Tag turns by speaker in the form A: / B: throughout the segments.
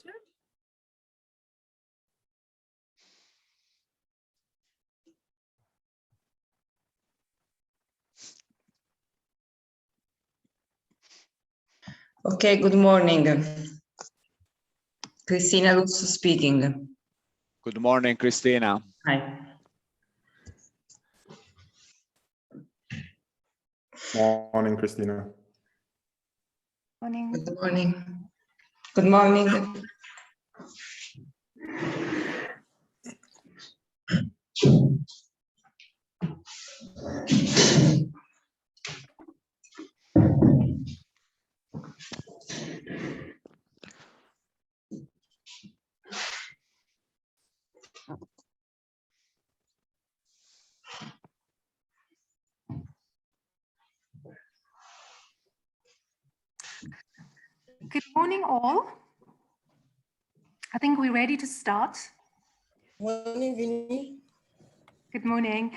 A: started.
B: Okay, good morning. Cristina Russo speaking.
C: Good morning, Christina.
B: Hi.
D: Morning, Christina.
A: Morning.
B: Good morning. Good morning.
A: Good morning, all. I think we're ready to start.
E: Morning, Vinny.
A: Good morning.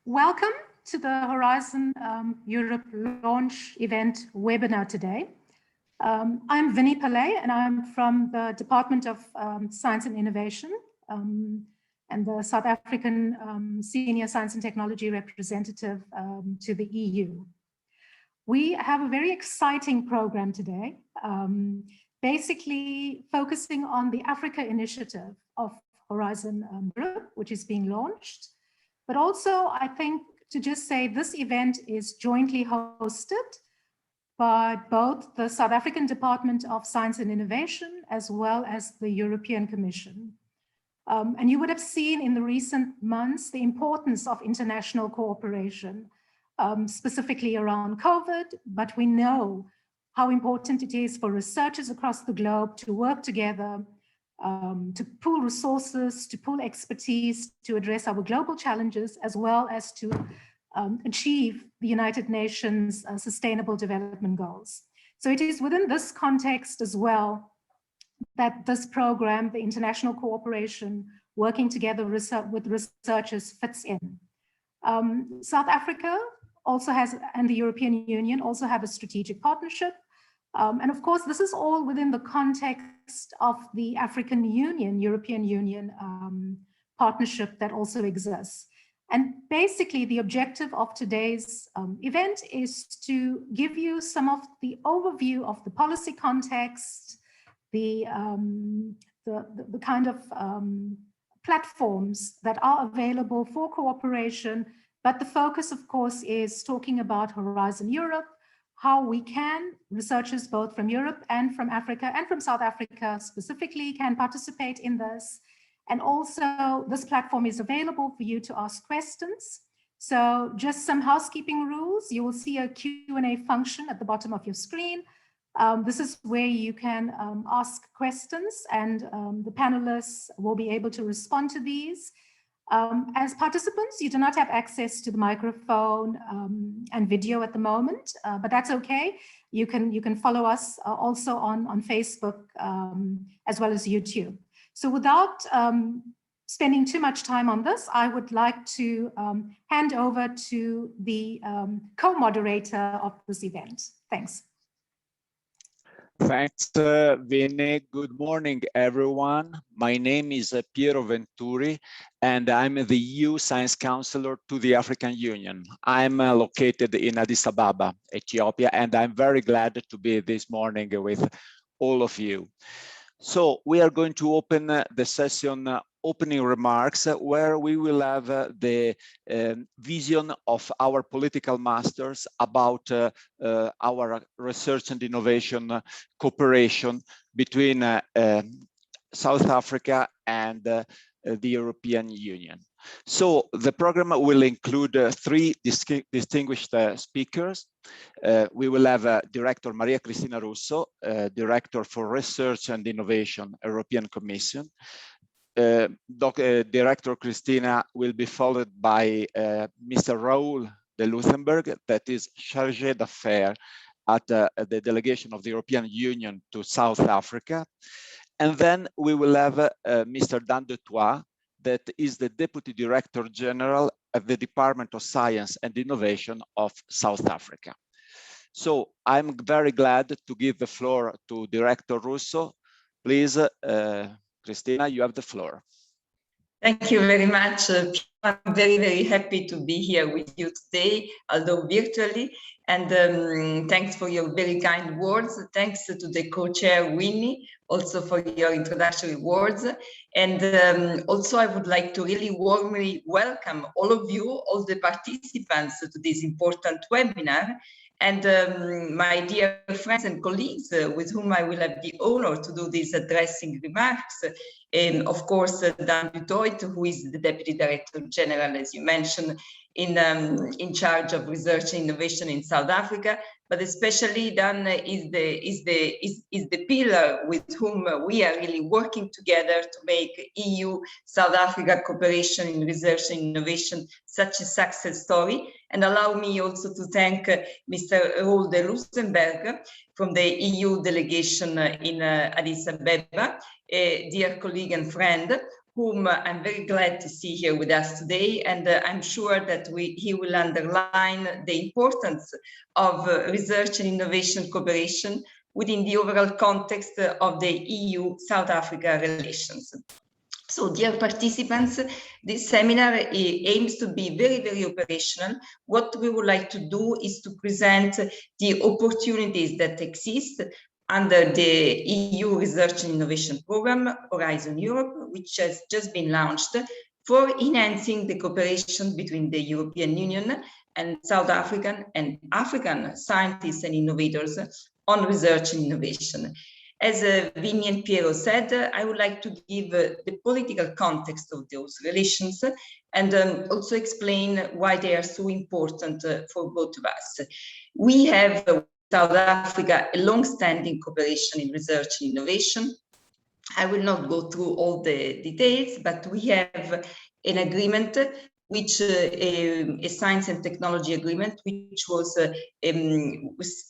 A: Welcome to the Horizon Europe launch event webinar today. I'm Vinny Pillay, and I'm from the Department of Science and Innovation and the South African Senior Science and Technology Representative to the EU. We have a very exciting program today, basically focusing on the Africa initiative of Horizon Europe, which is being launched. But also, I think to just say this event is jointly hosted by both the South African Department of Science and Innovation as well as the European Commission. And you would have seen in the recent months the importance of international cooperation, specifically around COVID, but we know how important it is for researchers across the globe to work together, to pool resources, to pool expertise, to address our global challenges, as well as to achieve the United Nations Sustainable Development Goals. So it is within this context as well that this program, the international cooperation, working together with researchers fits in. South Africa also has, and the European Union also have a strategic partnership. And of course, this is all within the context of the African Union, European Union partnership that also exists. And basically, the objective of today's event is to give you some of the overview of the policy context, the kind of platforms that are available for cooperation. But the focus, of course, is talking about Horizon Europe, how we can, researchers both from Europe and from Africa and from South Africa specifically, can participate in this. And also, this platform is available for you to ask questions. So just some housekeeping rules. You will see a Q&A function at the bottom of your screen. This is where you can ask questions, and the panelists will be able to respond to these. As participants, you do not have access to the microphone and video at the moment, but that's okay. You can follow us also on Facebook as well as YouTube. So without spending too much time on this, I would like to hand over to the co-moderator of this event. Thanks.
C: Thanks, Vinny. Good morning, everyone. My name is Piero Venturi, and I'm the EU Science Counselor to the African Union. I'm located in Addis Ababa, Ethiopia, and I'm very glad to be this morning with all of you. So we are going to open the session opening remarks where we will have the vision of our political masters about our research and innovation cooperation between South Africa and the European Union. So the program will include three distinguished speakers. We will have Director Maria Cristina Russo, Director for Research and Innovation, European Commission. Director Cristina will be followed by Mr. Raoul de Luthenberg, that is Chargé d'Affaires at the Delegation of the European Union to South Africa. And then we will have Mr. Dan de Toit, that is the Deputy Director General of the Department of Science and Innovation of South Africa. So I'm very glad to give the floor to Director Russo Please, Christina, you have the floor.
B: Thank you very much. I'm very, very happy to be here with you today, although virtually. And thanks for your very kind words. Thanks to the co-chair, Winnie, also for your introductory words. And also, I would like to really warmly welcome all of you, all the participants to this important webinar. And my dear friends and colleagues with whom I will have the honor to do these addressing remarks. Of course, Dan Dutoit, who is the Deputy Director General, as you mentioned, in charge of research and innovation in South Africa, but especially Dan is the pillar with whom we are really working together to make EU-South Africa cooperation in research and innovation such a success story. And allow me also to thank Mr. Roel de Luxemburg from the EU delegation in Addis Ababa, a dear colleague and friend, whom I'm very glad to see here with us today. And I'm sure that he will underline the importance of research and innovation cooperation within the overall context of the EU-South Africa relations. So, dear participants, this seminar aims to be very, very operational. What we would like to do is to present the opportunities that exist under the EU Research and Innovation Programme, Horizon Europe, which has just been launched for enhancing the cooperation between the European Union and South African and African scientists and innovators on research and innovation. As Vinnie and Piero said, I would like to give the political context of those relations and also explain why they are so important for both of us. We have South Africa a long-standing cooperation in research and innovation. I will not go through all the details, but we have an agreement which a science and technology agreement, which was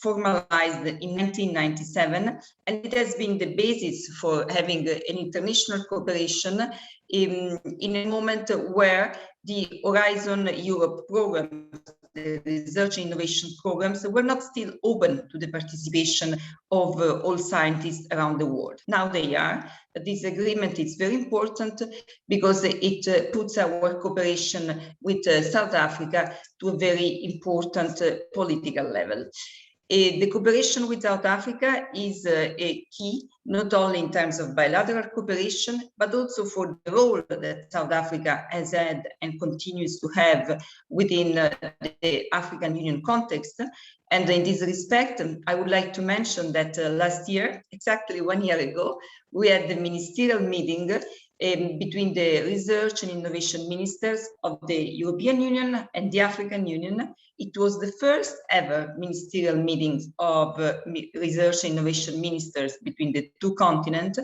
B: formalized in 1997, and it has been the basis for having an international cooperation in a moment where the Horizon Europe program, the research and innovation programs, were not still open to the participation of all scientists around the world. Now they are. This agreement is very important because it puts our cooperation with South Africa to a very important political level. The cooperation with South Africa is a key, not only in terms of bilateral cooperation, but also for the role that South Africa has had and continues to have within the African Union context. And in this respect, I would like to mention that last year, exactly 1 year ago, we had the ministerial meeting between the research and innovation ministers of the European Union and the African Union. It was the first ever ministerial meeting of research and innovation ministers between the two continents.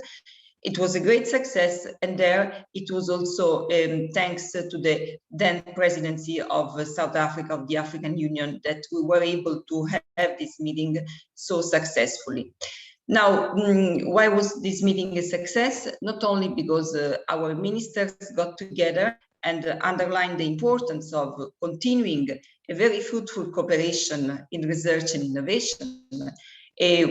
B: It was a great success, and there it was also thanks to the then presidency of South Africa, of the African Union, that we were able to have this meeting so successfully. Now, why was this meeting a success? Not only because our ministers got together and underlined the importance of continuing a very fruitful cooperation in research and innovation,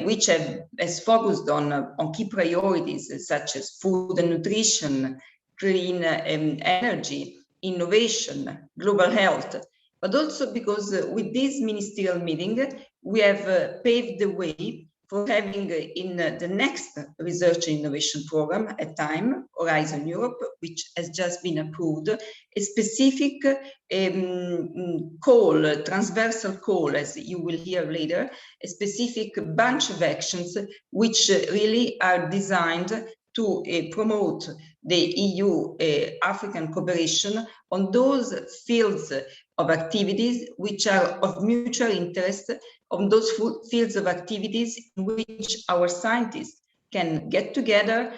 B: which has focused on key priorities such as food and nutrition, clean energy, innovation, global health, but also because with this ministerial meeting, we have paved the way for having in the next research and innovation program at time, Horizon Europe, which has just been approved, a specific call, transversal call, as you will hear later, a specific bunch of actions which really are designed to promote the EU-African cooperation on those fields of activities which are of mutual interest, on those fields of activities in which our scientists can get together,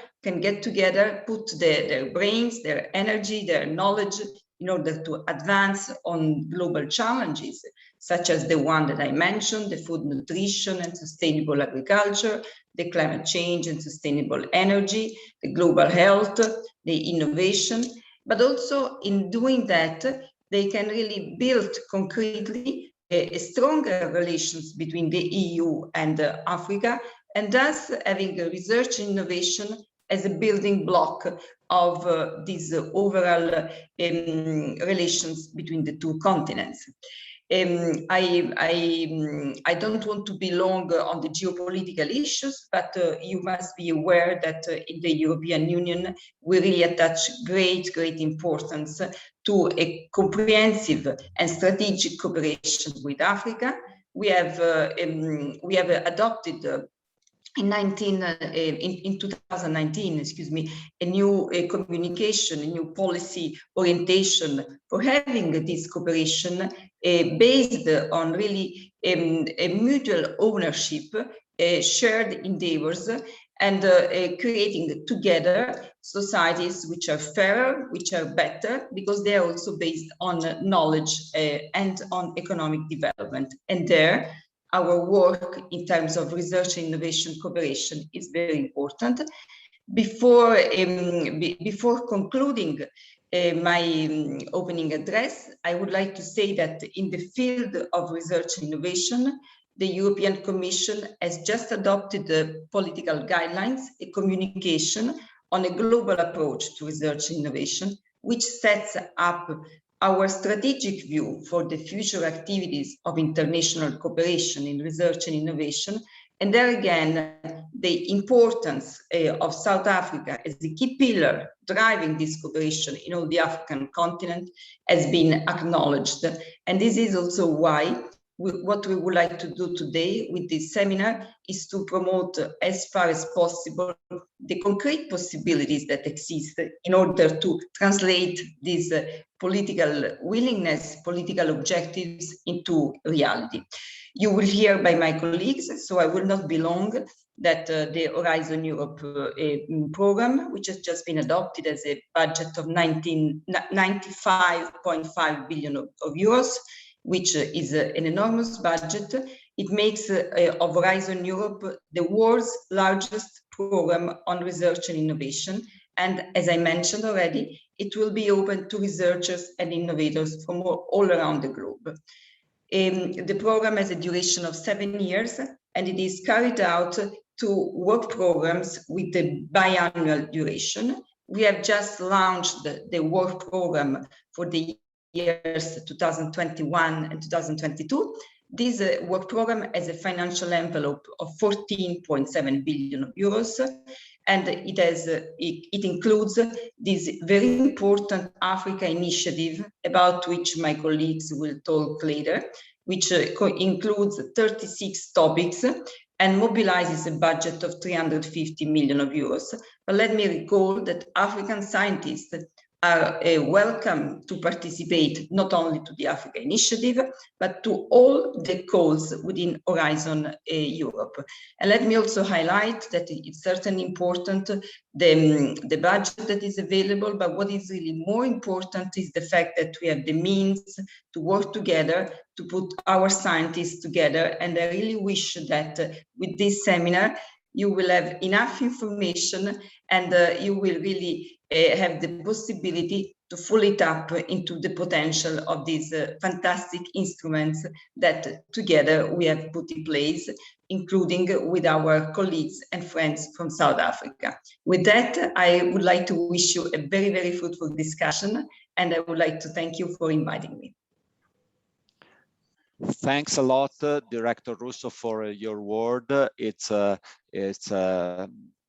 B: put their brains, their energy, their knowledge in order to advance on global challenges, such as the one that I mentioned, the food, nutrition and sustainable agriculture, the climate change and sustainable energy, the global health, the innovation. But also in doing that, they can really build concretely a stronger relations between the EU and Africa, and thus having a research and innovation as a building block of these overall relations between the two continents. I don't want to be long on the geopolitical issues, but you must be aware that in the European Union, we really attach great importance to a comprehensive and strategic cooperation with Africa. We have adopted in 2019, excuse me, a new communication, a new policy orientation for having this cooperation based on really a mutual ownership, shared endeavors, and creating together societies which are fairer, which are better, because they are also based on knowledge and on economic development. And there, our work in terms of research and innovation cooperation is very important. Before concluding my opening address, I would like to say that in the field of research and innovation, the European Commission has just adopted the political guidelines, a communication on a global approach to research and innovation, which sets up our strategic view for the future activities of international cooperation in research and innovation. And there again, the importance of South Africa as the key pillar driving this cooperation in all the African continent has been acknowledged. And this is also why what we would like to do today with this seminar is to promote as far as possible the concrete possibilities that exist in order to translate this political willingness, political objectives into reality. You will hear by my colleagues, so I will not be long, that the Horizon Europe program, which has just been adopted as a budget of 95.5 billion of euros, which is an enormous budget. It makes of Horizon Europe the world's largest program on research and innovation. And as I mentioned already, it will be open to researchers and innovators from all around the globe. The program has a duration of 7 years, and it is carried out to work programs with a biannual duration. We have just launched the work program for the years 2021 and 2022. This work program has a financial envelope of 14.7 billion euros, and it includes this very important Africa initiative, about which my colleagues will talk later, which includes 36 topics and mobilizes a budget of 350 million euros. But let me recall that African scientists are welcome to participate not only to the Africa Initiative, but to all the calls within Horizon Europe. And let me also highlight that it's certainly important, the budget that is available, but what is really more important is the fact that we have the means to work together, to put our scientists together. And I really wish that with this seminar, you will have enough information, and you will really have the possibility to fully tap into the potential of these fantastic instruments that together we have put in place, including with our colleagues and friends from South Africa. With that, I would like to wish you a very, very fruitful discussion, and I would like to thank you for inviting me.
C: Thanks a lot, Director Russo, for your word. It's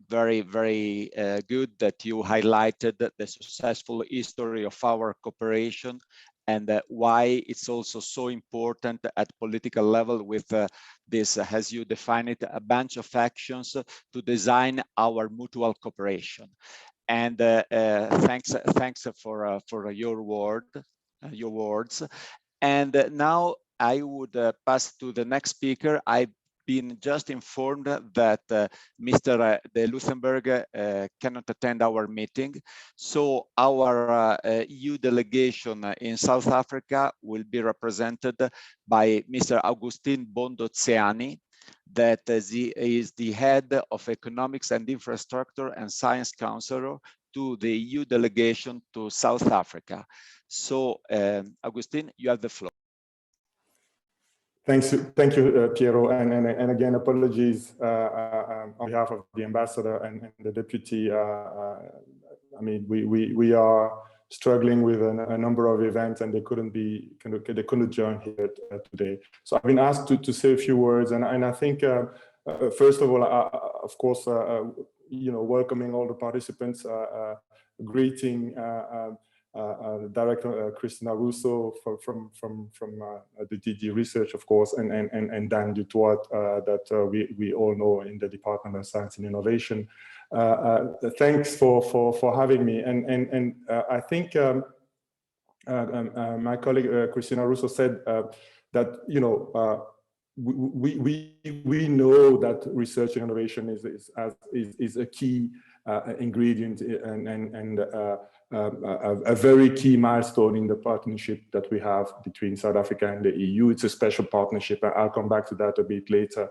C: very, very good that you highlighted the successful history of our cooperation and why it's also so important at political level with this, as you define it, a bunch of actions to design our mutual cooperation. And thanks for your words. And now I would pass to the next speaker. I've been just informed that Mr. de Luthenberg cannot attend our meeting. So our EU delegation in South Africa will be represented by Mr. Agustin Bondozziani, that is the head of Economics and Infrastructure and Science Counselor to the EU delegation to South Africa. So Agustin, you have the floor.
D: Thank you, Piero, and again, apologies on behalf of the ambassador and the deputy. I mean, we are struggling with a number of events, and they couldn't join here today. So I've been asked to say a few words, and I think first of all, of course, you know, welcoming all the participants, greeting Director Cristina Russo from the DG Research, of course, and Dan Dutoit that we all know in the Department of Science and Innovation. Thanks for having me. And I think my colleague Cristina Russo said that, you know, we know that research and innovation is a key ingredient and a very key milestone in the partnership that we have between South Africa and the EU. It's a special partnership. I'll come back to that a bit later.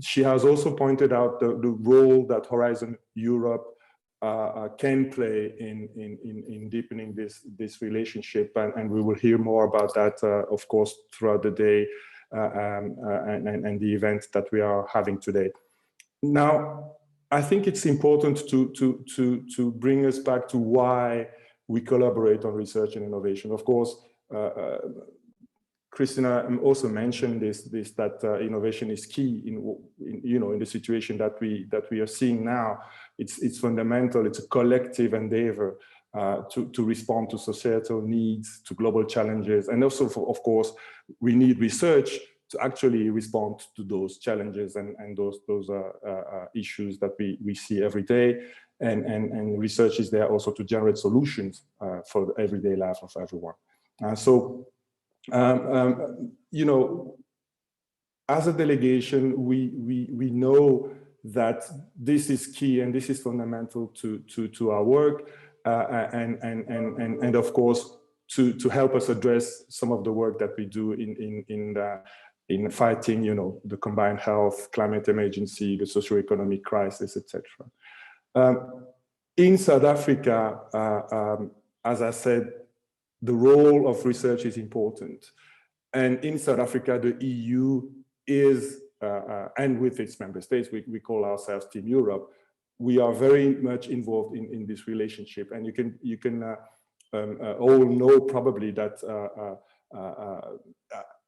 D: She has also pointed out the role that Horizon Europe can play in deepening this relationship, and we will hear more about that, of course, throughout the day and the event that we are having today. Now, I think it's important to bring us back to why we collaborate on research and innovation. Of course, Cristina also mentioned that innovation is key in the situation that we are seeing now. It's fundamental. It's a collective endeavor to respond to societal needs, to global challenges, and also, of course, we need research to actually respond to those challenges and those issues that we see every day. And research is there also to generate solutions for the everyday life of everyone. You know, as a delegation, we know that this is key and this is fundamental to our work, and of course to help us address some of the work that we do in fighting, you know, the combined health, climate emergency, the socio-economic crisis, etc. In South Africa, as I said, the role of research is important. And in South Africa, the EU is, and with its member states, we call ourselves Team Europe, we are very much involved in this relationship. And you can all know probably that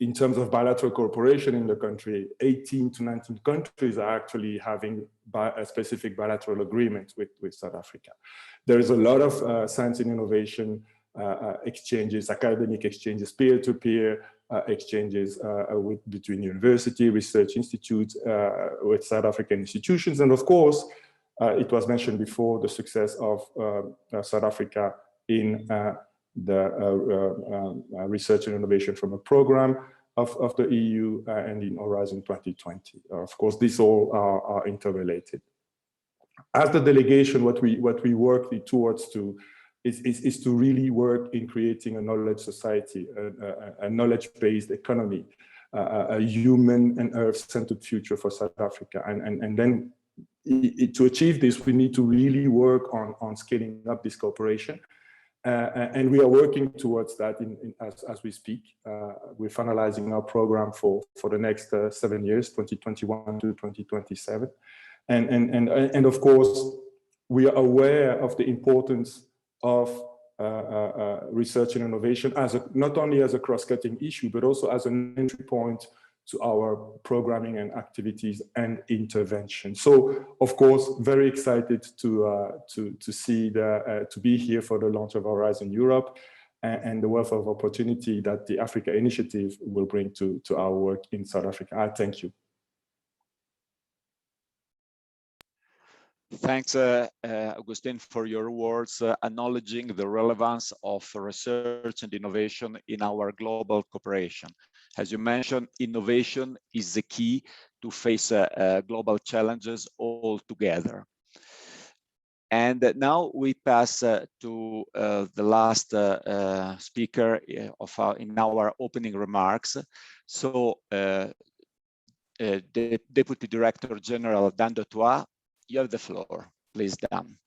D: in terms of bilateral cooperation in the country, 18 to 19 countries are actually having a specific bilateral agreement with South Africa. There is a lot of science and innovation exchanges, academic exchanges, peer-to-peer exchanges between university, research institutes, with South African institutions. And of course, it was mentioned before, the success of South Africa in the research and innovation from a program of the EU and in Horizon 2020. Of course, these all are interrelated. As the delegation, what we work towards is to really work in creating a knowledge society, a knowledge-based economy, a human and earth-centered future for South Africa. And then to achieve this, we need to really work on scaling up this cooperation. And we are working towards that as we speak. We're finalizing our program for the next 7 years, 2021 to 2027. And of course, we are aware of the importance of research and innovation as not only as a cross-cutting issue, but also as an entry point to our programming and activities and intervention. So, of course, very excited to be here for the launch of Horizon Europe and the wealth of opportunity that the Africa Initiative will bring to our work in South Africa. I thank you.
C: Thanks, Augustine, for your words acknowledging the relevance of research and innovation in our global cooperation. As you mentioned, innovation is the key to face global challenges all together. And now we pass to the last speaker in our opening remarks. So, the Deputy Director General Dan Dutoit, you have the floor. Please, Dan.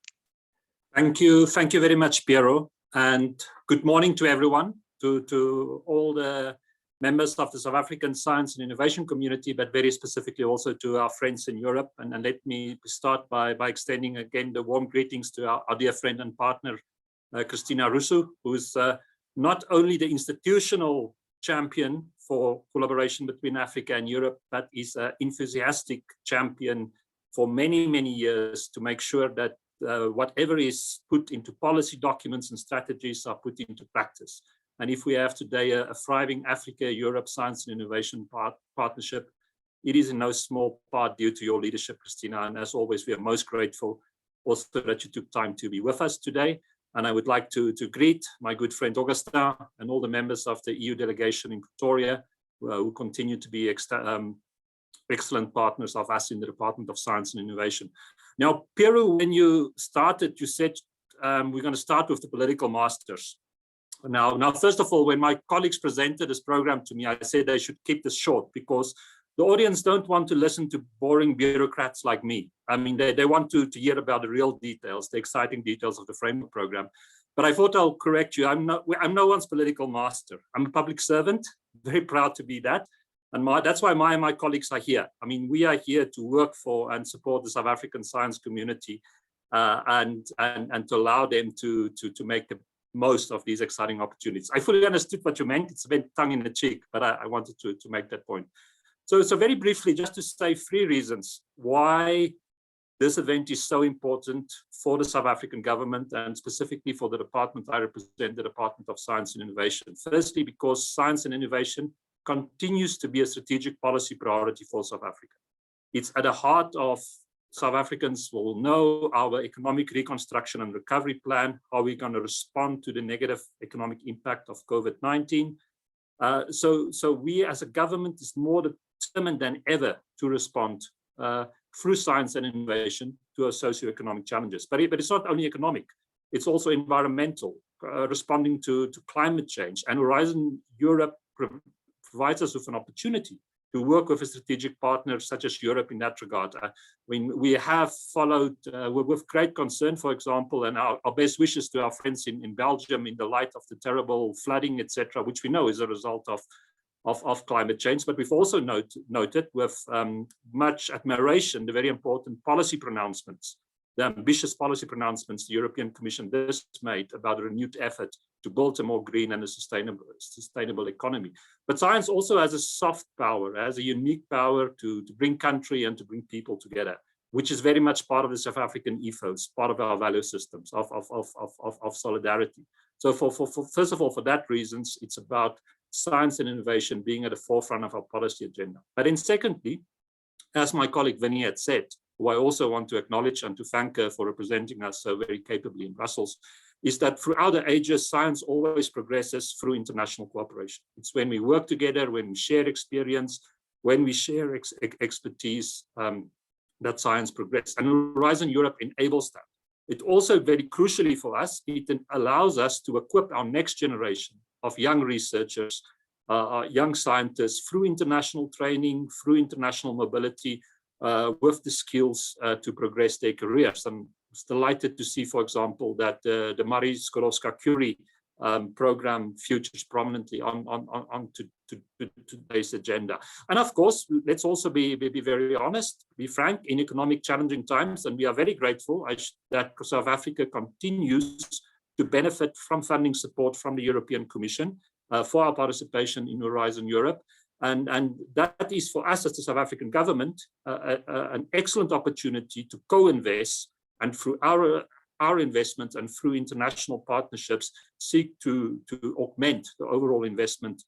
F: Thank you very much, Piero, and good morning to everyone, to all the members of the South African science and innovation community, but very specifically also to our friends in Europe. And let me start by extending again the warm greetings to our dear friend and partner, Christina Russo, who is not only the institutional champion for collaboration between Africa and Europe, but is an enthusiastic champion for many, many years to make sure that whatever is put into policy documents and strategies are put into practice. And if we have today a thriving Africa-Europe science and innovation partnership, it is in no small part due to your leadership, Christina. And as always, we are most grateful also that you took time to be with us today. And I would like to greet my good friend Augustin and all the members of the EU delegation in Pretoria, who continue to be excellent partners of us in the Department of Science and Innovation. Now, Piero, when you started, you said we're going to start with the political masters. Now, first of all, when my colleagues presented this program to me, I said they should keep this short because the audience don't want to listen to boring bureaucrats like me. I mean, they want to hear about the real details, the exciting details of the framework program. But I thought I'll correct you. I'm no one's political master. I'm a public servant, very proud to be that. And that's why my colleagues are here. I mean, we are here to work for and support the South African science community and to allow them to make the most of these exciting opportunities. I fully understood what you meant. It's a bit tongue in the cheek, but I wanted to make that point. So very briefly, just to say 3 reasons why this event is so important for the South African government and specifically for the department I represent, the Department of Science and Innovation. Firstly, because science and innovation continues to be a strategic policy priority for South Africa. It's at the heart of South Africans will know our economic reconstruction and recovery plan, how we're going to respond to the negative economic impact of COVID-19. So we as a government is more determined than ever to respond through science and innovation to our socioeconomic challenges. But it's not only economic, it's also environmental, responding to climate change. And Horizon Europe provides us with an opportunity to work with a strategic partner such as Europe in that regard. We have followed with great concern, for example, and our best wishes to our friends in Belgium in the light of the terrible flooding, etc., which we know is a result of climate change. But we've also noted with much admiration the very important policy pronouncements, the ambitious policy pronouncements the European Commission just made about a renewed effort to build a more green and a sustainable economy. But science also has a soft power, has a unique power to bring country and to bring people together, which is very much part of the South African ethos, part of our value systems of solidarity. So first of all, for that reasons, it's about science and innovation being at the forefront of our policy agenda. But then secondly, as my colleague Vinnie had said, who I also want to acknowledge and to thank her for representing us so very capably in Brussels, is that throughout the ages, science always progresses through international cooperation. It's when we work together, when we share experience, when we share expertise, that science progresses. And Horizon Europe enables that. It also, very crucially for us, it allows us to equip our next generation of young researchers, young scientists through international training, through international mobility, with the skills to progress their careers. I'm delighted to see, for example, that the Marie Skłodowska-Curie program features prominently on today's agenda. And of course, let's also be very honest, be frank, in economic challenging times, and we are very grateful that South Africa continues to benefit from funding support from the European Commission for our participation in Horizon Europe. And that is for us as the South African government an excellent opportunity to co-invest and through our investments and through international partnerships seek to augment the overall investment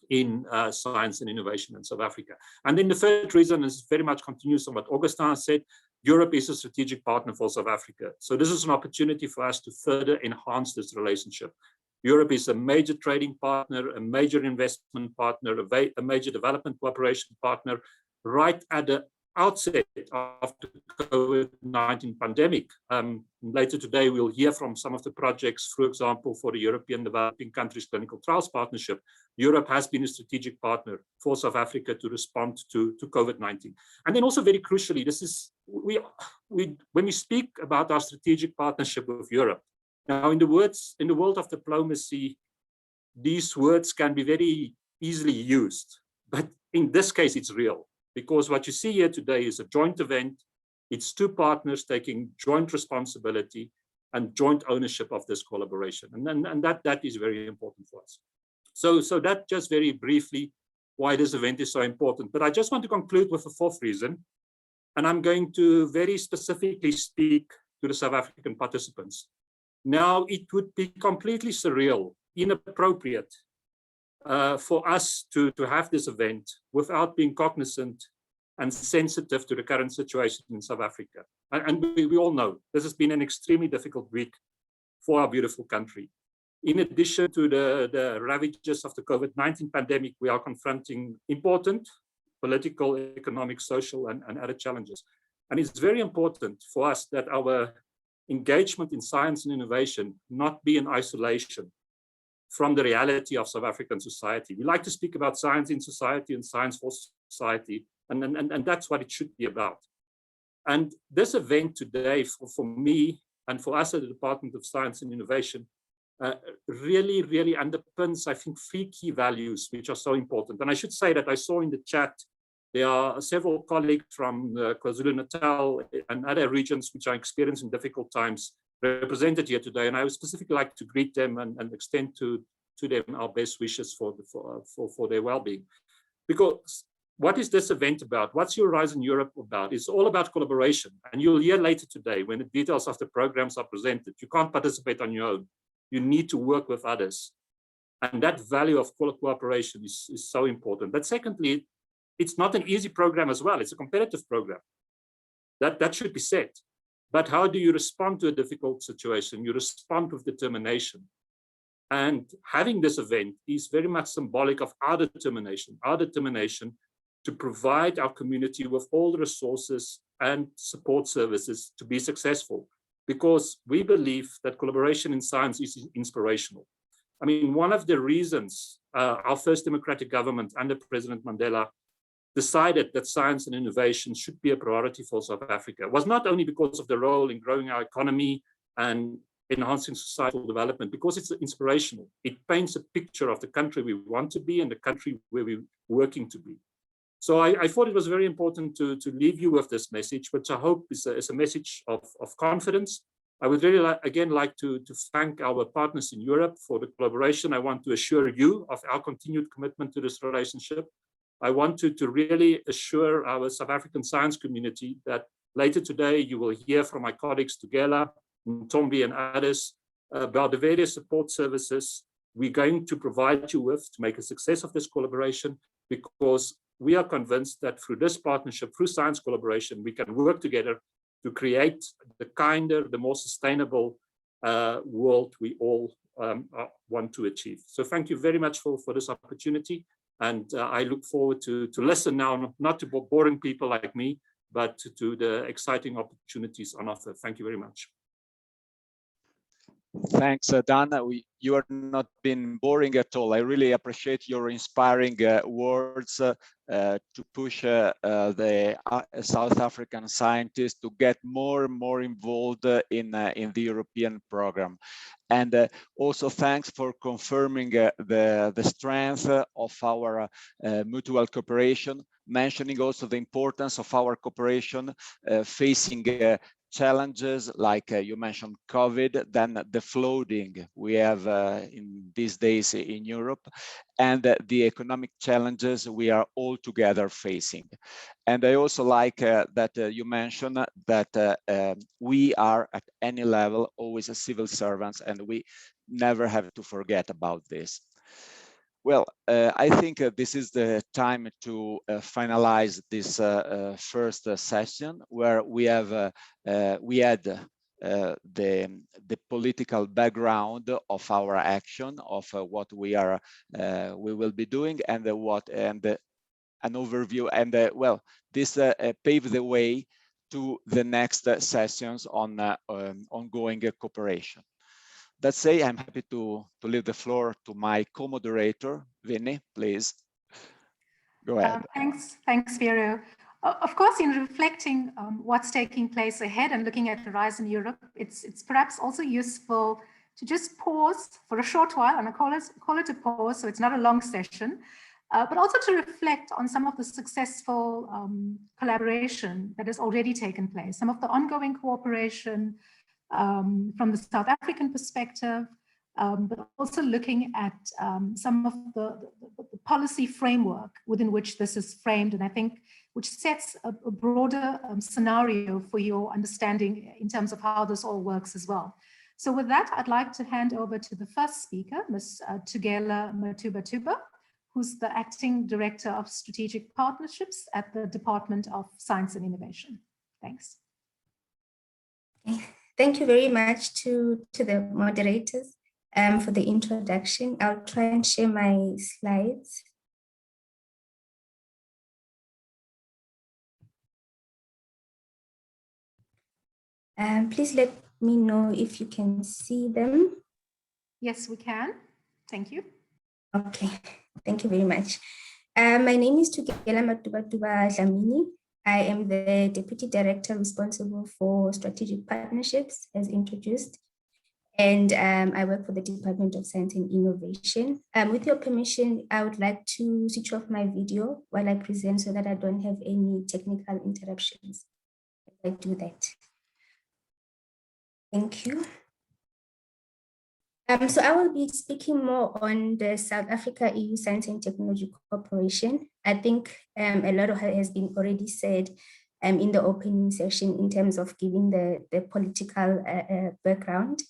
F: in science and innovation in South Africa. And then the third reason is very much continues on what Augustin said. Europe is a strategic partner for South Africa. So this is an opportunity for us to further enhance this relationship. Europe is a major trading partner, a major investment partner, a major development cooperation partner, right at the outset of the COVID-19 pandemic. Later today, we'll hear from some of the projects, for example, for the European Developing Countries Clinical Trials Partnership. Europe has been a strategic partner for South Africa to respond to COVID-19. And then also very crucially, this is, when we speak about our strategic partnership with Europe, now in the world of diplomacy, these words can be very easily used. But in this case, it's real, because what you see here today is a joint event. It's two partners taking joint responsibility and joint ownership of this collaboration. And that is very important for us. So that just very briefly why this event is so important. But I just want to conclude with a fourth reason. And I'm going to very specifically speak to the South African participants. Now, it would be completely surreal, inappropriate for us to have this event without being cognizant and sensitive to the current situation in South Africa. And we all know this has been an extremely difficult week for our beautiful country. In addition to the ravages of the COVID-19 pandemic, we are confronting important political, economic, social, and other challenges. And it's very important for us that our engagement in science and innovation not be in isolation from the reality of South African society. We like to speak about science in society and science for society, and that's what it should be about. And this event today, for me and for us at the Department of Science and Innovation, really, really underpins, I think, three key values which are so important. And I should say that I saw in the chat, there are several colleagues from KwaZulu-Natal and other regions which are experiencing difficult times represented here today. And I would specifically like to greet them and extend to them our best wishes for their well-being. Because what is this event about? What's Horizon Europe about? It's all about collaboration. And you'll hear later today when the details of the programs are presented. You can't participate on your own. You need to work with others. And that value of cooperation is so important. But secondly, it's not an easy program as well. It's a competitive program. That should be said. But how do you respond to a difficult situation? You respond with determination. And having this event is very much symbolic of our determination to provide our community with all the resources and support services to be successful. Because we believe that collaboration in science is inspirational. I mean, one of the reasons our first democratic government under President Mandela decided that science and innovation should be a priority for South Africa was not only because of the role in growing our economy and enhancing societal development, because it's inspirational. It paints a picture of the country we want to be and the country where we're working to be. So I thought it was very important to leave you with this message, which I hope is a message of confidence. I would really again like to thank our partners in Europe for the collaboration. I want to assure you of our continued commitment to this relationship. I want to really assure our South African science community that later today you will hear from my colleagues Tugela, Ntombi, and others about the various support services we're going to provide you with to make a success of this collaboration, because we are convinced that through this partnership, through science collaboration, we can work together to create the kinder, the more sustainable world we all want to achieve. So thank you very much for this opportunity. And I look forward to listen now, not to boring people like me, but to the exciting opportunities on offer. Thank you very much.
C: Thanks, Dan. You are not been boring at all. I really appreciate your inspiring words to push the South African scientists to get more and more involved in the European program. And also thanks for confirming the strength of our mutual cooperation, mentioning also the importance of our cooperation facing challenges like you mentioned COVID, then the flooding we have in these days in Europe, and the economic challenges we are all together facing. And I also like that you mentioned that we are at any level always a civil servants, and we never have to forget about this. Well, I think this is the time to finalize this first session, where we had the political background of our action, of what we will be doing, and an overview. And well, this paved the way to the next sessions on ongoing cooperation. That said, I'm happy to leave the floor to my co-moderator, Vinny, please. Go ahead.
A: Thanks, Vero. Of course, in reflecting what's taking place ahead and looking at Horizon Europe, it's perhaps also useful to just pause for a short while, and I call it a pause, so it's not a long session, but also to reflect on some of the successful collaboration that has already taken place, some of the ongoing cooperation from the South African perspective, but also looking at some of the policy framework within which this is framed, and I think which sets a broader scenario for your understanding in terms of how this all works as well. So with that, I'd like to hand over to the first speaker, Ms. Tugela Matubatuba, who's the Acting Director of Strategic Partnerships at the Department of Science and Innovation. Thanks.
G: Thank you very much to the moderators for the introduction. I'll try and share my slides. Please let me know if you can see them.
A: Yes, we can. Thank you.
G: Okay, thank you very much. My name is Tugela Matubatuba Dlamini. I am the Deputy Director responsible for strategic partnerships, as introduced, and I work for the Department of Science and Innovation. With your permission, I would like to switch off my video while I present so that I don't have any technical interruptions. I do that. Thank you. So I will be speaking more on the South Africa EU Science and Technology Cooperation. I think a lot of it has been already said in the opening session in terms of giving the political background.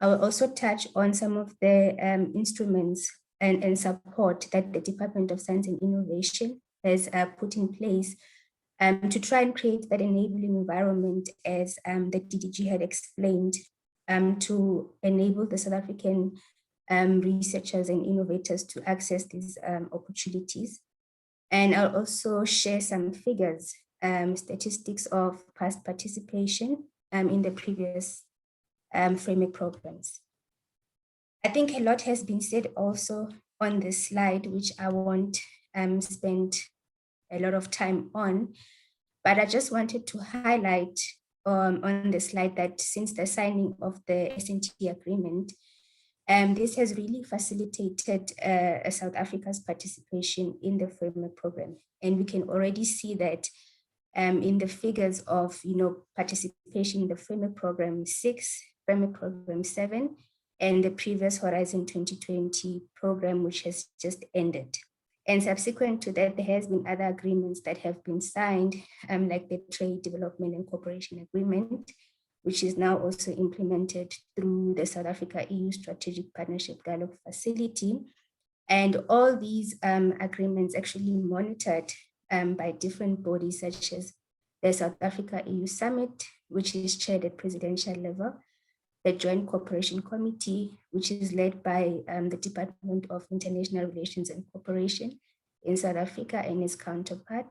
G: I will also touch on some of the instruments and support that the Department of Science and Innovation has put in place to try and create that enabling environment, as the DDG had explained, to enable the South African researchers and innovators to access these opportunities. And I'll also share some figures, statistics of past participation in the previous framework programs. I think a lot has been said also on this slide, which I won't spend a lot of time on, but I just wanted to highlight on the slide that since the signing of the SNT agreement, this has really facilitated South Africa's participation in the framework program. And we can already see that in the figures of participation in the framework program 6, framework program 7, and the previous Horizon 2020 program, which has just ended. And subsequent to that, there has been other agreements that have been signed, like the Trade Development and Cooperation Agreement, which is now also implemented through the South Africa EU Strategic Partnership Dialogue Facility. And all these agreements actually monitored by different bodies, such as the South Africa EU Summit, which is chaired at presidential level, the Joint Cooperation Committee, which is led by the Department of International Relations and Cooperation in South Africa and its counterpart,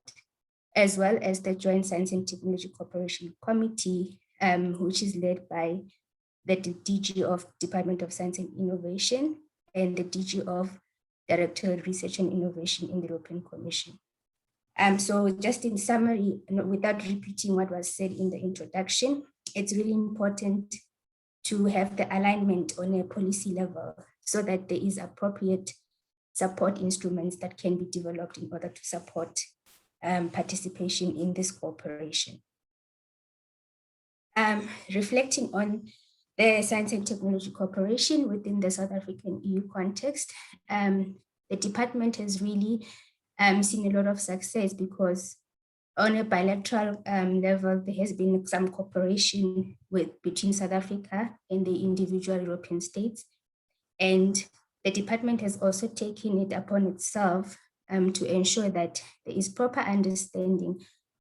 G: as well as the Joint Science and Technology Cooperation Committee, which is led by the DG of Department of Science and Innovation and the DG of Directorate Research and Innovation in the European Commission. So just in summary, without repeating what was said in the introduction, it's really important to have the alignment on a policy level so that there is appropriate support instruments that can be developed in order to support participation in this cooperation. Reflecting on the science and technology cooperation within the South African EU context, the department has really seen a lot of success because on a bilateral level, there has been some cooperation between South Africa and the individual European states. And the department has also taken it upon itself to ensure that there is proper understanding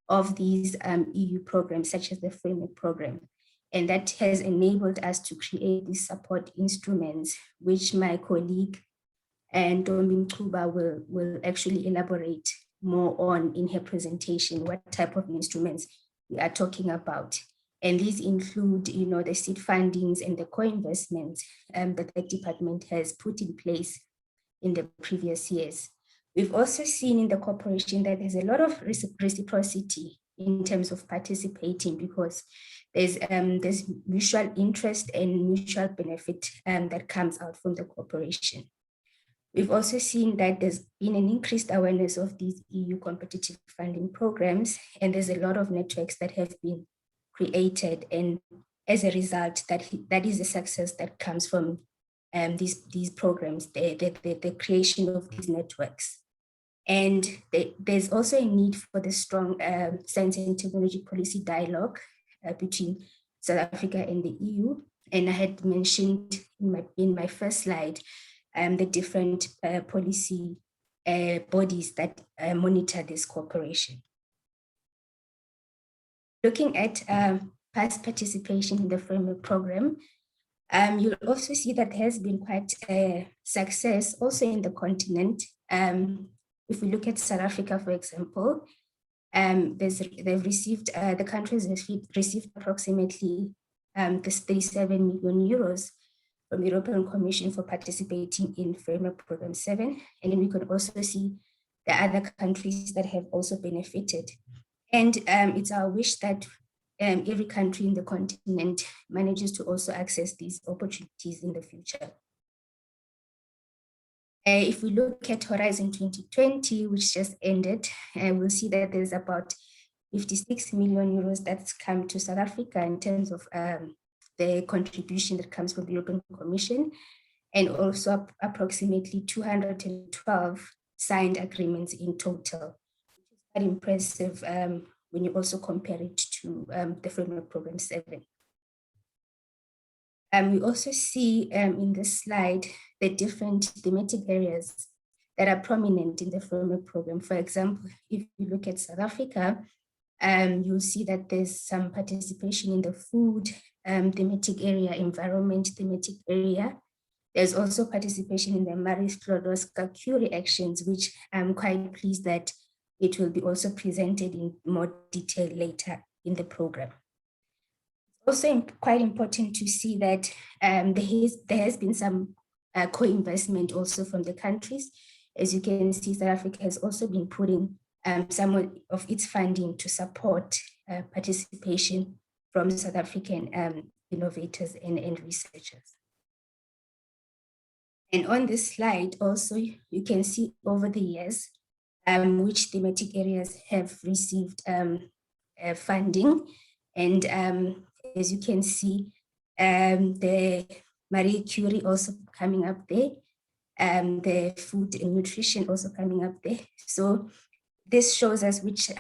G: of these EU programs, such as the framework program. And that has enabled us to create these support instruments, which my colleague and Ntombi Mchuba will actually elaborate more on in her presentation, what type of instruments we are talking about. And these include, the seed fundings and the co-investments that the department has put in place in the previous years. We've also seen in the cooperation that there's a lot of reciprocity in terms of participating because there's mutual interest and mutual benefit that comes out from the cooperation. We've also seen that there's been an increased awareness of these EU competitive funding programs, and there's a lot of networks that have been created. And as a result, that is a success that comes from these programs, the creation of these networks. And there's also a need for the strong science and technology policy dialogue between South Africa and the EU. And I had mentioned in my first slide, the different policy bodies that monitor this cooperation. Looking at past participation in the framework program, you'll also see that there has been quite a success also in the continent. If we look at South Africa, for example, the countries have received approximately 37 million euros from the European Commission for participating in Framework Program 7. And then we could also see the other countries that have also benefited. And it's our wish that every country in the continent manages to also access these opportunities in the future. If we look at Horizon 2020, which just ended, we'll see that there's about 56 million euros that's come to South Africa in terms of the contribution that comes from the European Commission, and also approximately 212 signed agreements in total, which is quite impressive when you also compare it to the Framework Program 7. We also see in this slide the different thematic areas that are prominent in the Framework Program. For example, if you look at South Africa, you'll see that there's some participation in the food thematic area, environment thematic area. There's also participation in the Msca actions, which I'm quite pleased that it will be also presented in more detail later in the program. Also quite important to see that there has been some co-investment also from the countries. As you can see, South Africa has also been putting some of its funding to support participation from South African innovators and researchers. And on this slide also, you can see over the years which thematic areas have received funding. And as you can see, the Marie Curie also coming up there, the food and nutrition also coming up there. So this shows us which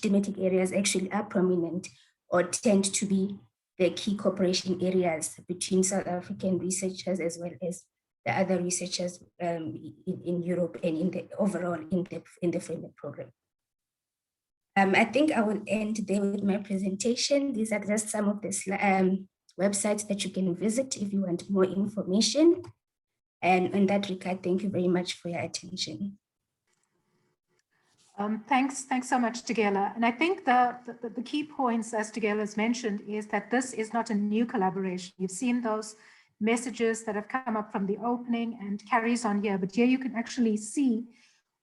G: thematic areas actually are prominent or tend to be the key cooperation areas between South African researchers as well as the other researchers in Europe and in the overall in the framework program. I think I will end there with my presentation. These are just some of the websites that you can visit if you want more information. And in that regard, thank you very much for your attention.
A: Thanks so much, Tugela. And I think the key points, as Tugela has mentioned, is that this is not a new collaboration. You've seen those messages that have come up from the opening and carries on here, but here you can actually see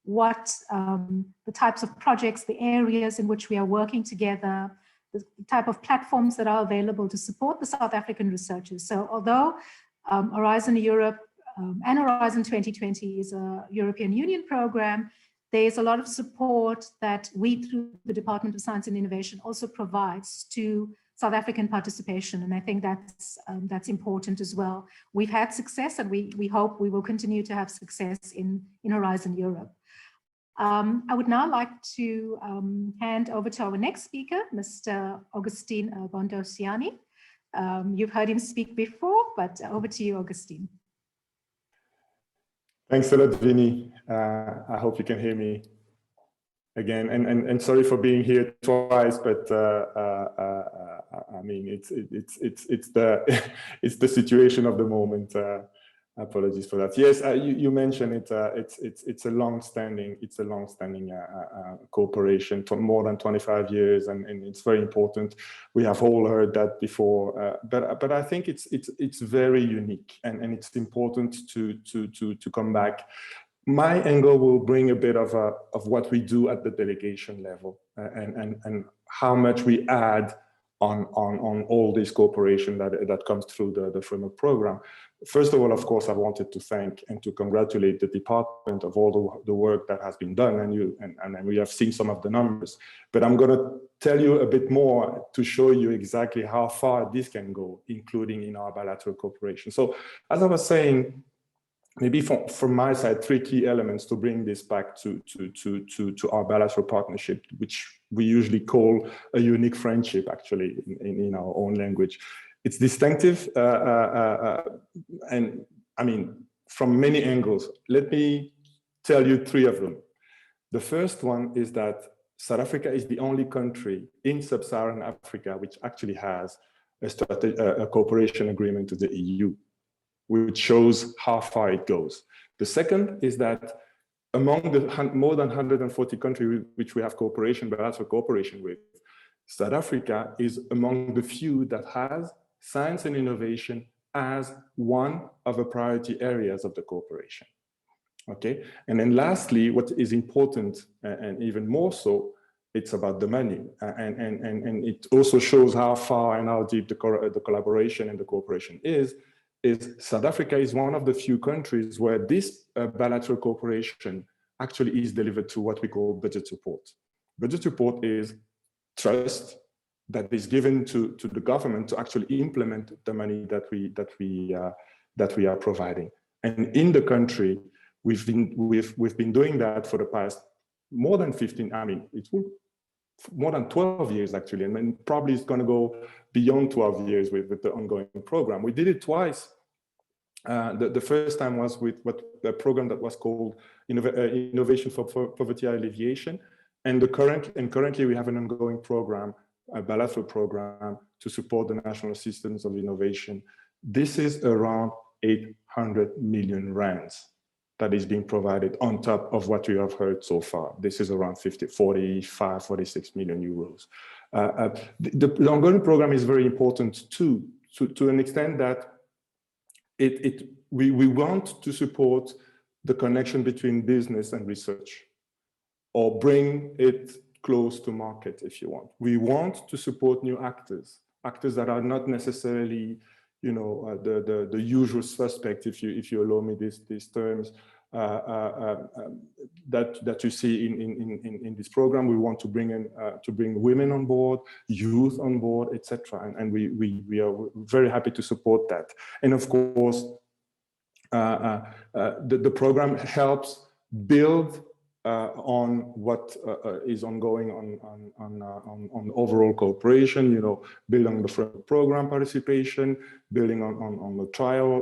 A: what the types of projects, the areas in which we are working together, the type of platforms that are available to support the South African researchers. So although Horizon Europe and Horizon 2020 is a European Union program, there's a lot of support that we, through the Department of Science and Innovation, also provides to South African participation. And I think that's important as well. We've had success, and we hope we will continue to have success in Horizon Europe. I would now like to hand over to our next speaker, Mr. Augustine Bondosiani. You've heard him speak before, but over to you, Augustine.
D: Thanks a lot, Vinny. I hope you can hear me again. And sorry for being here twice, but I mean it's the situation of the moment. Apologies for that. Yes, you mentioned it. It's a long-standing cooperation for more than 25 years, and it's very important. We have all heard that before, but I think it's very unique, and it's important to come back. My angle will bring a bit of what we do at the delegation level, and how much we add on all this cooperation that comes through the framework program. First of all, of course, I wanted to thank and to congratulate the department of all the work that has been done, and we have seen some of the numbers. But I'm going to tell you a bit more to show you exactly how far this can go, including in our bilateral cooperation. So, as I was saying, maybe from my side, 3 key elements to bring this back to our bilateral partnership, which we usually call a unique friendship, actually, in our own language. It's distinctive, and I mean, from many angles. Let me tell you 3 of them. The first one is that South Africa is the only country in sub-Saharan Africa which actually has a cooperation agreement with the EU, which shows how far it goes. The second is that among the more than 140 countries which we have bilateral cooperation with, South Africa is among the few that has science and innovation as one of the priority areas of the cooperation. Okay, and then lastly, what is important, and even more so, it's about the money, and it also shows how far and how deep the collaboration and the cooperation is South Africa is one of the few countries where this bilateral cooperation actually is delivered through what we call budget support. Budget support is trust that is given to the government to actually implement the money that we are providing. And in the country, we've been doing that for the past more than 15. I mean, it will more than 12 years actually, and then probably it's going to go beyond 12 years with the ongoing program. We did it twice. The first time was with a program that was called Innovation for Poverty Alleviation, and currently we have an ongoing program, a bilateral program to support the national systems of innovation. This is around 800 million rands that is being provided on top of what we have heard so far. This is around 46 million euros. The ongoing program is very important too, to an extent that we want to support the connection between business and research, or bring it close to market, if you want. We want to support new actors that are not necessarily, you know, the usual suspect, if you allow me these terms, that you see in this program. We want to bring women on board, youth on board, etc. And we are very happy to support that. And of course, the program helps build on what is ongoing on overall cooperation, you know, building the program participation, building on the trial,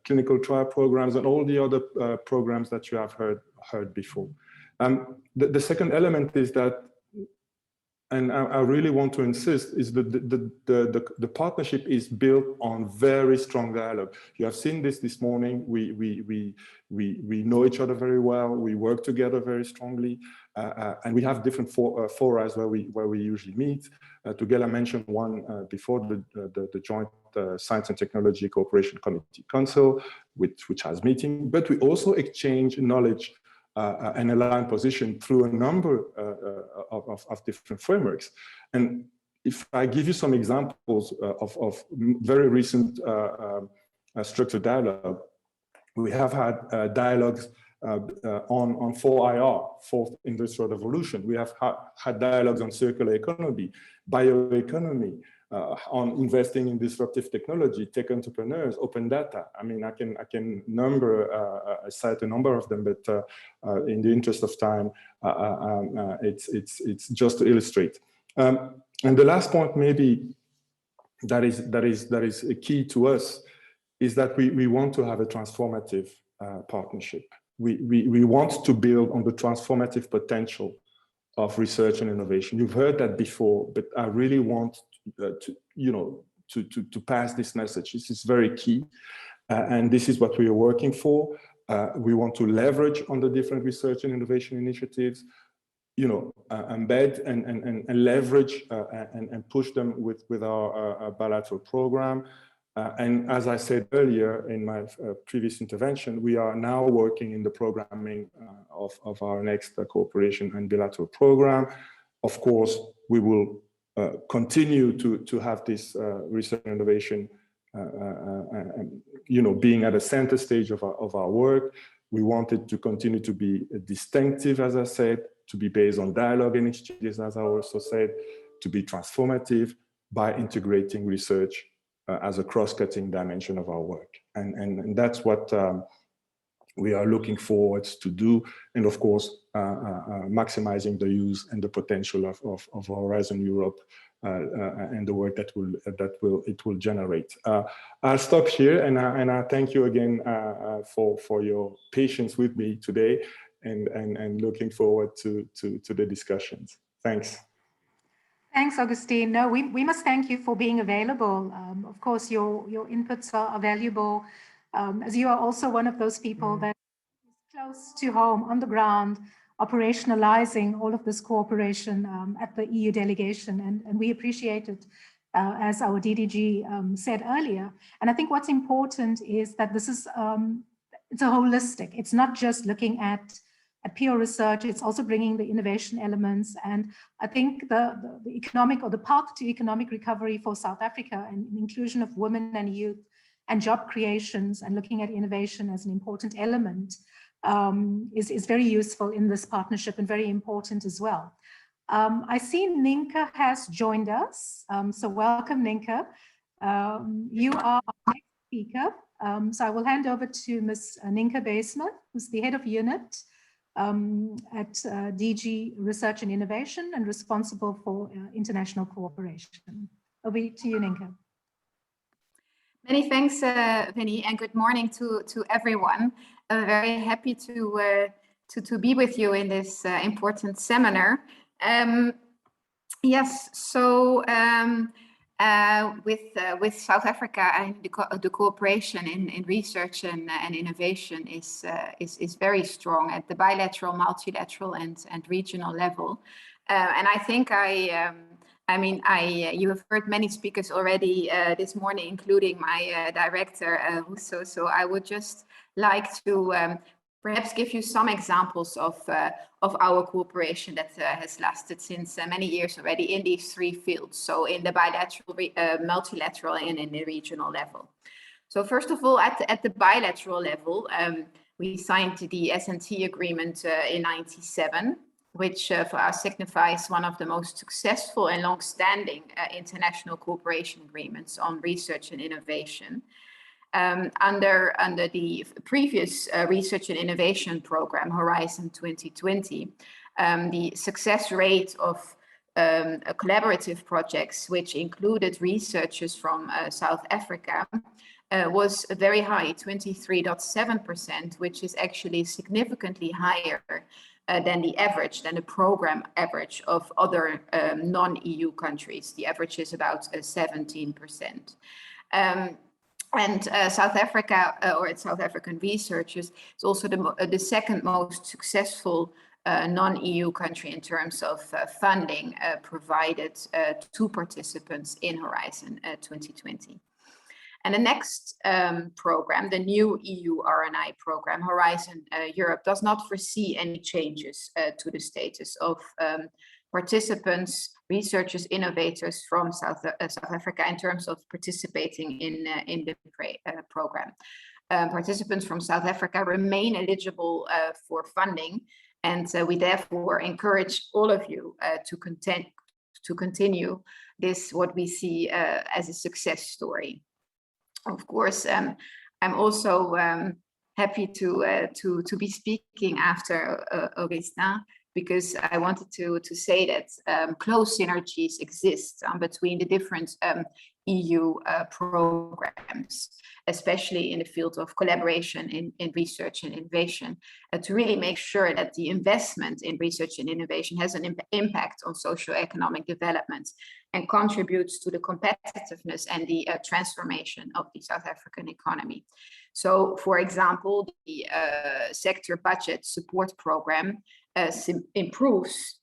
D: clinical trial programs, and all the other programs that you have heard before. The second element is that, and I really want to insist, is that the partnership is built on very strong dialogue. You have seen this morning. We know each other very well. We work together very strongly, and we have different forums where we usually meet. Tugela mentioned one before, the joint Science and Technology Cooperation Committee Council, which has meeting. But we also exchange knowledge and align position through a number of different frameworks. And if I give you some examples of very recent structured dialogue, we have had dialogues on 4IR, Fourth Industrial Revolution. We have had dialogues on circular economy, bioeconomy, on investing in disruptive technology, tech entrepreneurs, open data. I mean, I can cite a number of them, but in the interest of time, it's just to illustrate. And the last point, maybe that is a key to us, is that we want to have a transformative partnership. We want to build on the transformative potential of research and innovation. You've heard that before, but I really want to pass this message. This is very key, and this is what we are working for. We want to leverage on the different research and innovation initiatives, embed and leverage and push them with our bilateral program. And as I said earlier in my previous intervention, we are now working in the programming of our next cooperation and bilateral program. Of course, we will continue to have this research and innovation, being at the center stage of our work. We want it to continue to be distinctive, as I said, to be based on dialogue and exchanges, as I also said, to be transformative by integrating research as a cross-cutting dimension of our work. And that's what we are looking forward to do. And of course, maximizing the use and the potential of Horizon Europe and the work that it will generate. I'll stop here, and I thank you again for your patience with me today, and looking forward to the discussions. Thanks.
A: Thanks, Augustine. No, we must thank you for being available. Of course, your inputs are valuable, as you are also one of those people that is close to home, on the ground, operationalizing all of this cooperation at the EU delegation, and we appreciate it, as our DDG said earlier. And I think what's important is that this is it's a holistic. It's not just looking at pure research, it's also bringing the innovation elements. And I think the economic, or the path to economic recovery for South Africa, and inclusion of women and youth and job creations, and looking at innovation as an important element is very useful in this partnership, and very important as well. I see Ninka has joined us. So welcome, Ninka. You are our next speaker. So I will hand over to Ms. Ninka Baseman, who's the head of unit at DG Research and Innovation, and responsible for international cooperation. Over to you, Ninka.
H: Many thanks, Vinnie, and good morning to everyone. Very happy to be with you in this important seminar. Yes, so with South Africa, and the cooperation in research and innovation is very strong at the bilateral, multilateral, and regional level. And I think you have heard many speakers already this morning, including my director, Russo. So I would just like to perhaps give you some examples of our cooperation that has lasted since many years already in these three fields. So in the bilateral, multilateral, and in the regional level. So first of all, at the bilateral level, we signed the S&T agreement in '97, which for us signifies one of the most successful and long-standing international cooperation agreements on research and innovation. Under the previous research and innovation program, Horizon 2020, the success rate of collaborative projects, which included researchers from South Africa, was very high, 23.7%, which is actually significantly higher than the program average of other non-EU countries. The average is about 17%. And South Africa, or South African researchers, is also the second most successful non-EU country in terms of funding provided to participants in Horizon 2020. And the next program, the new EU R&I program, Horizon Europe, does not foresee any changes to the status of participants, researchers, innovators from South Africa in terms of participating in the program. Participants from South Africa remain eligible for funding, and we therefore encourage all of you to continue this, what we see as a success story. Of course, I'm also happy to be speaking after Augustin, because I wanted to say that close synergies exist between the different EU programs, especially in the field of collaboration in research and innovation, to really make sure that the investment in research and innovation has an impact on socio-economic development and contributes to the competitiveness and the transformation of the South African economy. So, for example, the sector budget support program improves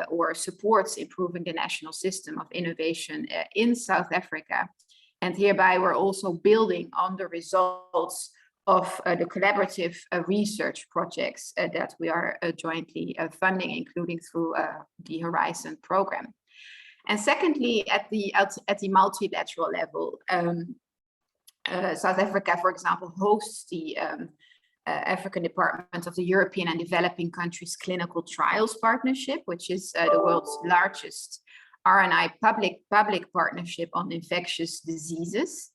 H: or supports improving the national system of innovation in South Africa. And hereby we're also building on the results of the collaborative research projects that we are jointly funding, including through the Horizon program. And secondly, at the multilateral level, South Africa, for example, hosts the African Department of the European and Developing Countries Clinical Trials Partnership, which is the world's largest RNI public partnership on infectious diseases.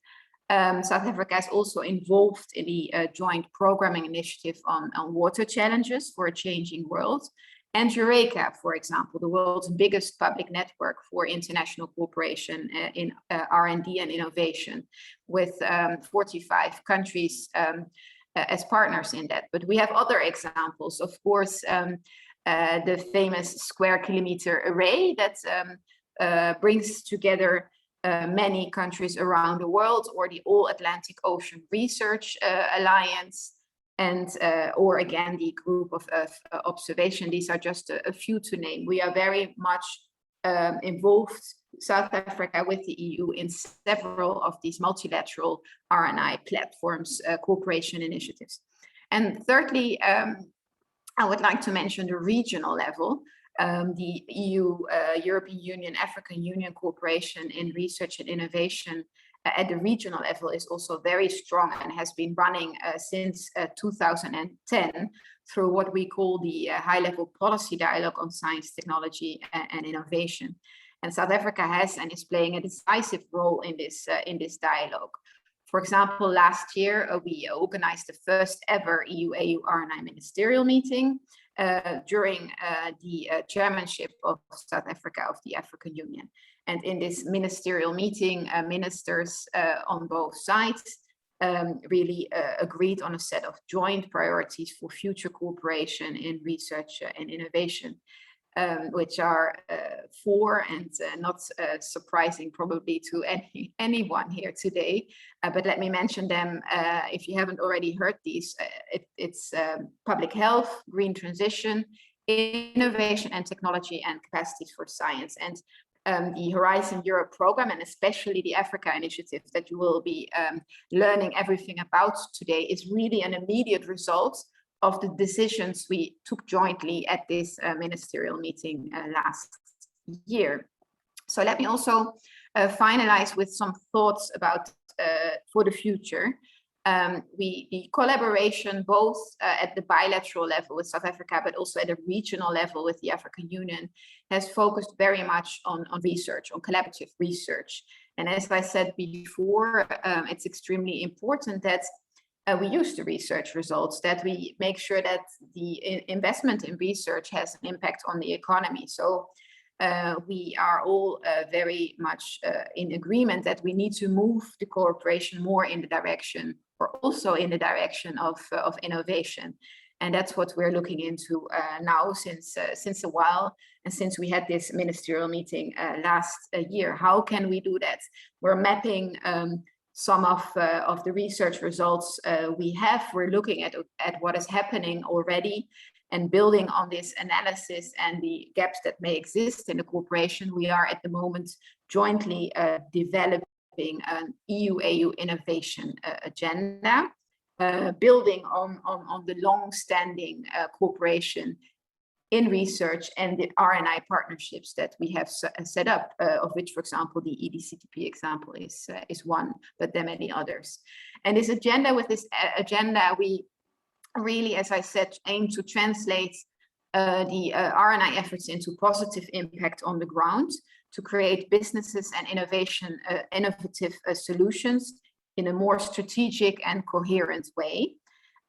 H: South Africa is also involved in the joint programming initiative on water challenges for a changing world. And Eureka, for example, the world's biggest public network for international cooperation in R&D and innovation, with 45 countries as partners in that. But we have other examples, of course, the famous square kilometer array that brings together many countries around the world, or the All Atlantic Ocean Research Alliance, and or again the group of observation. These are just a few to name. We are very much involved, South Africa, with the EU in several of these multilateral RNI platforms, cooperation initiatives. And thirdly, I would like to mention the regional level. The EU, European Union, African Union cooperation in research and innovation at the regional level is also very strong and has been running since 2010 through what we call the high-level policy dialogue on science, technology, and innovation. And South Africa has and is playing a decisive role in this dialogue. For example, last year we organized the first ever EU-AU RNI ministerial meeting during the chairmanship of South Africa of the African Union. And in this ministerial meeting, ministers on both sides really agreed on a set of joint priorities for future cooperation in research and innovation, which are four, and not surprising probably to anyone here today. But let me mention them if you haven't already heard these. It's public health, green transition, innovation and technology, and capacities for science. And the Horizon Europe program, and especially the Africa initiative that you will be learning everything about today, is really an immediate result of the decisions we took jointly at this ministerial meeting last year. So let me also finalize with some thoughts about for the future. The collaboration both at the bilateral level with South Africa, but also at a regional level with the African Union, has focused very much on research, on collaborative research. And as I said before, it's extremely important that we use the research results, that we make sure that the investment in research has an impact on the economy. So we are all very much in agreement that we need to move the cooperation more in the direction, or also in the direction of innovation. And that's what we're looking into now since a while, and since we had this ministerial meeting last year. How can we do that? We're mapping some of the research results we have. We're looking at what is happening already and building on this analysis and the gaps that may exist in the cooperation. We are at the moment jointly developing an EU-AU innovation agenda, building on the long-standing cooperation in research and the RNI partnerships that we have set up, of which, for example, the EDCTP example is one, but there are many others. And this agenda, we really, as I said, aim to translate the RNI efforts into positive impact on the ground, to create businesses and innovative solutions in a more strategic and coherent way.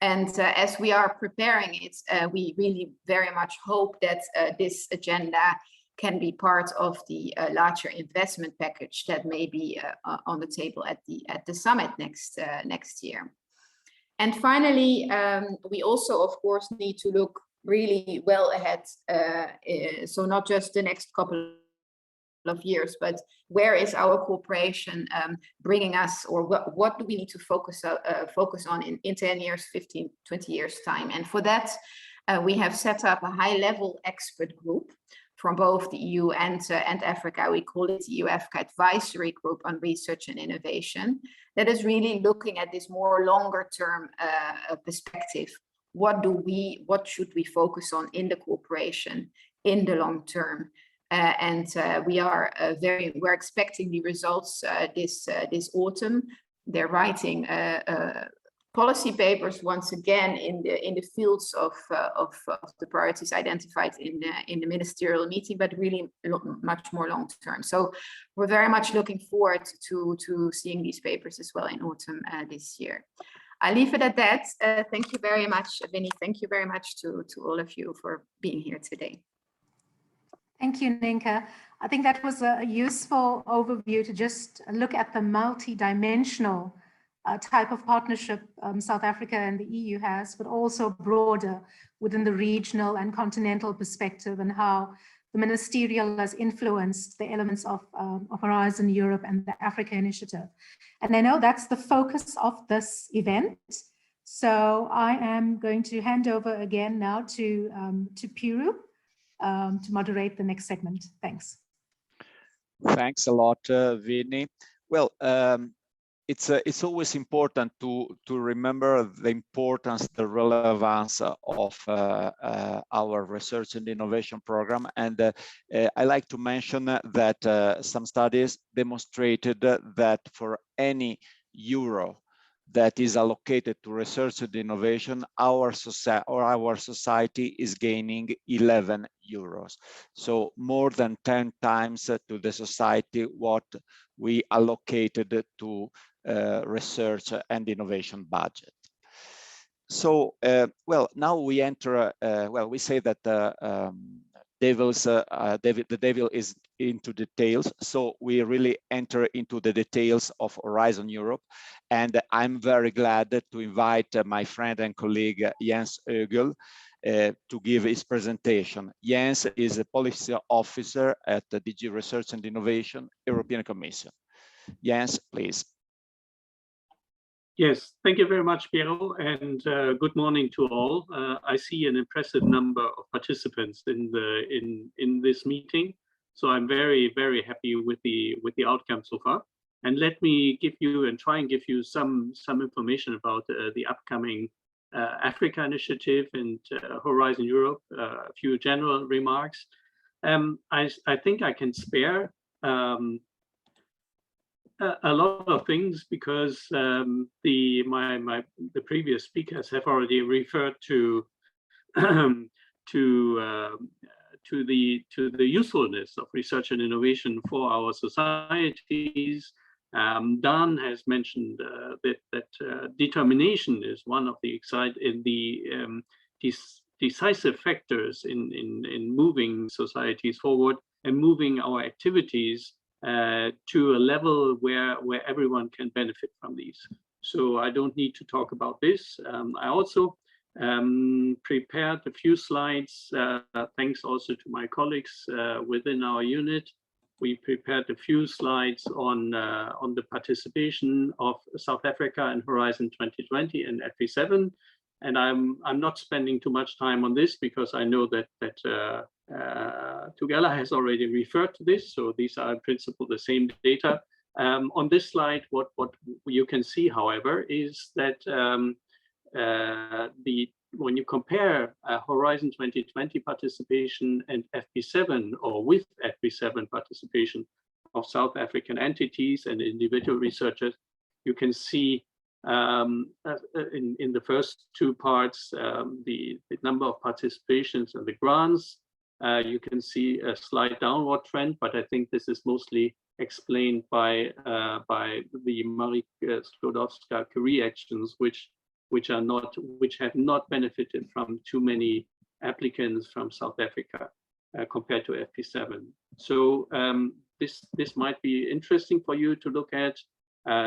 H: And as we are preparing it, we really very much hope that this agenda can be part of the larger investment package that may be on the table at the summit next year. And finally, we also, of course, need to look really well ahead. So not just the next couple of years, but where is our cooperation bringing us, or what do we need to focus on in 10 years, 15, 20 years time? And for that, we have set up a high-level expert group from both the EU and Africa. We call it the EU-Africa Advisory Group on Research and Innovation, that is really looking at this more longer-term perspective. What should we focus on in the cooperation in the long term? we're expecting the results this autumn. They're writing policy papers once again in the fields of the priorities identified in the ministerial meeting, but really much more long term. So we're very much looking forward to seeing these papers as well in autumn this year. I leave it at that. Thank you very much, Winnie. Thank you very much to all of you for being here today.
A: Thank you, Ninka. I think that was a useful overview to just look at the multi-dimensional type of partnership South Africa and the EU has, but also broader within the regional and continental perspective, and how the ministerial has influenced the elements of Horizon Europe and the Africa Initiative. And I know that's the focus of this event. So I am going to hand over again now to Piero to moderate the next segment. Thanks.
C: Thanks a lot, Vinny. Well, it's always important to remember the importance, the relevance of our research and innovation program. And I like to mention that some studies demonstrated that for any euro that is allocated to research and innovation, our society is gaining 11 euros. So more than 10 times to the society what we allocated to research and innovation budget. So, well, now we enter, well, we say that the devil is into details. So we really enter into the details of Horizon Europe. And I'm very glad to invite my friend and colleague, Jens Ögel, to give his presentation. Jens is a policy officer at the DG Research and Innovation, European Commission. Jens, please.
I: Yes, thank you very much, Piero, and good morning to all. I see an impressive number of participants in this meeting, so I'm very, very happy with the outcome so far. And let me give you and try and give you some information about the upcoming Africa Initiative and Horizon Europe. A few general remarks. I think I can spare a lot of things because the previous speakers have already referred to the usefulness of research and innovation for our societies. Dan has mentioned that determination is one of the decisive factors in moving societies forward and moving our activities to a level where everyone can benefit from these. So I don't need to talk about this. I also prepared a few slides, thanks also to my colleagues within our unit. We prepared a few slides on the participation of South Africa in Horizon 2020 and FP7. And I'm not spending too much time on this because I know that Tugela has already referred to this. So these are in principle the same data. On this slide, what you can see, however, is that when you compare Horizon 2020 participation and FP7 or with FP7 participation of South African entities and individual researchers, you can see in the first two parts, the number of participations and the grants. You can see a slight downward trend, but I think this is mostly explained by the Marie Sklodowska-Curie actions, which have not benefited from too many applicants from South Africa compared to FP7. So this might be interesting for you to look at.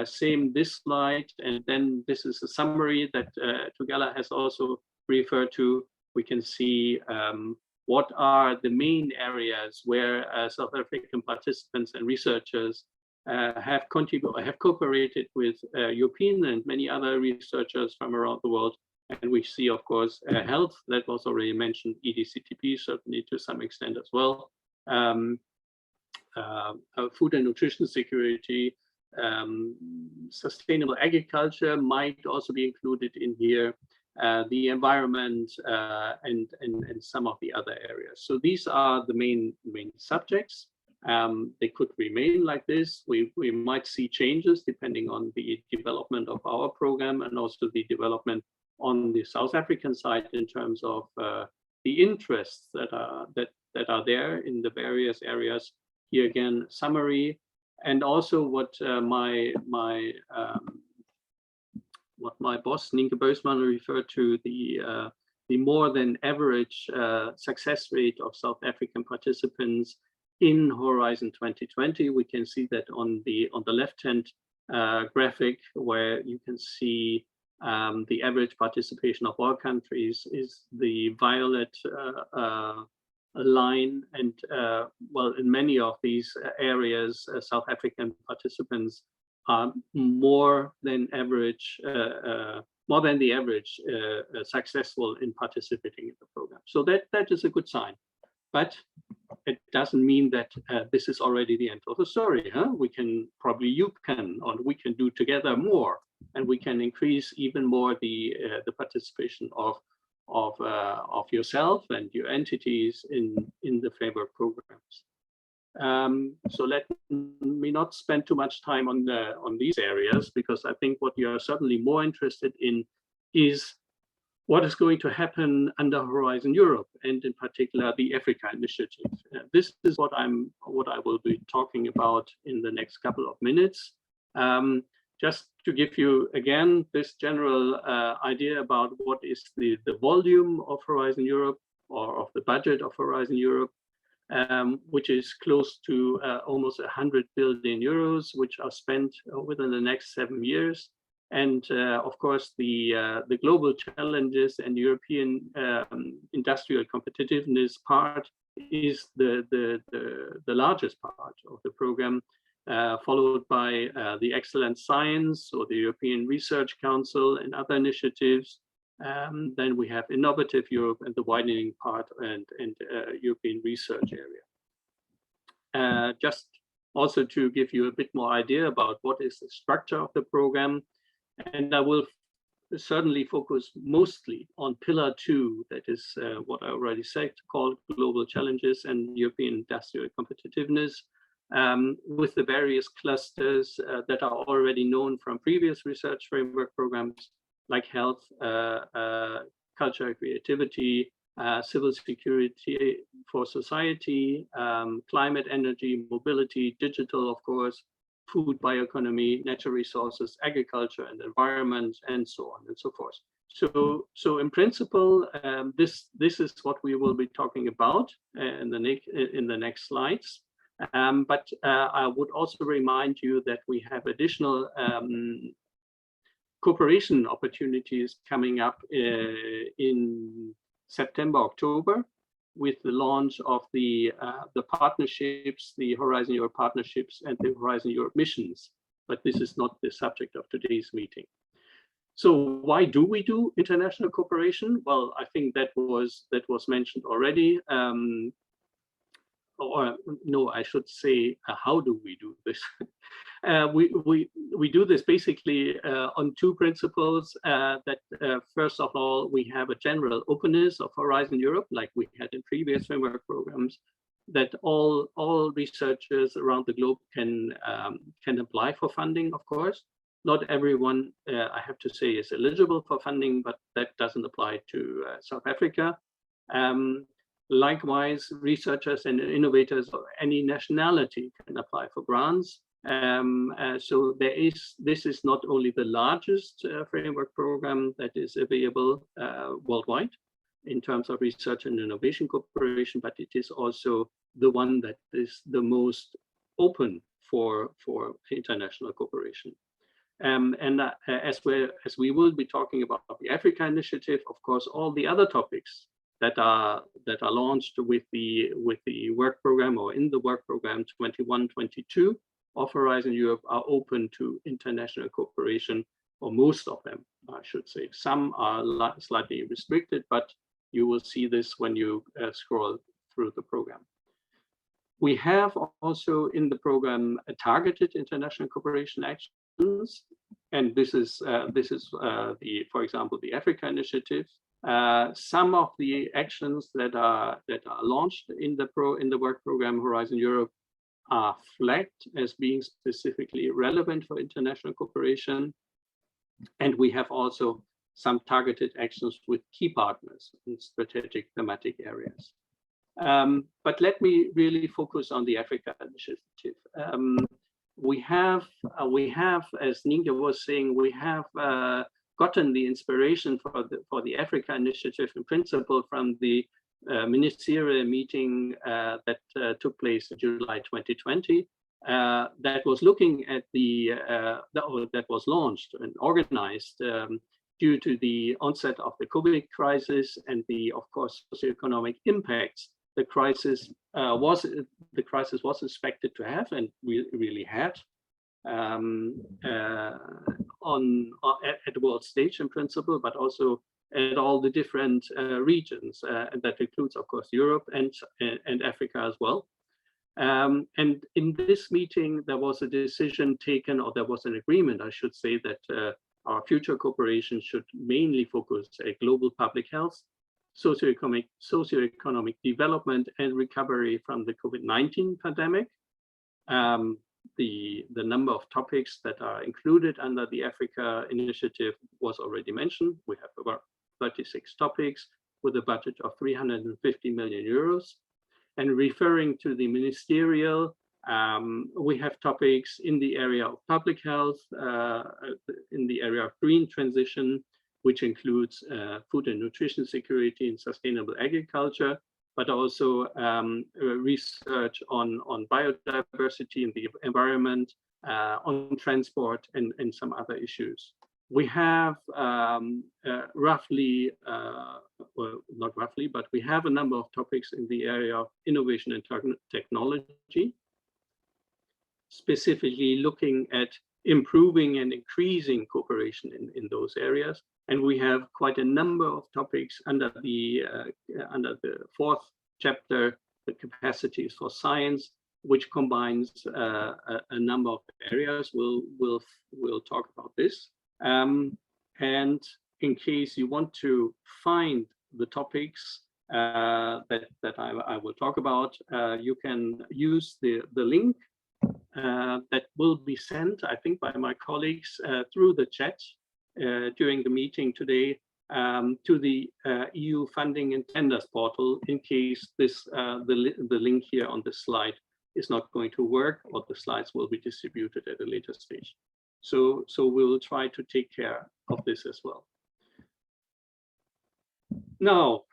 I: Same this slide, and then this is a summary that Tugela has also referred to. We can see what are the main areas where South African participants and researchers have cooperated with European and many other researchers from around the world. And we see, of course, health, that was already mentioned, EDCTP, certainly to some extent as well. Food and nutrition security, sustainable agriculture might also be included in here. the environment, and some of the other areas. So these are the main subjects. They could remain like this. We might see changes depending on the development of our program and also the development on the South African side in terms of the interests that are there in the various areas. Here again, summary, and also what my boss Nienke Boesman referred to, the more than average success rate of South African participants in Horizon 2020. We can see that on the left-hand graphic, where you can see the average participation of all countries is the violet line, and well, in many of these areas, South African participants are more than the average successful in participating in the program. So that is a good sign, but it doesn't mean that this is already the end of the story. We can we can do together more, and we can increase even more the participation of yourself and your entities in the framework programs. So let me not spend too much time on these areas, because I think what you are certainly more interested in is what is going to happen under Horizon Europe, and in particular the Africa initiative. This is what I will be talking about in the next couple of minutes. Just to give you again this general idea about what is the volume of Horizon Europe, or of the budget of Horizon Europe, which is close to almost 100 billion euros, which are spent within the next 7 years. And of course, the global challenges and European industrial competitiveness part is the largest part of the program, followed by the excellent science, or the European Research Council and other initiatives. Then we have Innovative Europe and the widening part, and European research area. Just also to give you a bit more idea about what is the structure of the program, and I will certainly focus mostly on Pillar 2, that is what I already said, called Global Challenges and European Industrial Competitiveness, with the various clusters that are already known from previous research framework programs, like health, culture, creativity, civil security for society, climate, energy, mobility, digital, of course, food, bioeconomy, natural resources, agriculture and environment, and so on and so forth. So in principle, this is what we will be talking about in the next slides. But I would also remind you that we have additional cooperation opportunities coming up in September, October, with the launch of the partnerships, the Horizon Europe partnerships and the Horizon Europe missions. But this is not the subject of today's meeting. So why do we do international cooperation? Well, I think that was mentioned already. Or no, I should say, how do we do this? We do this basically on two principles. That first of all, we have a general openness of Horizon Europe, like we had in previous framework programs, that all researchers around the globe can apply for funding. Of course, not everyone, I have to say, is eligible for funding, but that doesn't apply to South Africa. Likewise, researchers and innovators of any nationality can apply for grants. So this is not only the largest framework program that is available worldwide in terms of research and innovation cooperation, but it is also the one that is the most open for international cooperation. And as we will be talking about the Africa initiative, of course, all the other topics that are launched with the work program, or in the work program 21-22 of Horizon Europe, are open to international cooperation, or most of them, I should say. Some are slightly restricted, but you will see this when you scroll through the program. We have also in the program targeted international cooperation actions, and this is for example, the Africa Initiative. Some of the actions that are launched in the work program Horizon Europe are flagged as being specifically relevant for international cooperation, and we have also some targeted actions with key partners in strategic thematic areas. But let me really focus on the Africa Initiative. We have, as Ninja was saying, we have gotten the inspiration for the Africa Initiative in principle from the ministerial meeting that took place in July 2020. That was looking at that was launched and organized due to the onset of the COVID crisis and the, of course, socioeconomic impacts the crisis was expected to have, and we really had at the world stage in principle, but also at all the different regions, and that includes, of course, Europe and Africa as well. And in this meeting, there was a decision taken, or there was an agreement, I should say, that our future cooperation should mainly focus at global public health, socioeconomic development, and recovery from the COVID-19 pandemic. The number of topics that are included under the Africa Initiative was already mentioned. We have about 36 topics with a budget of 350 million euros. And referring to the ministerial, we have topics in the area of public health, in the area of green transition, which includes food and nutrition security and sustainable agriculture, but also research on biodiversity in the environment, on transport, and some other issues. We have roughly, well, not roughly, but we have a number of topics in the area of innovation and technology, specifically looking at improving and increasing cooperation in those areas. And we have quite a number of topics under the fourth chapter, the capacities for science, which combines a number of areas. We'll talk about this. And in case you want to find the topics that I will talk about, you can use the link that will be sent, I think, by my colleagues through the chat during the meeting today to the EU funding and tenders portal, in case the link here on this slide is not going to work, or the slides will be distributed at a later stage. So we'll try to take care of this as well. Now,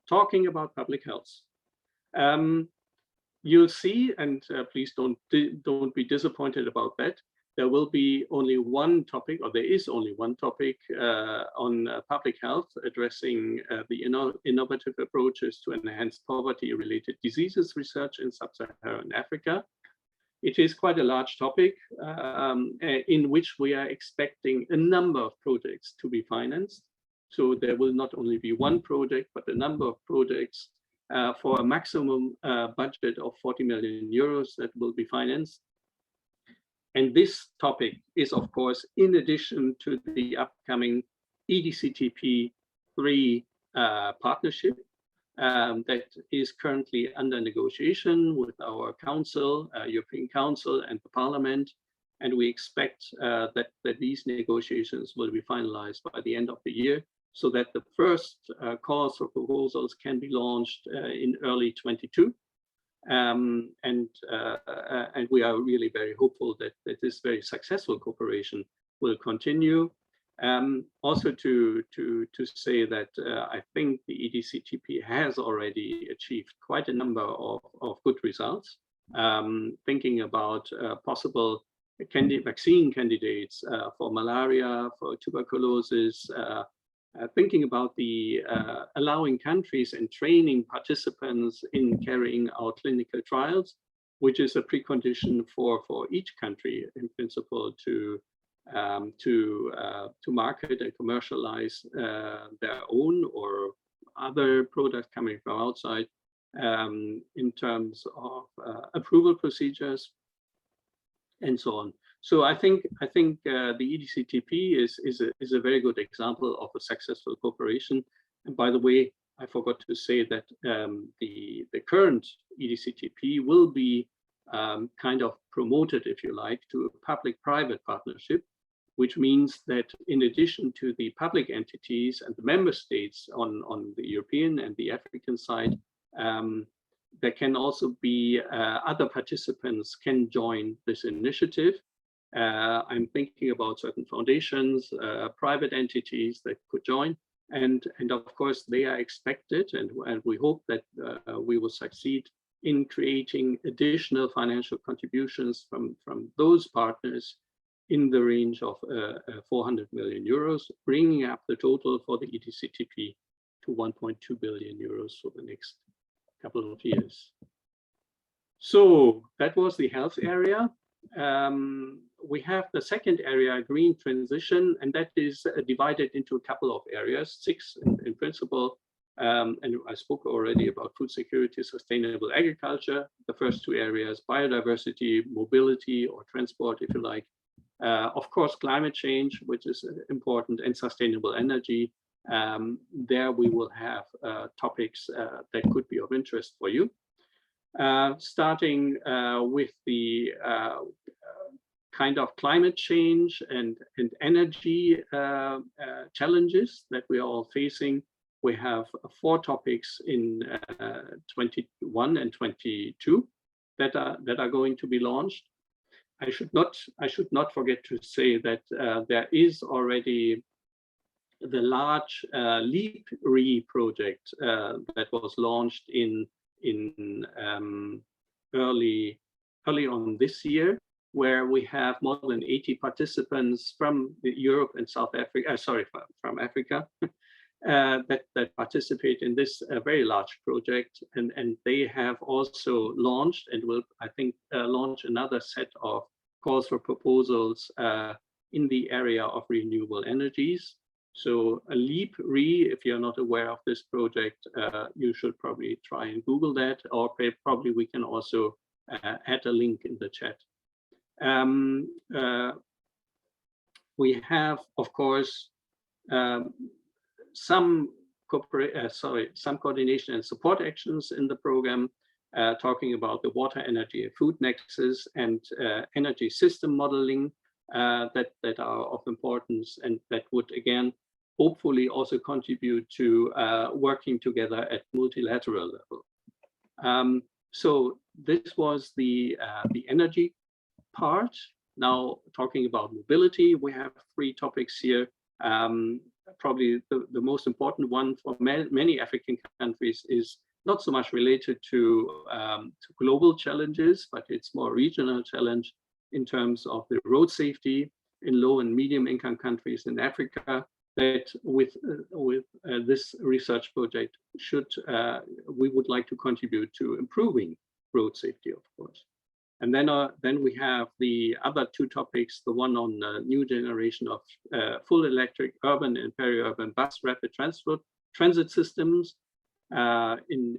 I: talking about public health. You'll see, and please don't be disappointed about that, there will be only one topic, or there is only one topic on public health, addressing the innovative approaches to enhance poverty-related diseases research in sub-Saharan Africa. It is quite a large topic in which we are expecting a number of projects to be financed. So there will not only be one project, but a number of projects for a maximum budget of 40 million euros that will be financed. And this topic is, of course, in addition to the upcoming EDCTP3 partnership that is currently under negotiation with our Council, European Council, and the Parliament. And we expect that these negotiations will be finalized by the end of the year, so that the first calls for proposals can be launched in early 22. And we are really very hopeful that this very successful cooperation will continue. Also to say that I think the EDCTP has already achieved quite a number of good results. Thinking about possible vaccine candidates for malaria, for tuberculosis, thinking about the allowing countries and training participants in carrying out clinical trials, which is a precondition for each country in principle to market and commercialize their own or other products coming from outside, in terms of approval procedures and so on. So I think the EDCTP is a very good example of a successful cooperation. And by the way, I forgot to say that the current EDCTP will be kind of promoted, if you like, to a public-private partnership, which means that in addition to the public entities and the member states on the European and the African side, there can also be other participants can join this initiative. I'm thinking about certain foundations, private entities that could join. And of course, they are expected, and we hope that we will succeed in creating additional financial contributions from those partners in the range of 400 million euros, bringing up the total for the EDCTP to 1.2 billion euros for the next couple of years. So that was the health area. We have the second area, green transition, and that is divided into a couple of areas, 6 in principle. And I spoke already about food security, sustainable agriculture. The first 2 areas, biodiversity, mobility or transport, if you like. Of course, climate change, which is important, and sustainable energy. There we will have topics that could be of interest for you. Starting with the kind of climate change and energy challenges that we are all facing. We have 4 topics in 21 and 22 that are going to be launched. I should not forget to say that there is already the large LEAP-RE project that was launched in early on this year, where we have more than 80 participants from Europe and South Africa, from Africa, that participate in this very large project, and they have also launched and will, I think, launch another set of calls for proposals in the area of renewable energies. So a LEAP-RE, if you're not aware of this project, you should probably try and Google that, or probably we can also add a link in the chat. We have, of course, some coordination and support actions in the program, talking about the water, energy, and food nexus and energy system modeling that are of importance, and that would again hopefully also contribute to working together at multilateral level. So this was the energy part. Now talking about mobility, we have 3 topics here. Probably the most important one for many African countries is not so much related to global challenges, but it's more regional challenge in terms of the road safety in low and medium income countries in Africa, that with this research project we would like to contribute to improving road safety, of course. And then we have the other 2 topics, the one on new generation of full electric urban and peri-urban bus rapid transit systems in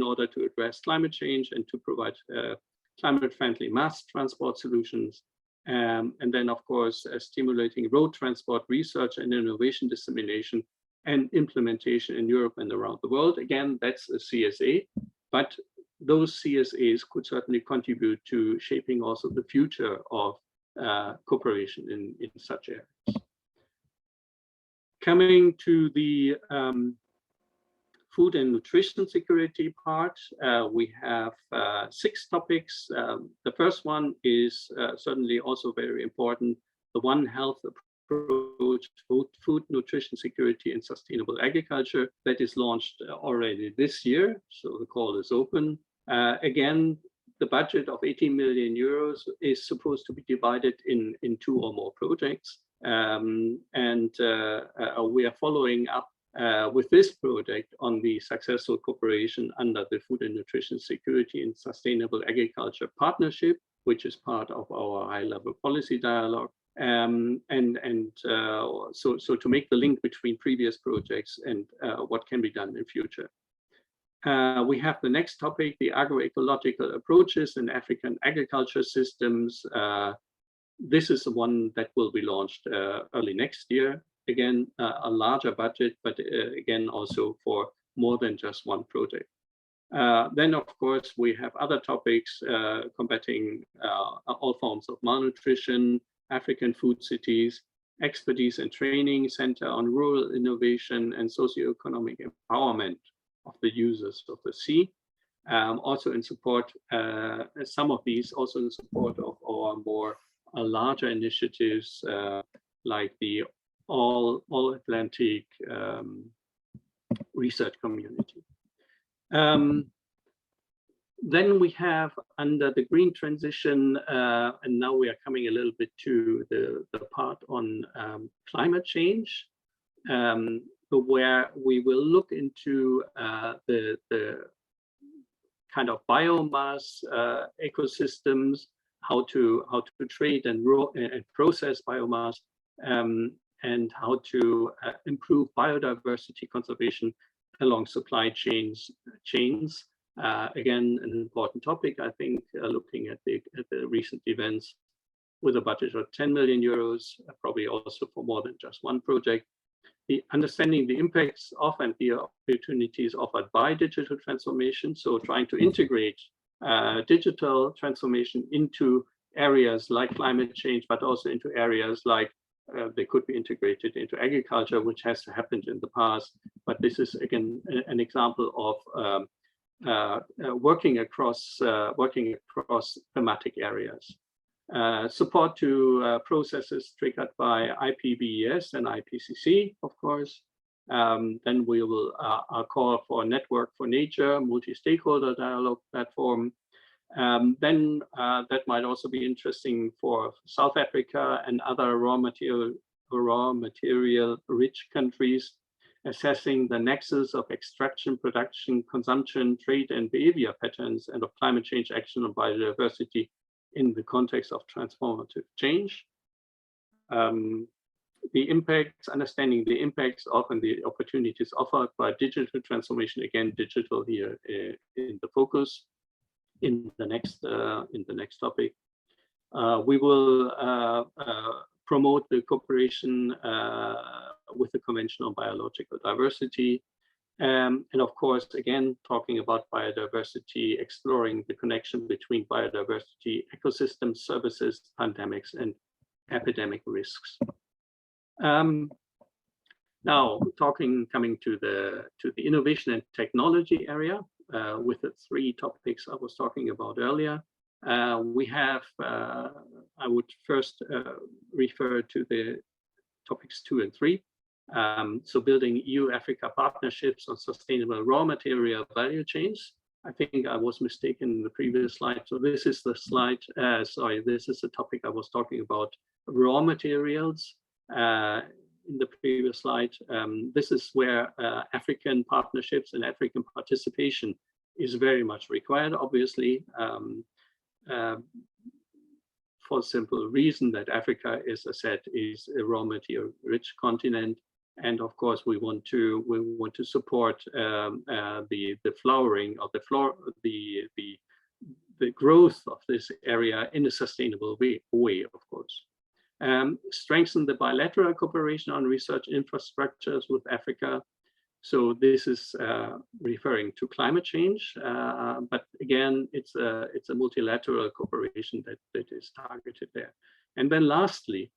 I: order to address climate change and to provide climate-friendly mass transport solutions. And then, of course, stimulating road transport research and innovation dissemination and implementation in Europe and around the world. Again, that's a CSA, but those CSAs could certainly contribute to shaping also the future of cooperation in such areas. Coming to the food and nutrition security part, we have 6 topics. The first one is certainly also very important, the One Health approach, food, nutrition security, and sustainable agriculture, that is launched already this year. So the call is open. Again, the budget of 18 million euros is supposed to be divided in 2 or more projects. We are following up with this project on the successful cooperation under the Food and Nutrition Security and Sustainable Agriculture Partnership, which is part of our high-level policy dialogue. So to make the link between previous projects and what can be done in future. We have the next topic, the agroecological approaches in African agriculture systems. This is the one that will be launched early next year. Again, a larger budget, but again, also for more than just one project. Then, of course, we have other topics combating all forms of malnutrition, African food cities, expertise and training, center on rural innovation and socioeconomic empowerment of the users of the sea. Also in support, some of these also in support of our more larger initiatives like the All Atlantic Research Community. Then we have under the green transition, and now we are coming a little bit to the part on climate change, where we will look into the kind of biomass ecosystems, how to trade and process biomass, and how to improve biodiversity conservation along supply chains. Again, an important topic, I think, looking at the recent events with a budget of 10 million euros, probably also for more than just one project. The understanding the impacts of and the opportunities offered by digital transformation. So trying to integrate digital transformation into areas like climate change, but also into areas like they could be integrated into agriculture, which has happened in the past. But this is, again, an example of working across thematic areas. Support to processes triggered by IPBES and IPCC, of course. Then we will call for a network for nature, multi-stakeholder dialogue platform. Then that might also be interesting for South Africa and other raw material rich countries, assessing the nexus of extraction, production, consumption, trade, and behavior patterns, and of climate change action on biodiversity in the context of transformative change. The impacts, understanding the impacts of and the opportunities offered by digital transformation. Again, digital here in the focus. In the next topic, we will promote the cooperation with the Convention on Biological Diversity. And of course, again, talking about biodiversity, exploring the connection between biodiversity, ecosystem services, pandemics, and epidemic risks. Now, coming to the innovation and technology area, with the three topics I was talking about earlier, we have, I would first refer to the topics 2 and 3. So building EU-Africa partnerships on sustainable raw material value chains. I think I was mistaken in the previous slide. So this is the slide, this is the topic I was talking about, raw materials in the previous slide. This is where African partnerships and African participation is very much required, obviously, for a simple reason that Africa, as I said, is a raw material rich continent. And of course, we want to support the flowering of the growth of this area in a sustainable way, of course. Strengthen the bilateral cooperation on research infrastructures with Africa. So this is referring to climate change, but again, it's a multilateral cooperation that is targeted there. And then lastly,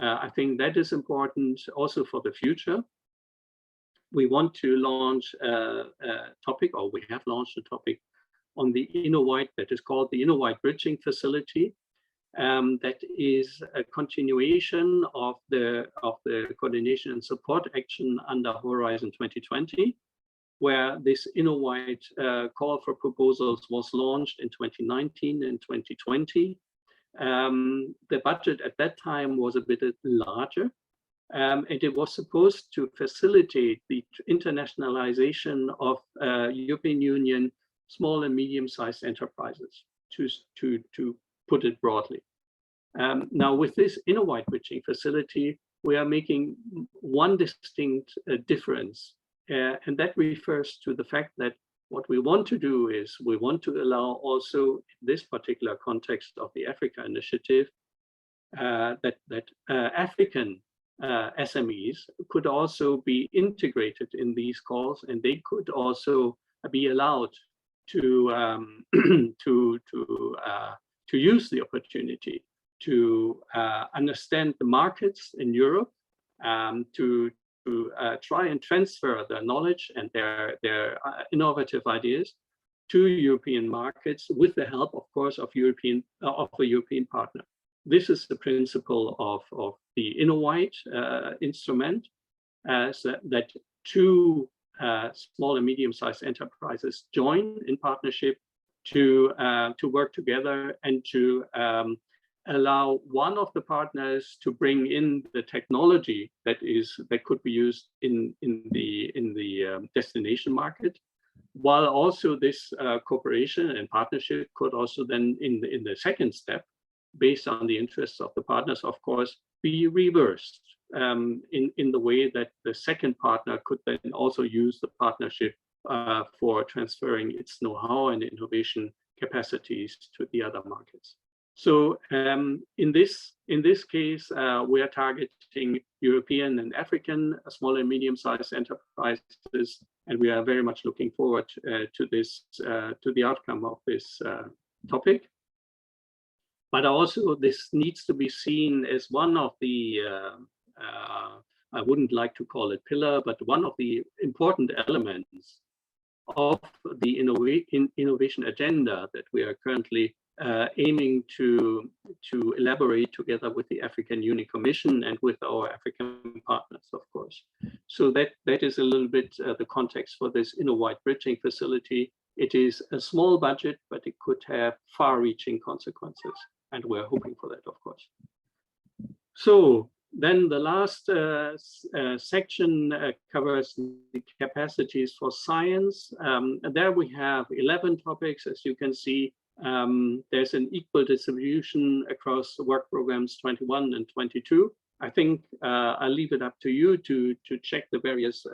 I: I think that is important also for the future. We want to launch a topic, or we have launched a topic on the InnoWhite that is called the InnoWhite Bridging Facility. That is a continuation of the coordination and support action under Horizon 2020, where this InnoWhite call for proposals was launched in 2019 and 2020. The budget at that time was a bit larger, and it was supposed to facilitate the internationalization of European Union small and medium-sized enterprises, to put it broadly. Now, with this InnoWhite Bridging Facility, we are making one distinct difference, and that refers to the fact that what we want to do is we want to allow also in this particular context of the Africa Initiative that African SMEs could also be integrated in these calls, and they could also be allowed to to use the opportunity to understand the markets in Europe, to try and transfer their knowledge and their innovative ideas to European markets with the help, of course, of a European partner. This is the principle of the Innovate instrument, that two small and medium-sized enterprises join in partnership to work together and to allow one of the partners to bring in the technology that could be used in the destination market, while also this cooperation and partnership could also then in the second step, based on the interests of the partners, of course, be reversed in the way that the second partner could then also use the partnership for transferring its know-how and innovation capacities to the other markets. So in this case, we are targeting European and African small and medium-sized enterprises, and we are very much looking forward to the outcome of this topic. But also, this needs to be seen as one of the, I wouldn't like to call it pillar, but one of the important elements of the innovation agenda that we are currently aiming to elaborate together with the African Union Commission and with our African partners, of course. So that is a little bit the context for this Innovate Bridging Facility. It is a small budget, but it could have far-reaching consequences, and we're hoping for that, of course. So then the last section covers the capacities for science. And there we have 11 topics, as you can see. There's an equal distribution across work programs 21 and 22. I think I'll leave it up to you to check the various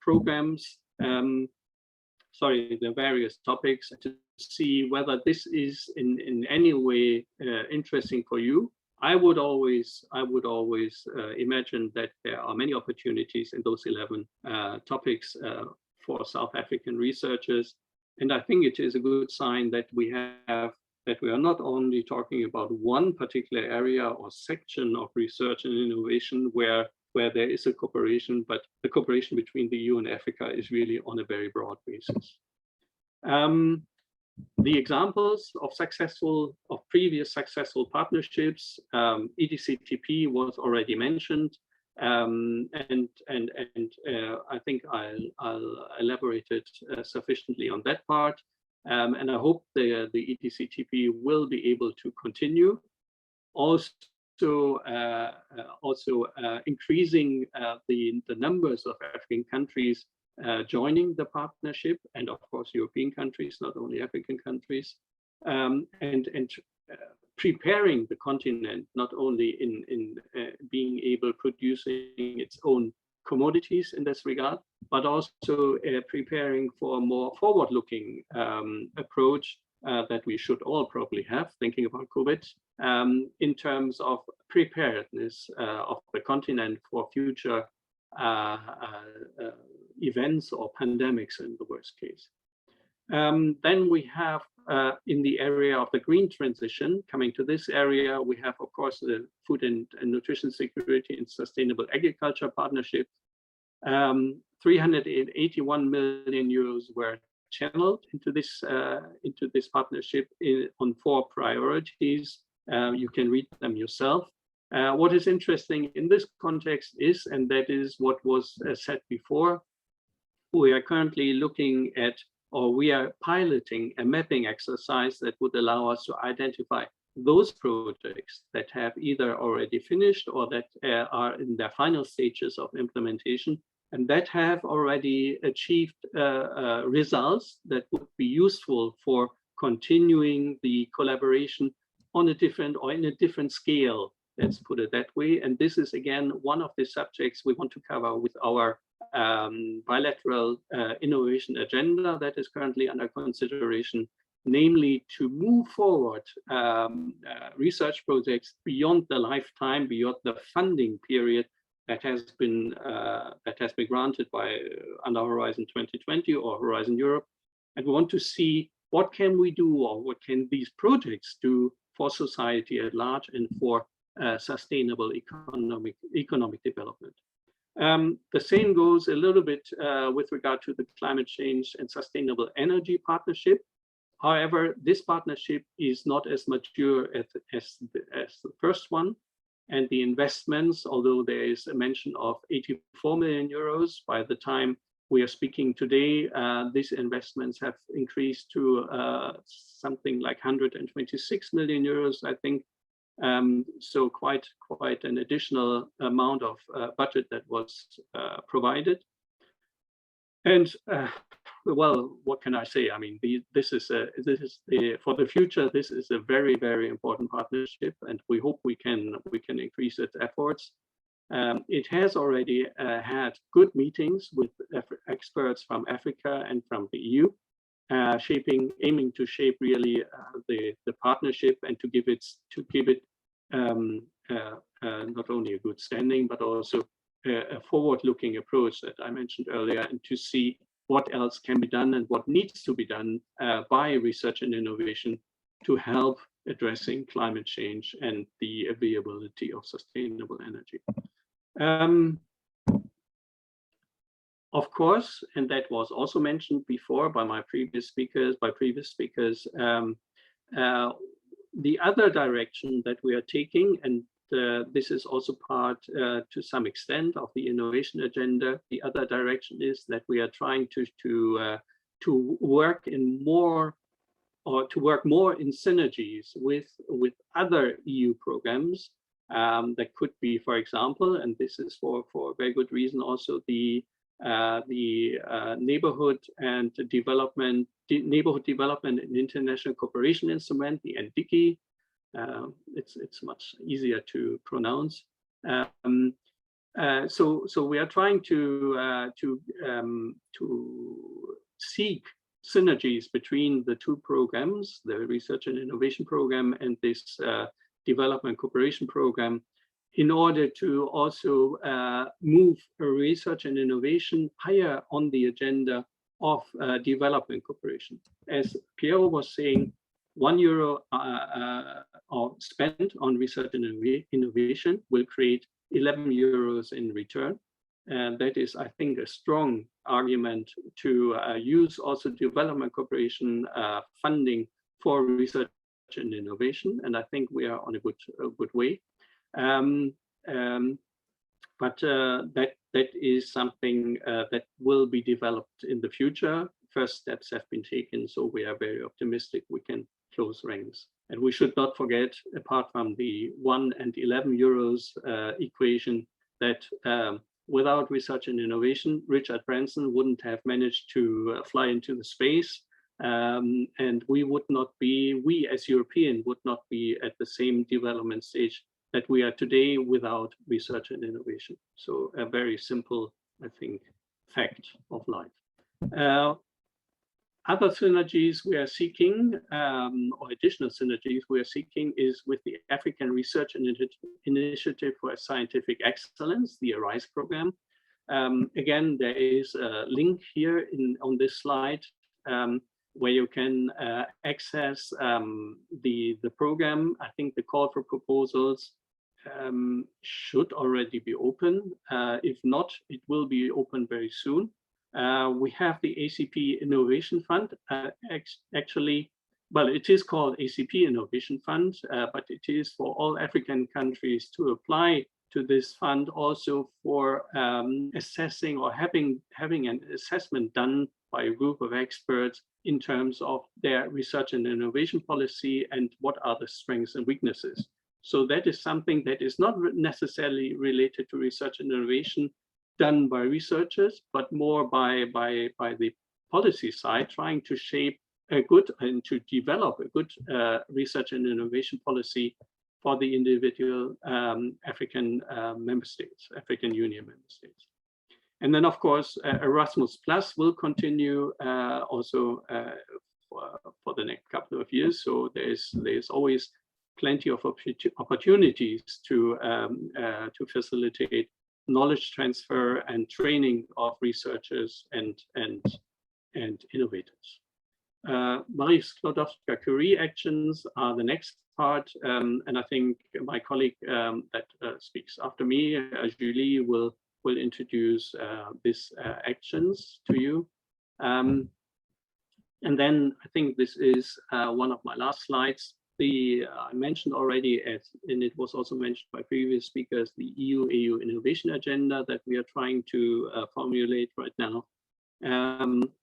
I: programs, the various topics, to see whether this is in any way interesting for you. I would always imagine that there are many opportunities in those 11 topics for South African researchers. And I think it is a good sign that we are not only talking about one particular area or section of research and innovation where there is a cooperation, but the cooperation between the EU and Africa is really on a very broad basis. The examples of previous successful partnerships, EDCTP was already mentioned, and I think I'll elaborate it sufficiently on that part, and I hope the EDCTP will be able to continue. Also increasing the numbers of African countries joining the partnership, and of course European countries, not only African countries, and preparing the continent not only in being able producing its own commodities in this regard, but also preparing for a more forward-looking approach that we should all probably have, thinking about COVID, in terms of preparedness of the continent for future events or pandemics in the worst case. Then we have in the area of the green transition, coming to this area, we have, of course, the food and nutrition security and sustainable agriculture partnership. 381 million euros were channeled into this partnership on 4 priorities. You can read them yourself. What is interesting in this context is, and that is what was said before, we are currently looking at, or we are piloting a mapping exercise that would allow us to identify those projects that have either already finished or that are in their final stages of implementation, and that have already achieved results that would be useful for continuing the collaboration on a different or in a different scale. Let's put it that way. And this is again one of the subjects we want to cover with our bilateral innovation agenda that is currently under consideration, namely to move forward research projects beyond the lifetime, beyond the funding period that has been granted by under Horizon 2020 or Horizon Europe. And we want to see what can we do, or what can these projects do for society at large and for sustainable economic development. The same goes a little bit with regard to the climate change and sustainable energy partnership. However, this partnership is not as mature as the first one. And the investments, although there is a mention of 84 million euros, by the time we are speaking today, these investments have increased to something like 126 million euros, I think. So quite an additional amount of budget that was provided. And well, what can I say? I mean, this is for the future. This is a very, very important partnership, and we hope we can increase its efforts. It has already had good meetings with experts from Africa and from the EU, aiming to shape really the partnership and to give it not only a good standing, but also a forward-looking approach that I mentioned earlier, and to see what else can be done and what needs to be done by research and innovation to help addressing climate change and the availability of sustainable energy. Of course, and that was also mentioned before by previous speakers, the other direction that we are taking, and this is also part to some extent of the innovation agenda. The other direction is that we are trying to work in more, or to work more in synergies with other EU programs. That could be, for example, and this is for very good reason, also the neighborhood development and international cooperation instrument, the NDICI. It's much easier to pronounce. So we are trying to seek synergies between the two programs, the research and innovation program and this development cooperation program, in order to also move research and innovation higher on the agenda of development cooperation. As Piero was saying, €1 spent on research and innovation will create €11 in return. And that is, I think, a strong argument to use also development cooperation funding for research and innovation. And I think we are on a good way. But that is something that will be developed in the future. First steps have been taken, so we are very optimistic we can close ranks. And we should not forget, apart from the €1 and €11 equation, that without research and innovation, Richard Branson wouldn't have managed to fly into the space. And we as Europeans would not be at the same development stage that we are today without research and innovation. So a very simple, I think, fact of life. Other synergies we are seeking, or additional synergies we are seeking, is with the African Research and Initiative for Scientific Excellence, the ARISE program. Again, there is a link here on this slide where you can access the program. I think the call for proposals should already be open. If not, it will be open very soon. We have the ACP Innovation Fund. Actually, well, it is called ACP Innovation Fund, but it is for all African countries to apply to this fund, also for assessing or having an assessment done by a group of experts in terms of their research and innovation policy and what are the strengths and weaknesses. So that is something that is not necessarily related to research and innovation done by researchers, but more by the policy side, trying to shape a good and to develop a good research and innovation policy for the individual African member states, African Union member states. And then, of course, Erasmus Plus will continue also for the next couple of years. So there's always plenty of opportunities to facilitate knowledge transfer and training of researchers and innovators. Marie Sklodowska-Curie actions are the next part, and I think my colleague that speaks after me, Julie, will introduce these actions to you. And then I think this is one of my last slides. I mentioned already, and it was also mentioned by previous speakers, the EU-AU innovation agenda that we are trying to formulate right now.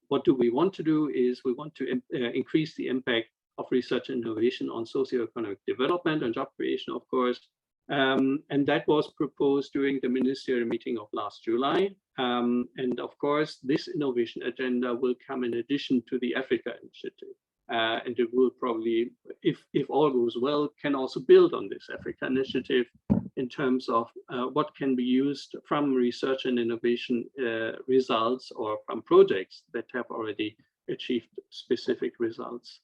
I: What do we want to do is we want to increase the impact of research and innovation on socioeconomic development and job creation, of course. And that was proposed during the ministerial meeting of last July. And of course, this innovation agenda will come in addition to the Africa initiative. And it will probably, if all goes well, can also build on this Africa initiative in terms of what can be used from research and innovation results or from projects that have already achieved specific results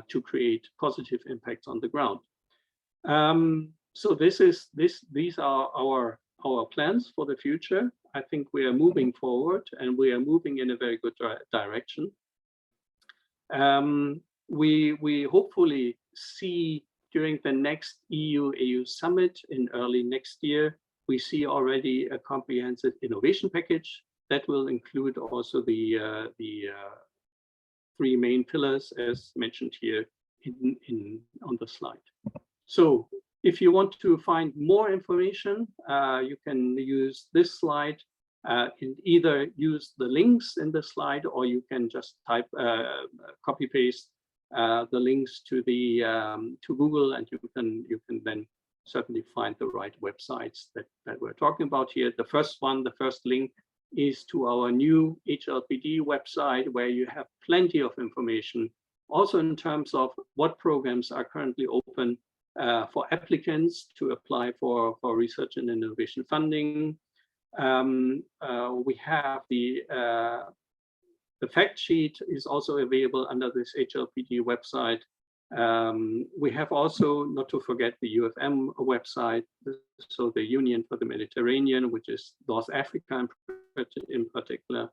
I: to create positive impacts on the ground. So these are our plans for the future. I think we are moving forward and we are moving in a very good direction. We hopefully see during the next EU-AU summit in early next year, we see already a comprehensive innovation package that will include also the three main pillars as mentioned here on the slide. So if you want to find more information, you can use this slide and either use the links in the slide, or you can just type, copy paste the links to the to Google, and you can then certainly find the right websites that we're talking about here. The first link is to our new HLPD website, where you have plenty of information, also in terms of what programs are currently open for applicants to apply for research and innovation funding. We have the fact sheet is also available under this HLPD website. We have also, not to forget, the UFM website, so the Union for the Mediterranean, which is North Africa in particular.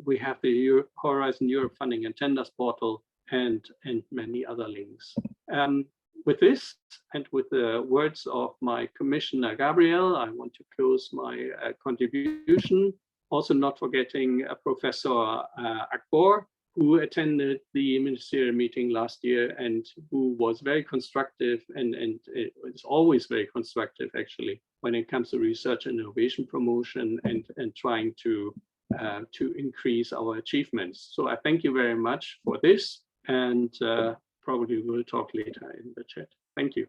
I: We have the Horizon Europe Funding and Tenders portal, and many other links. With this, and with the words of my Commissioner Gabriel, I want to close my contribution. Also not forgetting Professor Akbor, who attended the ministerial meeting last year and who was very constructive, and it's always very constructive actually when it comes to research and innovation promotion and trying to increase our achievements. So I thank you very much for this, and probably we'll talk later in the chat. Thank you.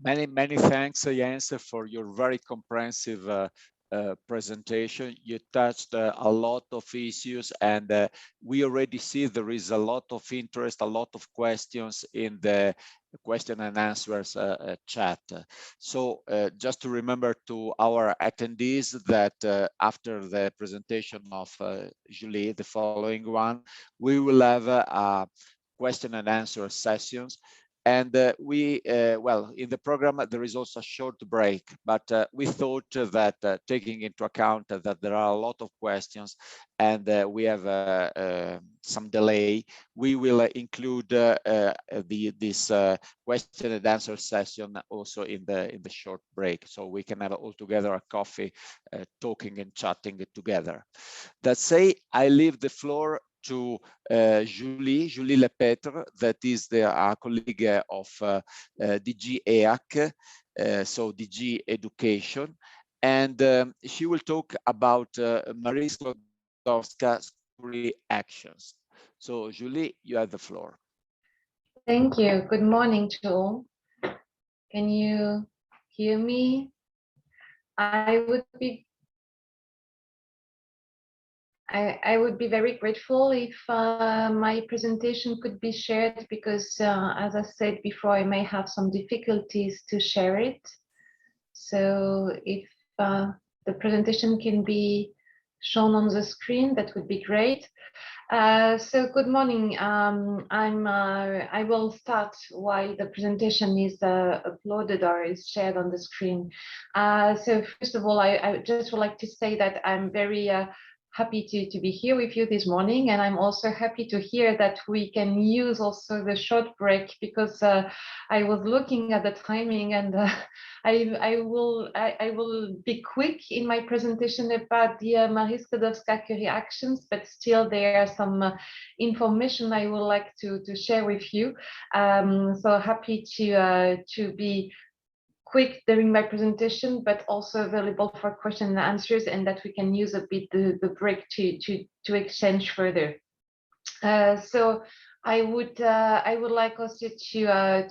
C: Many thanks, Jens, for your very comprehensive presentation. You touched a lot of issues, and we already see there is a lot of interest, a lot of questions in the question and answers chat. So just to remember to our attendees that after the presentation of Julie, the following one, we will have a question and answer sessions. And well, in the program, there is also a short break, but we thought that taking into account that there are a lot of questions and we have some delay, we will include this question and answer session also in the short break, so we can have all together a coffee, talking and chatting together. That say, I leave the floor to Julie Lepêtre, that is our colleague of DG EAC, so DG Education, and she will talk about Marie Sklodowska-Curie actions. So Julie, you have the floor.
J: Thank you. Good morning to all. Can you hear me? I would be very grateful if my presentation could be shared, because as I said before, I may have some difficulties to share it. So if the presentation can be shown on the screen, that would be great. So good morning. I will start while the presentation is uploaded or is shared on the screen. So first of all, I just would like to say that I'm very happy to be here with you this morning, and I'm also happy to hear that we can use also the short break, because I was looking at the timing, and I will be quick in my presentation about the Marie Skłodowska-Curie actions, but still there are some information I would like to share with you. So happy to be quick during my presentation, but also available for questions and answers, and that we can use a bit the break to exchange further. So I would like also to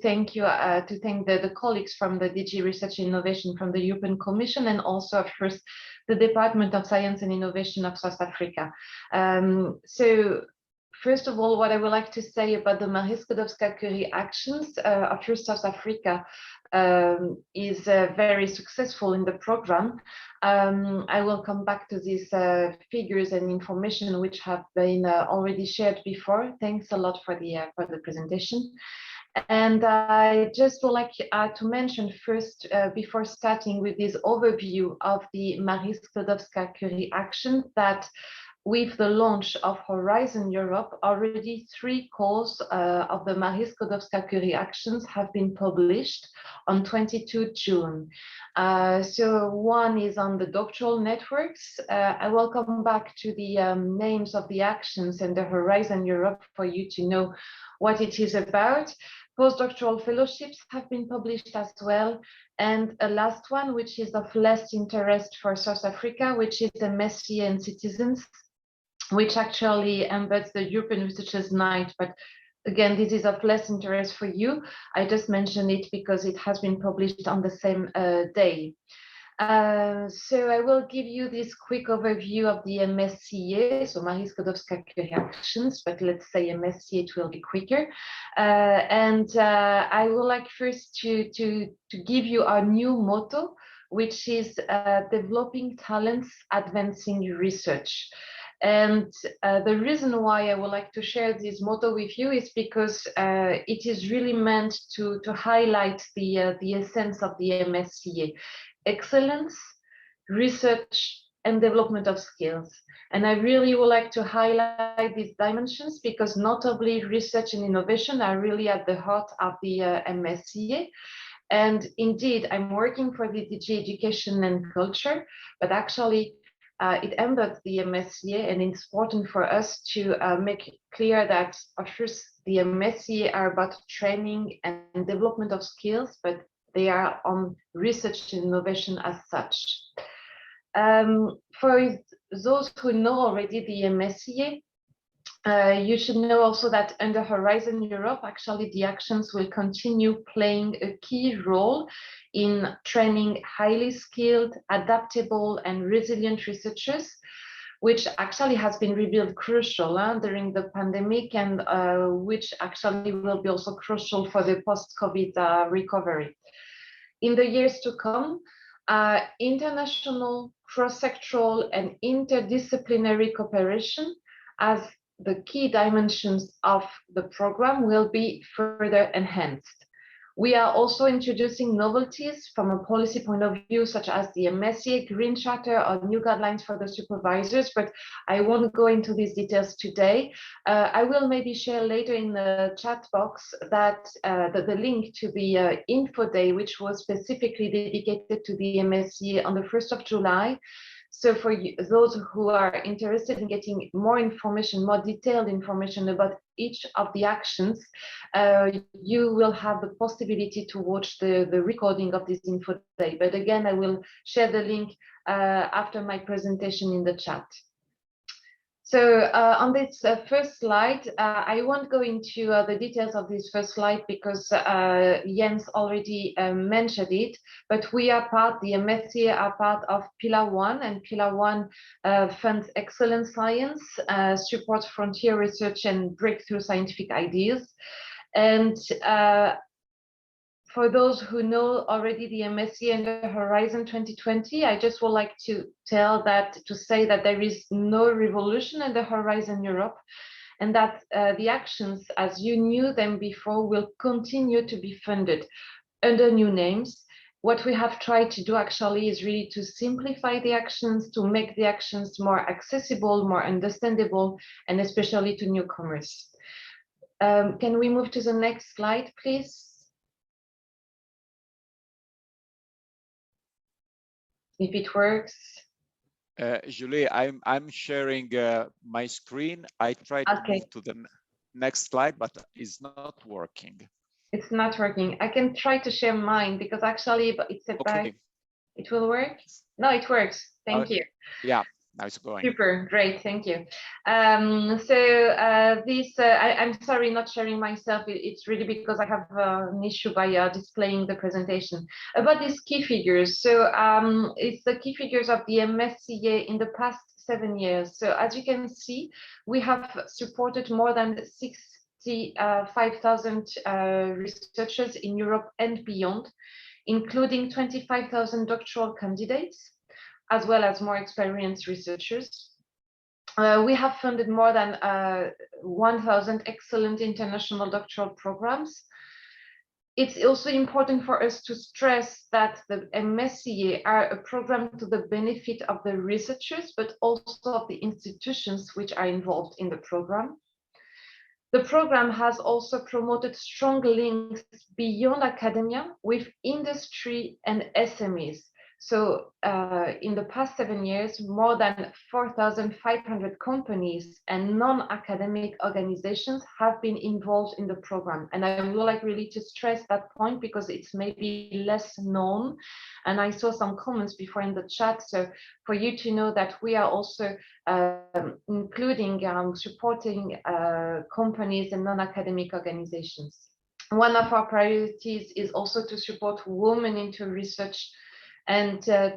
J: thank you, to thank the colleagues from the DG Research and Innovation from the European Commission, and also of course the Department of Science and Innovation of South Africa. So first of all, what I would like to say about the Marie Skłodowska-Curie actions, of course South Africa is very successful in the program. I will come back to these figures and information which have been already shared before. Thanks a lot for the presentation. And I just would like to mention first, before starting with this overview of the Marie Skłodowska-Curie action, that with the launch of Horizon Europe, already 3 calls of the Marie Skłodowska-Curie actions have been published on 22 June. So one is on the doctoral networks. I will come back to the names of the actions and the Horizon Europe for you to know what it is about. Postdoctoral fellowships have been published as well. And a last one, which is of less interest for South Africa, which is the Msca and Citizens, which actually embeds the European Researchers' Night. But again, this is of less interest for you. I just mentioned it because it has been published on the same day. So I will give you this quick overview of the MSCA, so Marie Skłodowska-Curie actions, but let's say MSCA, it will be quicker. And I would like first to give you our new motto, which is developing talents, advancing research. And the reason why I would like to share this motto with you is because it is really meant to highlight the essence of the MSCA: excellence, research, and development of skills. And I really would like to highlight these dimensions because notably research and innovation are really at the heart of the MSCA. And indeed, I'm working for the DG Education and Culture, but actually it embeds the MSCA, and it's important for us to make clear that, of course, the MSCA are about training and development of skills, but they are on research and innovation as such. For those who know already the MSCA, you should know also that under Horizon Europe, actually the actions will continue playing a key role in training highly skilled, adaptable, and resilient researchers, which actually has been revealed crucial during the pandemic, and which actually will be also crucial for the post-COVID recovery. In the years to come, international, cross-sectoral, and interdisciplinary cooperation as the key dimensions of the program will be further enhanced. We are also introducing novelties from a policy point of view, such as the MSCA Green Charter or new guidelines for the supervisors, but I won't go into these details today. I will maybe share later in the chat box that the link to the info day, which was specifically dedicated to the MSCA on the 1st of July. So for those who are interested in getting more information, more detailed information about each of the actions, you will have the possibility to watch the recording of this info day. But again, I will share the link after my presentation in the chat. So on this first slide, I won't go into the details of this first slide because Jens already mentioned it, but we are part, the MSCA are part of Pillar 1, and Pillar 1 funds excellent science, supports frontier research and breakthrough scientific ideas. And for those who know already the MSc and the Horizon 2020, I just would like to say that there is no revolution in the Horizon Europe, and that the actions, as you knew them before, will continue to be funded under new names. What we have tried to do actually is really to simplify the actions, to make the actions more accessible, more understandable, and especially to newcomers. Can we move to the next slide, please? If it works.
C: Julie, I'm sharing my screen. I tried to move to the next slide, but it's not working.
J: It's not working. I can try to share mine because actually it's about, it will work? No, it works. Thank you.
C: Yeah, now it's going.
J: Super, great, thank you. I'm sorry, not sharing myself. It's really because I have an issue by displaying the presentation. About these key figures. So it's the key figures of the MSCA in the past 7 years. So as you can see, we have supported more than 65,000 researchers in Europe and beyond, including 25,000 doctoral candidates, as well as more experienced researchers. We have funded more than 1,000 excellent international doctoral programs. It's also important for us to stress that the MSCA are a program to the benefit of the researchers, but also of the institutions which are involved in the program. The program has also promoted strong links beyond academia with industry and SMEs. So in the past 7 years, more than 4,500 companies and non-academic organizations have been involved in the program. And I would like really to stress that point because it's maybe less known. And I saw some comments before in the chat. So for you to know that we are also including supporting companies and non-academic organizations. One of our priorities is also to support women into research and to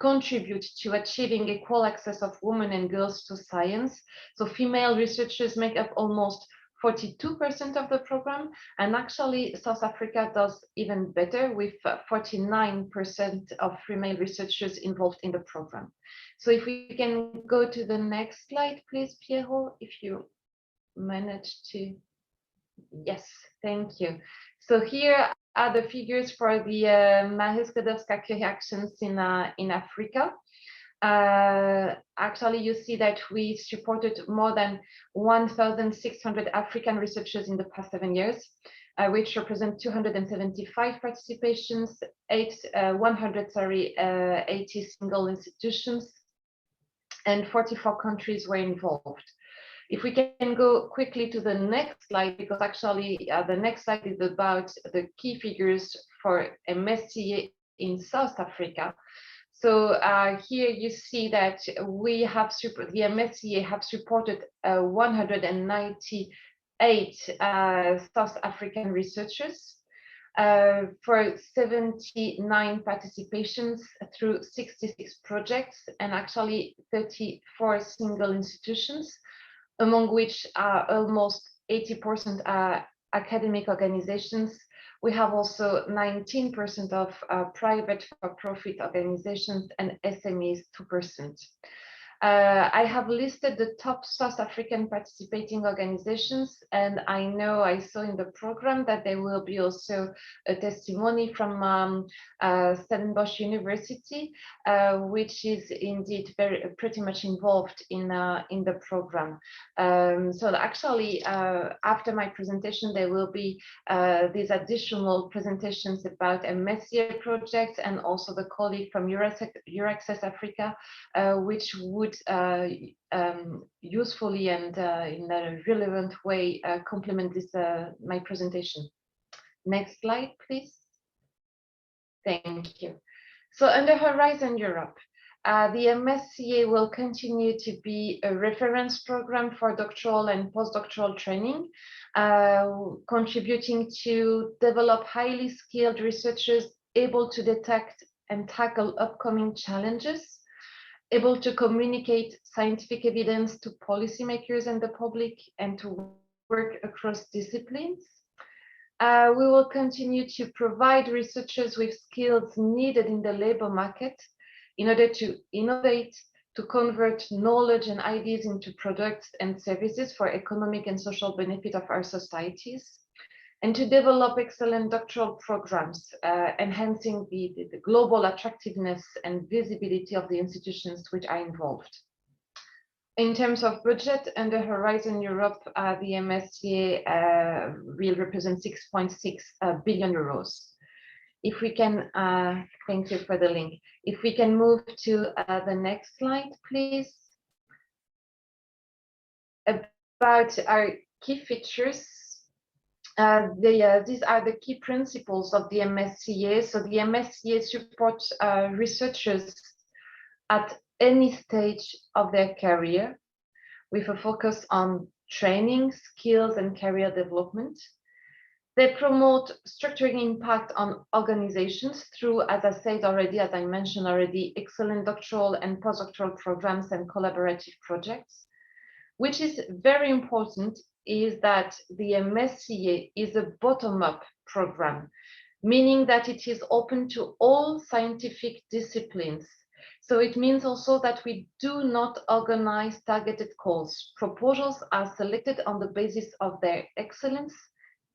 J: contribute to achieving equal access of women and girls to science. So female researchers make up almost 42% of the program, and actually South Africa does even better with 49% of female researchers involved in the program. So if we can go to the next slide, please, Piero, if you manage to. Yes, thank you. So here are the figures for the Marie-Skłodowska actions in Africa. Actually, you see that we supported more than 1,600 African researchers in the past 7 years, which represent 275 participations, 80 single institutions, and 44 countries were involved. If we can go quickly to the next slide, because actually the next slide is about the key figures for MSCA in South Africa. So here you see that we have the MSCA have supported 198 South African researchers for 79 participations through 66 projects and actually 34 single institutions, among which are almost 80% are academic organizations. We have also 19% of private for-profit organizations and SMEs, 2%. I have listed the top South African participating organizations, and I know I saw in the program that there will be also a testimony from Stellenbosch University, which is indeed pretty much involved in the program. So actually, after my presentation, there will be these additional presentations about MSCA projects and also the colleague from Euraccess Africa, which would usefully and in a relevant way complement this my presentation. Next slide, please. Thank you. So under Horizon Europe, the MSCA will continue to be a reference program for doctoral and postdoctoral training, contributing to develop highly skilled researchers able to detect and tackle upcoming challenges, able to communicate scientific evidence to policymakers and the public, and to work across disciplines. We will continue to provide researchers with skills needed in the labor market in order to innovate, to convert knowledge and ideas into products and services for economic and social benefit of our societies, and to develop excellent doctoral programs, enhancing the global attractiveness and visibility of the institutions which are involved. In terms of budget, under Horizon Europe, the MSCA will represent 6.6 billion euros. If we can, thank you for the link. If we can move to the next slide, please. About our key features, these are the key principles of the MSCA. So the MSCA supports researchers at any stage of their career with a focus on training, skills, and career development. They promote structuring impact on organizations through, as I said already, as I mentioned already, excellent doctoral and postdoctoral programs and collaborative projects. Which is very important is that the MSCA is a bottom-up program, meaning that it is open to all scientific disciplines. So it means also that we do not organize targeted calls. Proposals are selected on the basis of their excellence,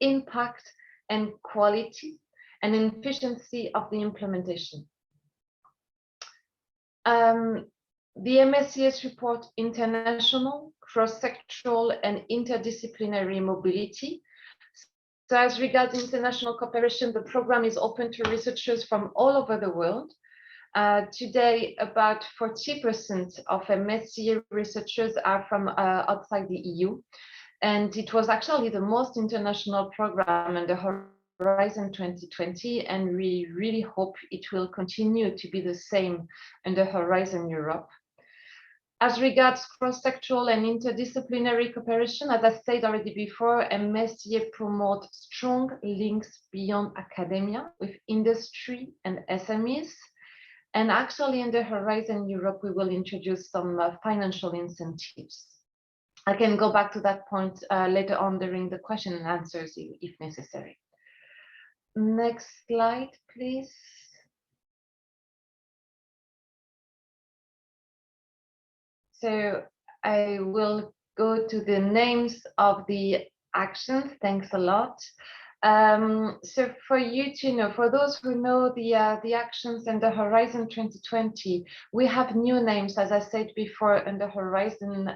J: impact, and quality, and efficiency of the implementation. The MSCA support international, cross-sectoral, and interdisciplinary mobility. So as regards international cooperation, the program is open to researchers from all over the world. Today, about 40% of MSCA researchers are from outside the EU. And it was actually the most international program under Horizon 2020, and we really hope it will continue to be the same under Horizon Europe. As regards cross-sectoral and interdisciplinary cooperation, as I said already before, MSCA promotes strong links beyond academia with industry and SMEs. And actually under Horizon Europe, we will introduce some financial incentives. I can go back to that point later on during the question and answers if necessary. Next slide, please. So I will go to the names of the actions. Thanks a lot. So for you to know, for those who know the actions under Horizon 2020, we have new names, as I said before, under Horizon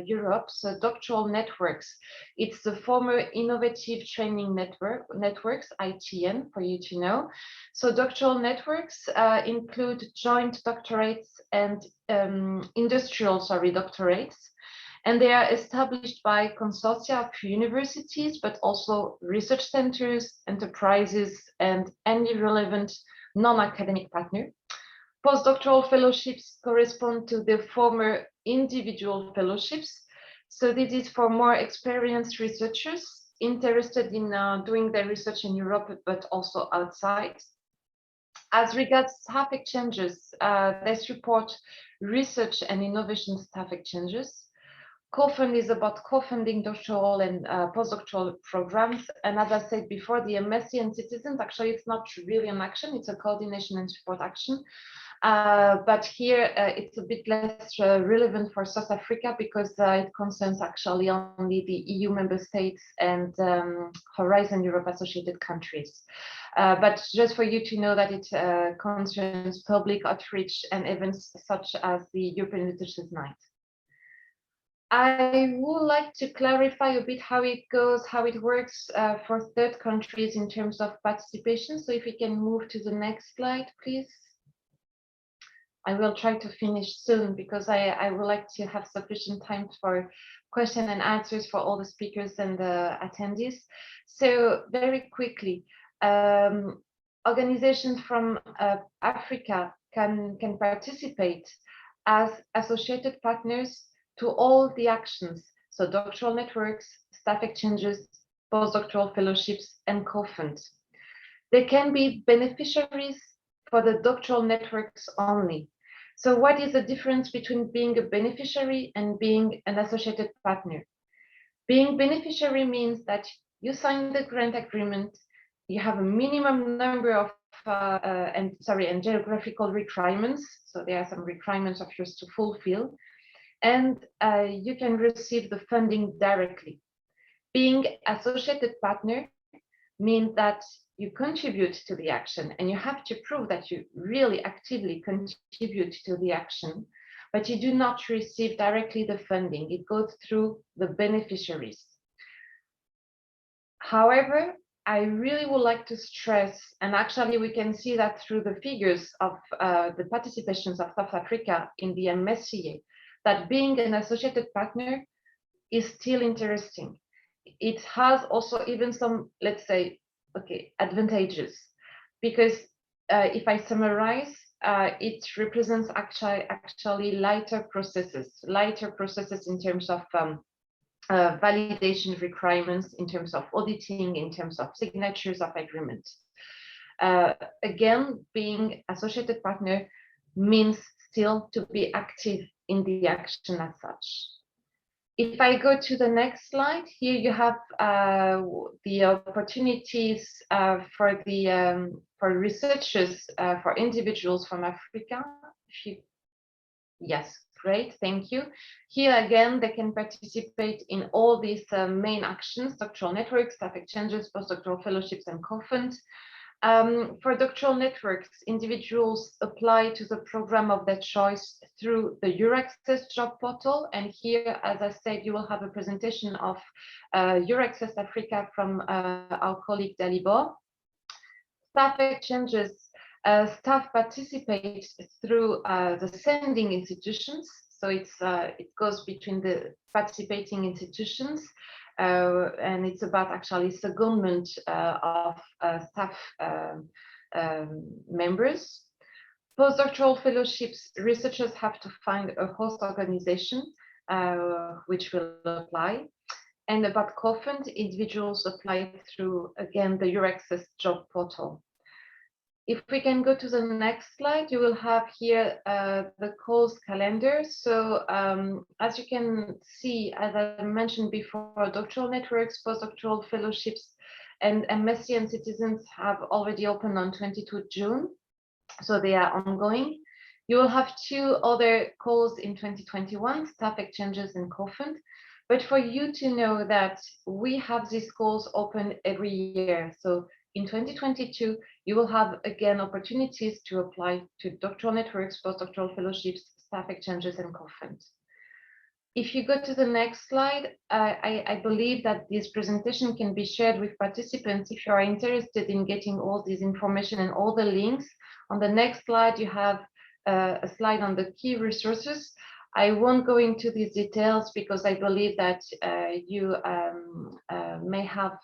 J: Europe. So doctoral networks, it's the former Innovative Training Networks, ITN, for you to know. So doctoral networks include joint doctorates and industrial, doctorates. And they are established by consortia of universities, but also research centers, enterprises, and any relevant non-academic partner. Postdoctoral fellowships correspond to the former individual fellowships. So this is for more experienced researchers interested in doing their research in Europe, but also outside. As regards staff exchanges, they support research and innovation staff exchanges. Co-fund is about co-funding doctoral and postdoctoral programs. And as I said before, the MSc and citizens, actually, it's not really an action, it's a coordination and support action. But here it's a bit less relevant for South Africa because it concerns actually only the EU member states and Horizon Europe associated countries. But just for you to know that it concerns public outreach and events such as the European Researchers' Night. I would like to clarify a bit how it goes, how it works for third countries in terms of participation. So if we can move to the next slide, please. I will try to finish soon because I would like to have sufficient time for question and answers for all the speakers and the attendees. So very quickly, organizations from Africa can participate as associated partners to all the actions, so doctoral networks, staff exchanges, postdoctoral fellowships, and co-funds. They can be beneficiaries for the doctoral networks only. So what is the difference between being a beneficiary and being an associated partner? Being beneficiary means that you sign the grant agreement, you have a minimum number of and geographical requirements. So there are some requirements of yours to fulfill, and you can receive the funding directly. Being associated partner means that you contribute to the action, and you have to prove that you really actively contribute to the action, but you do not receive directly the funding. It goes through the beneficiaries. However, I really would like to stress, and actually we can see that through the figures of the participations of South Africa in the Msca, that being an associated partner is still interesting. It has also even some, let's say, advantages, because if I summarize, it represents actually lighter processes in terms of validation requirements, in terms of auditing, in terms of signatures of agreements. Again, being associated partner means still to be active in the action as such. If I go to the next slide, here you have the opportunities for researchers, for individuals from Africa. Yes, great, thank you. Here again, they can participate in all these main actions: doctoral networks, staff exchanges, postdoctoral fellowships, and co-funds. For doctoral networks, individuals apply to the program of their choice through the EurAccess job portal. And here, as I said, you will have a presentation of EurAccess Africa from our colleague Dalibor. Staff exchanges, staff participate through the sending institutions. So it goes between the participating institutions. And it's about actually secondment of staff members. Postdoctoral fellowships, researchers have to find a host organization which will apply. And about co-fund, individuals apply through, again, the EurAccess job portal. If we can go to the next slide, you will have here the calls calendar. So as you can see, as I mentioned before, doctoral networks, postdoctoral fellowships, and Msca and citizens have already opened on 22 June. So they are ongoing. You will have 2 other calls in 2021, staff exchanges and co-fund. But for you to know that we have these calls open every year. So in 2022, you will have, again, opportunities to apply to doctoral networks, postdoctoral fellowships, staff exchanges, and co-funds. If you go to the next slide, I believe that this presentation can be shared with participants if you are interested in getting all this information and all the links. On the next slide, you have a slide on the key resources. I won't go into these details because I believe that you may have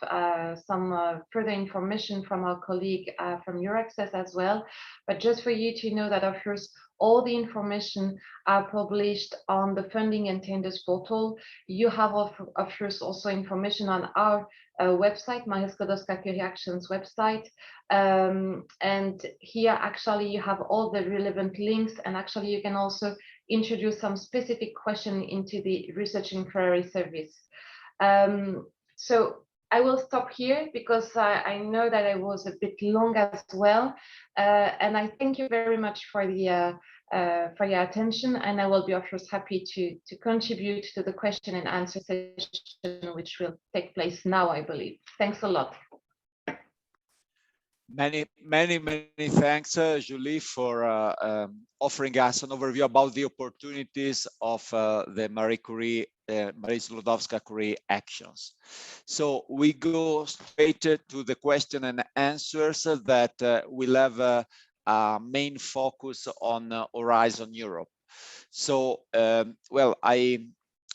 J: some further information from our colleague from EurAccess as well. But just for you to know that, of course, all the information are published on the funding and tenders portal. You have, of course, also information on our website, Msca Actions website. And here, actually, you have all the relevant links, and actually, you can also introduce some specific question into the research inquiry service. So I will stop here because I know that I was a bit long as well. And I thank you very much for your attention, and I will be, of course, happy to contribute to the question and answer session, which will take place now, I believe. Thanks a lot.
C: Many thanks, Julie, for offering us an overview about the opportunities of the Marie Skłodowska-Curie actions. So we go straight to the question and answers that will have a main focus on Horizon Europe. So,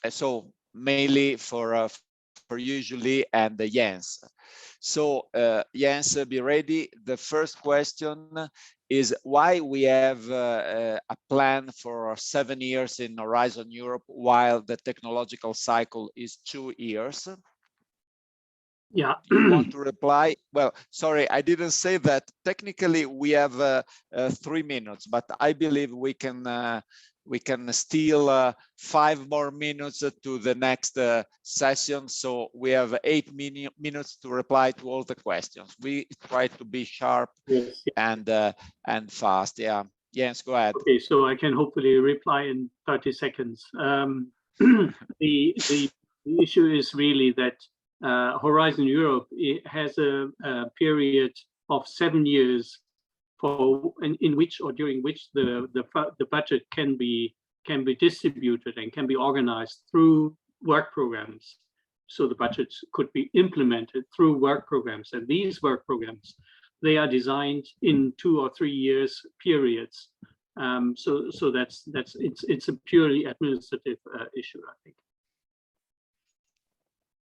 C: so mainly for you, Julie, and Jens. So Jens, be ready. The first question is why we have a plan for 7 years in Horizon Europe while the technological cycle is 2 years?
I: Yeah.
C: You want to reply? Well, sorry, I didn't say that. Technically, we have 3 minutes, but I believe we can steal 5 more minutes to the next session. So we have 8 minutes to reply to all the questions. We try to be sharp.
I: Yes.
C: And fast. Yeah. Jens, go ahead.
I: Okay, so I can hopefully reply in 30 seconds. The issue is really that Horizon Europe has a period of 7 years in which or during which the budget can be distributed and can be organized through work programs. So the budgets could be implemented through work programs, and these work programs, they are designed in 2 or 3 years periods. So it's a purely administrative issue, I think.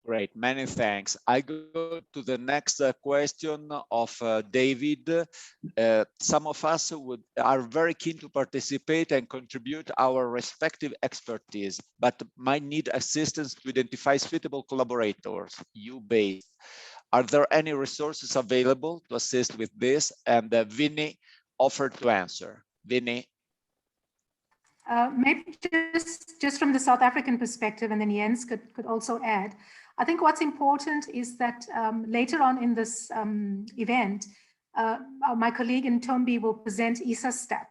C: Great, many thanks. I go to the next question of David. Some of us are very keen to participate and contribute our respective expertise, but might need assistance to identify suitable collaborators, EU-based. Are there any resources available to assist with this? And Vinny offered to answer. Vinny.
A: Maybe just from the South African perspective, and then Jens could also add. I think what's important is that later on in this event, my colleague Ntombi will present ESA-STEP.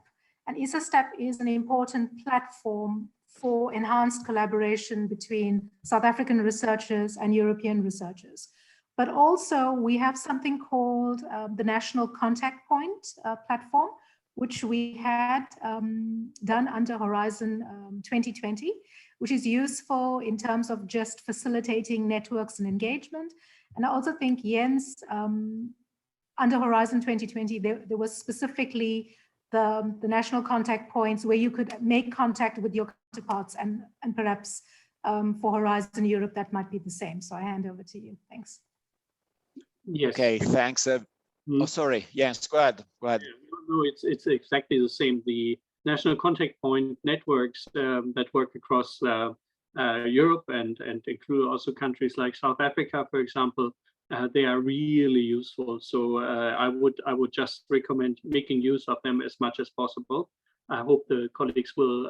A: And ESA-STEP is an important platform for enhanced collaboration between South African researchers and European researchers. But also we have something called the National Contact Point platform, which we had done under Horizon 2020, which is useful in terms of just facilitating networks and engagement. And I also think, Jens, under Horizon 2020, there was specifically the national contact points where you could make contact with your counterparts, and perhaps for Horizon Europe, that might be the same. So I hand over to you. Thanks.
I: Yes.
C: Okay, thanks. Oh, sorry, Jens, go ahead. Go ahead.
I: No, it's exactly the same. The national contact point networks that work across Europe and include also countries like South Africa, for example, they are really useful. So I would just recommend making use of them as much as possible. I hope the colleagues will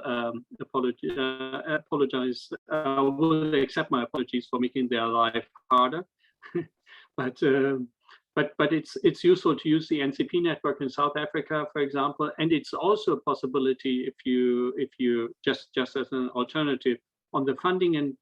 I: will accept my apologies for making their life harder. But it's useful to use the NCP network in South Africa, for example, and it's also a possibility if you just as an alternative on the funding and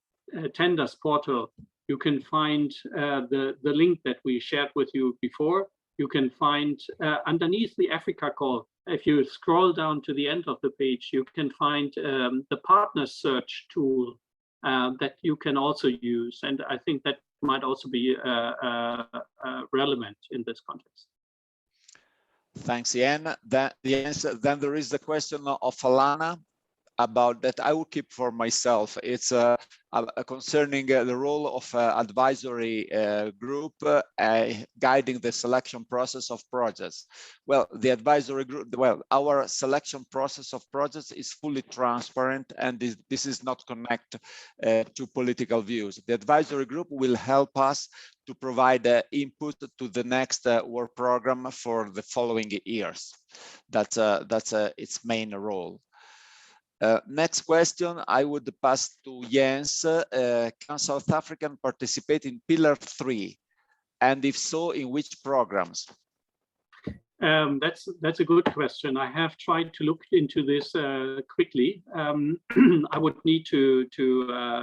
I: tenders portal, you can find the link that we shared with you before. You can find underneath the Africa call. If you scroll down to the end of the page, you can find the partner search tool that you can also use, and I think that might also be relevant in this context.
C: Thanks, Ian. Then there is the question of Alana about that I will keep for myself. It's concerning the role of advisory group guiding the selection process of projects. Well, the advisory group, well, our selection process of projects is fully transparent, and this is not connected to political views. The advisory group will help us to provide input to the next work program for the following years. That's its main role. Next question, I would pass to Jens. Can South African participate in Pillar 3? And if so, in which programs?
I: That's a good question. I have tried to look into this quickly. I would need to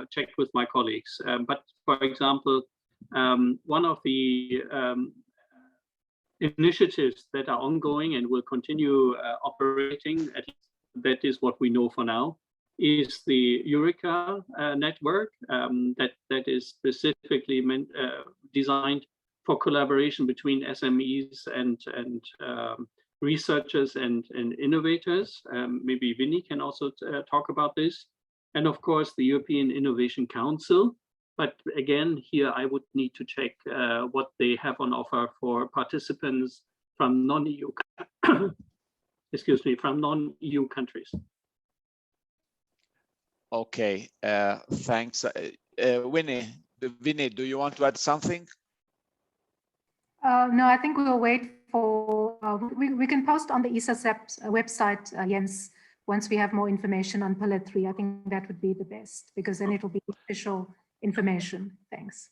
I: check with my colleagues. But for example, one of the initiatives that are ongoing and will continue operating, at least that is what we know for now, is the Eureka network that is specifically designed for collaboration between SMEs and researchers and innovators. Maybe Vinny can also talk about this. And of course, the European Innovation Council. But again, here I would need to check what they have on offer for participants from non-EU excuse me, from non-EU countries.
C: Okay, thanks. Vinny, do you want to add something?
A: No, I think we'll wait for, we can post on the ESASEP website, Jens, once we have more information on pillar 3. I think that would be the best, because then it will be official information. Thanks.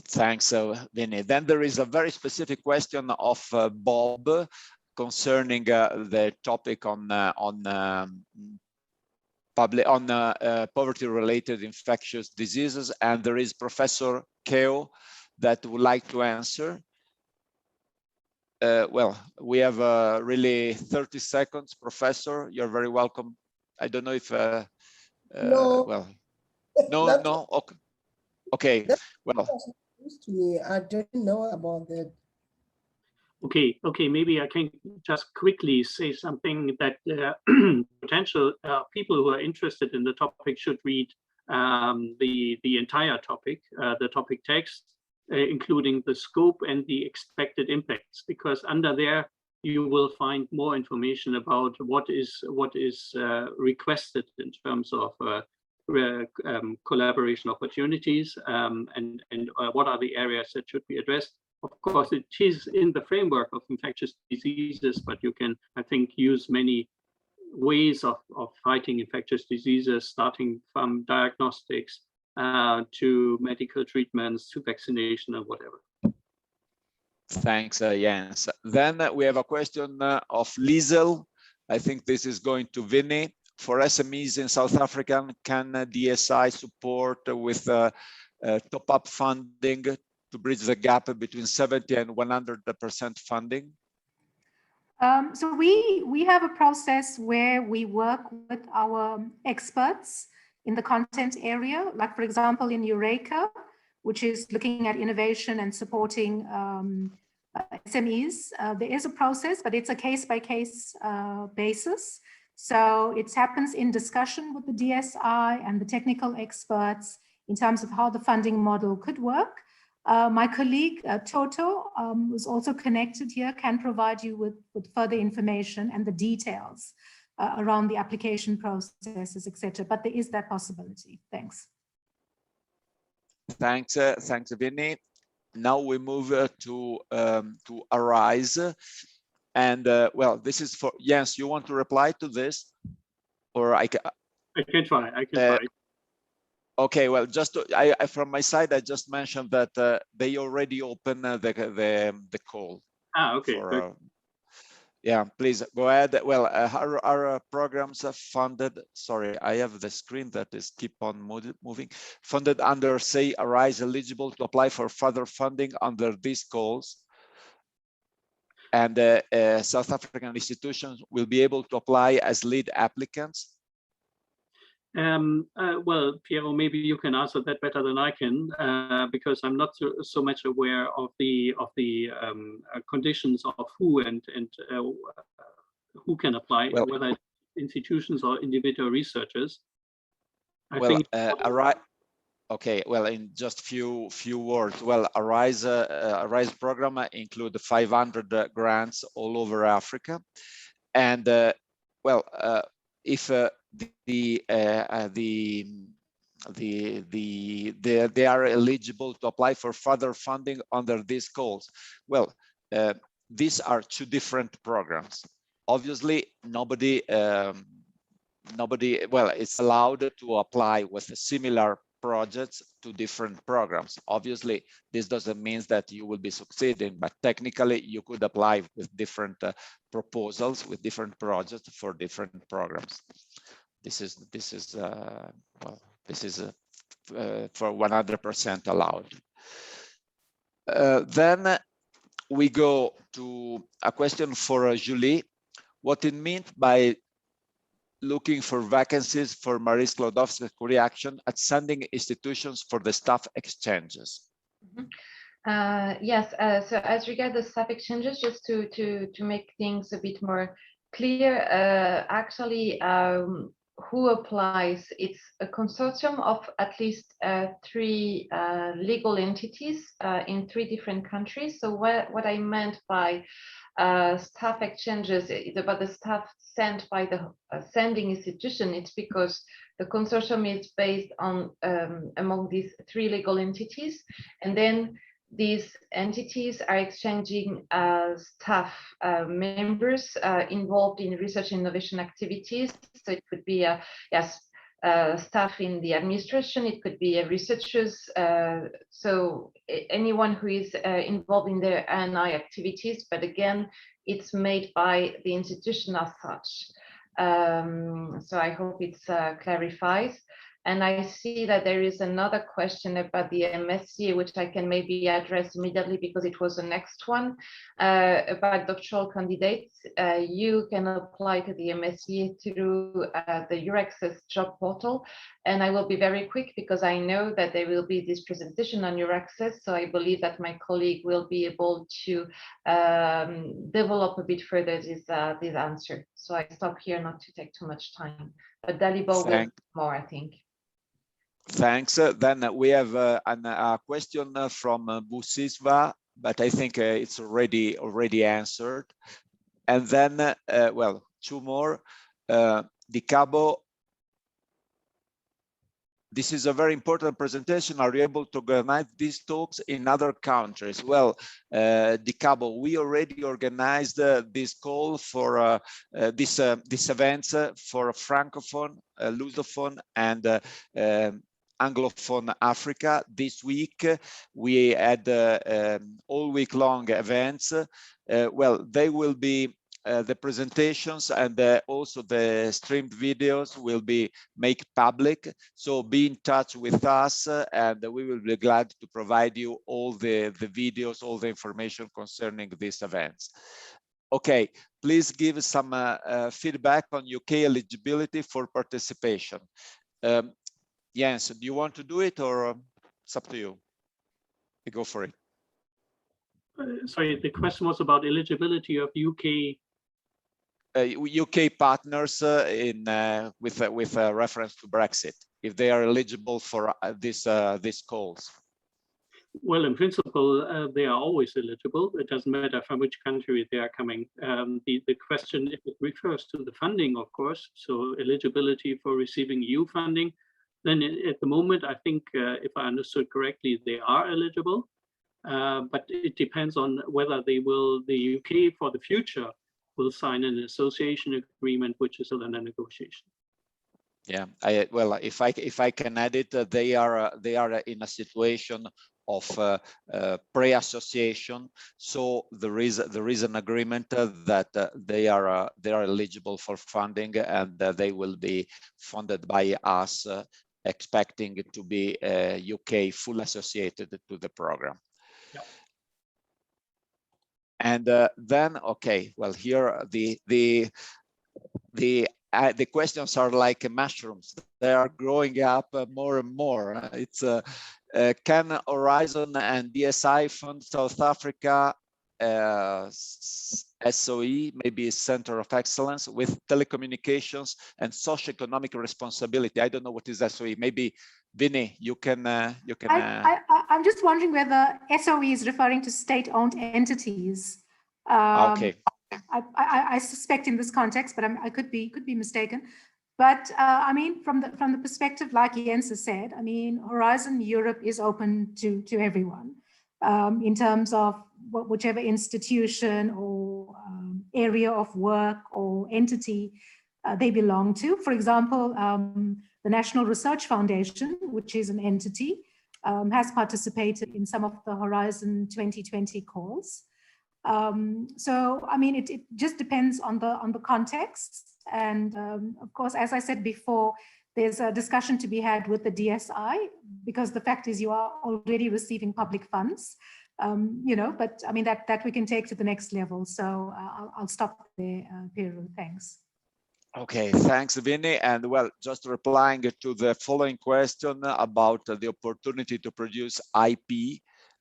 C: Thanks, Vinny. Then there is a very specific question of Bob concerning the topic on poverty-related infectious diseases, and there is Professor Keo that would like to answer. Well, we have really 30 seconds, Professor. You're very welcome. I don't know if,
E: No.
C: well, no, okay. Okay, well.
E: I don't know about that.
I: Okay, maybe I can just quickly say something that potential people who are interested in the topic should read the entire topic, the topic text, including the scope and the expected impacts, because under there you will find more information about what is requested in terms of collaboration opportunities and what are the areas that should be addressed. Of course, it is in the framework of infectious diseases, but you can, I think, use many ways of fighting infectious diseases, starting from diagnostics to medical treatments to vaccination and whatever.
C: Thanks, Jens. Then we have a question of Liesel. I think this is going to Vinny. For SMEs in South Africa, can DSI support with top-up funding to bridge the gap between 70 and 100% funding?
A: So we have a process where we work with our experts in the content area, like for example in Eureka, which is looking at innovation and supporting SMEs. There is a process, but it's a case-by-case basis. So it happens in discussion with the DSI and the technical experts in terms of how the funding model could work. My colleague Toto, who's also connected here, can provide you with further information and the details around the application processes, etc. But there is that possibility. Thanks.
C: Thanks, Vinny. Now we move to Arise, and well, this is for Jens. You want to reply to this, or I can?
I: I can try. I can try.
C: Okay, well, just from my side, I just mentioned that they already opened the call.
I: Ah, okay. For,
C: yeah, please go ahead. Well, our programs are funded. Sorry, I have the screen that is keep on moving. Funded under, say, Arise, eligible to apply for further funding under these calls. And South African institutions will be able to apply as lead applicants.
I: Well, Piero, maybe you can answer that better than I can, because I'm not so much aware of the conditions of who and who can apply, well, whether institutions or individual researchers. I think.
C: Okay, well, in just few words, well, Arise program include 500 grants all over Africa, and well, if they are eligible to apply for further funding under these calls. Well, these are two different programs. Obviously, nobody, well, it's allowed to apply with similar projects to different programs. Obviously, this doesn't mean that you will be succeeding, but technically you could apply with different proposals, with different projects for different programs. This is well, this is for 100% allowed. Then we go to a question for Julie. What it means by looking for vacancies for Marie Sklodowska's reaction at sending institutions for the staff exchanges?
J: Yes, so as regards the staff exchanges, just to make things a bit more clear, actually who applies, it's a consortium of at least 3 legal entities in 3 different countries. So what I meant by staff exchanges is about the staff sent by the sending institution. It's because the consortium is based on among these 3 legal entities, and then these entities are exchanging staff members involved in research and innovation activities. So it could be yes, staff in the administration, it could be researchers, so anyone who is involved in their R&I activities, but again, it's made by the institution as such. So I hope it's clarifies. And I see that there is another question about the MSc, which I can maybe address immediately because it was the next one, about doctoral candidates. You can apply to the MSc through the Euraccess job portal. And I will be very quick because I know that there will be this presentation on Euraccess. So I believe that my colleague will be able to develop a bit further this answer. So I stop here not to take too much time. But Dalibor will more, I think.
C: Thanks. Then we have a question from Busisva, but I think it's already answered. And then, well, two more. Di Cabo, this is a very important presentation. Are you able to organize these talks in other countries? Well, Di Cabo, we already organized this call for this events for Francophone, Lusophone, and Anglophone Africa. This week we had all week long events. Well, they will be the presentations and also the streamed videos will be made public. So be in touch with us and we will be glad to provide you all the videos, all the information concerning these events. Okay, please give some feedback on UK eligibility for participation. Jens, do you want to do it or it's up to you? You go for it.
I: Sorry, the question was about eligibility of UK
C: partners with reference to Brexit, if they are eligible for these calls.
I: Well, in principle, they are always eligible. It doesn't matter from which country they are coming. The question, if it refers to the funding, of course, so eligibility for receiving EU funding, then at the moment, I think, if I understood correctly, they are eligible. But it depends on whether they will, the UK for the future will sign an association agreement, which is still in a negotiation.
C: Yeah, well, if I can add it, they are in a situation of pre-association, so there is an agreement that they are eligible for funding and they will be funded by us, expecting it to be UK full associated to the program.
I: Yeah.
C: And then, okay, well, here the questions are like mushrooms. They are growing up more and more. It's can Horizon and DSI fund South Africa SOE, maybe a center of excellence with telecommunications and socioeconomic responsibility? I don't know what is SOE. Maybe Vinny, you can.
A: I'm just wondering whether SOE is referring to state-owned entities.
C: Okay.
A: I suspect in this context, but I could be mistaken. But I mean, from the perspective, like Jens has said, I mean, Horizon Europe is open to everyone in terms of whichever institution or area of work or entity they belong to. For example, the National Research Foundation, which is an entity, has participated in some of the Horizon 2020 calls. So, I mean, it just depends on the context. And of course, as I said before, there's a discussion to be had with the DSI, because the fact is you are already receiving public funds, you know, but I mean, that we can take to the next level. So I'll stop there, Piero. Thanks.
C: Okay, thanks, Vinny. And well, just replying to the following question about the opportunity to produce IP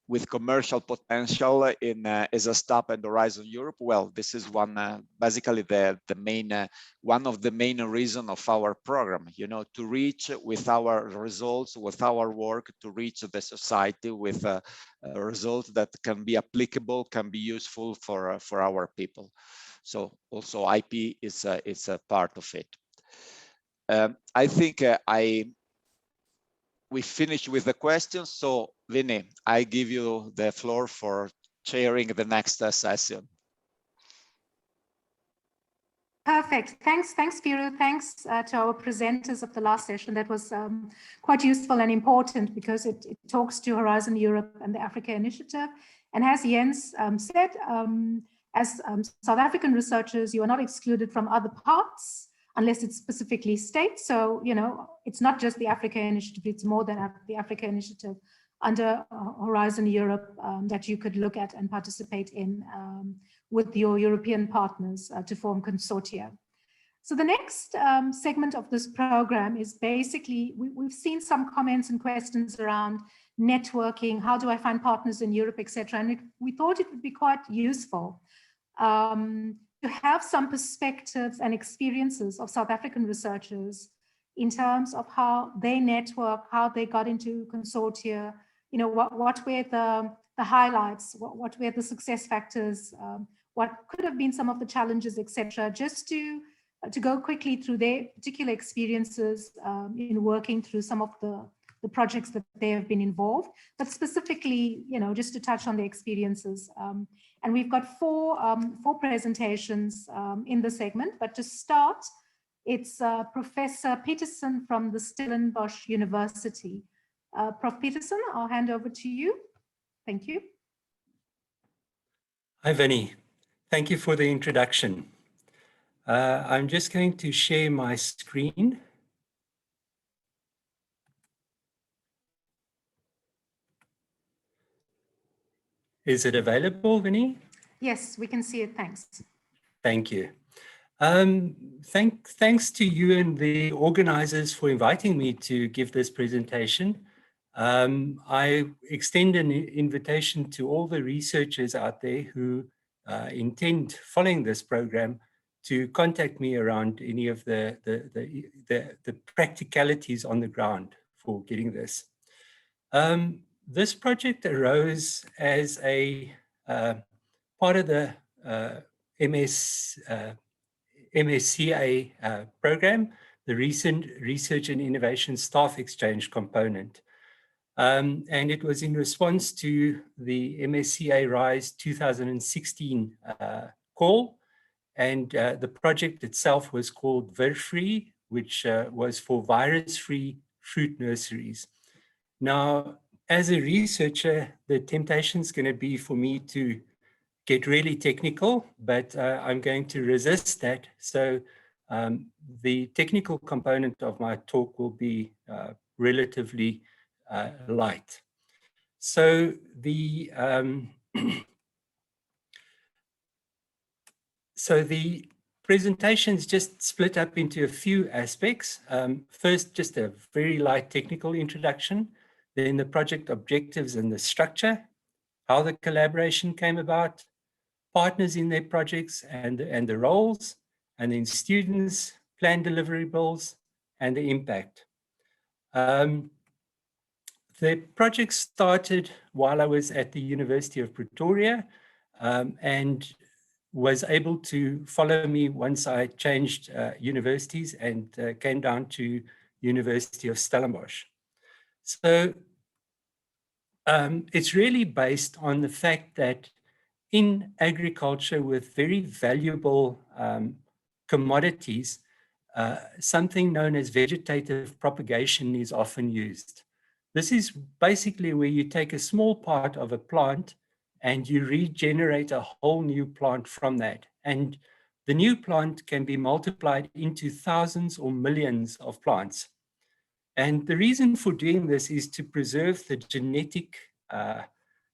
C: with commercial potential in ESASTAP and Horizon Europe. Well, this is one, basically the main, one of the main reasons of our program, you know, to reach with our results, with our work, to reach the society with results that can be applicable, can be useful for our people. So also IP is a part of it. I think we finished with the questions. So Vinny, I give you the floor for chairing the next session.
A: Perfect. Thanks, Piero. Thanks to our presenters of the last session. That was quite useful and important because it talks to Horizon Europe and the Africa Initiative. And as Jens said, as South African researchers, you are not excluded from other parts unless it specifically states. So, you know, it's not just the Africa Initiative, it's more than the Africa Initiative under Horizon Europe that you could look at and participate in with your European partners to form consortia. So the next segment of this program is basically, we've seen some comments and questions around networking, how do I find partners in Europe, etc. And we thought it would be quite useful to have some perspectives and experiences of South African researchers in terms of how they network, how they got into consortia, you know, what were the highlights, what were the success factors, what could have been some of the challenges, etc. Just to go quickly through their particular experiences in working through some of the projects that they have been involved, but specifically, you know, just to touch on the experiences. And we've got four presentations in the segment, but to start, it's Professor Peterson from the Stellenbosch University. Prof. Peterson, I'll hand over to you. Thank you.
K: Hi, Vinny. Thank you for the introduction. I'm just going to share my screen. Is it available, Vinny?
A: Yes, we can see it. Thanks.
K: Thank you. Thanks to you and the organizers for inviting me to give this presentation. I extend an invitation to all the researchers out there who intend following this program to contact me around any of the practicalities on the ground for getting this. This project arose as a part of the Msca program, the recent Research and Innovation Staff Exchange component. And it was in response to the MSCA RISE 2016 call. And the project itself was called VIR-free, which was for virus-free fruit nurseries. Now, as a researcher, the temptation is going to be for me to get really technical, but I'm going to resist that. So the technical component of my talk will be relatively light. So the presentation is just split up into a few aspects. First, just a very light technical introduction, then the project objectives and the structure, how the collaboration came about, partners in their projects and the roles, and then students, plan deliverables, and the impact. The project started while I was at the University of Pretoria and was able to follow me once I changed universities and came down to University of Stellenbosch. So it's really based on the fact that in agriculture with very valuable commodities, something known as vegetative propagation is often used. This is basically where you take a small part of a plant and you regenerate a whole new plant from that. And the new plant can be multiplied into thousands or millions of plants. And the reason for doing this is to preserve the genetic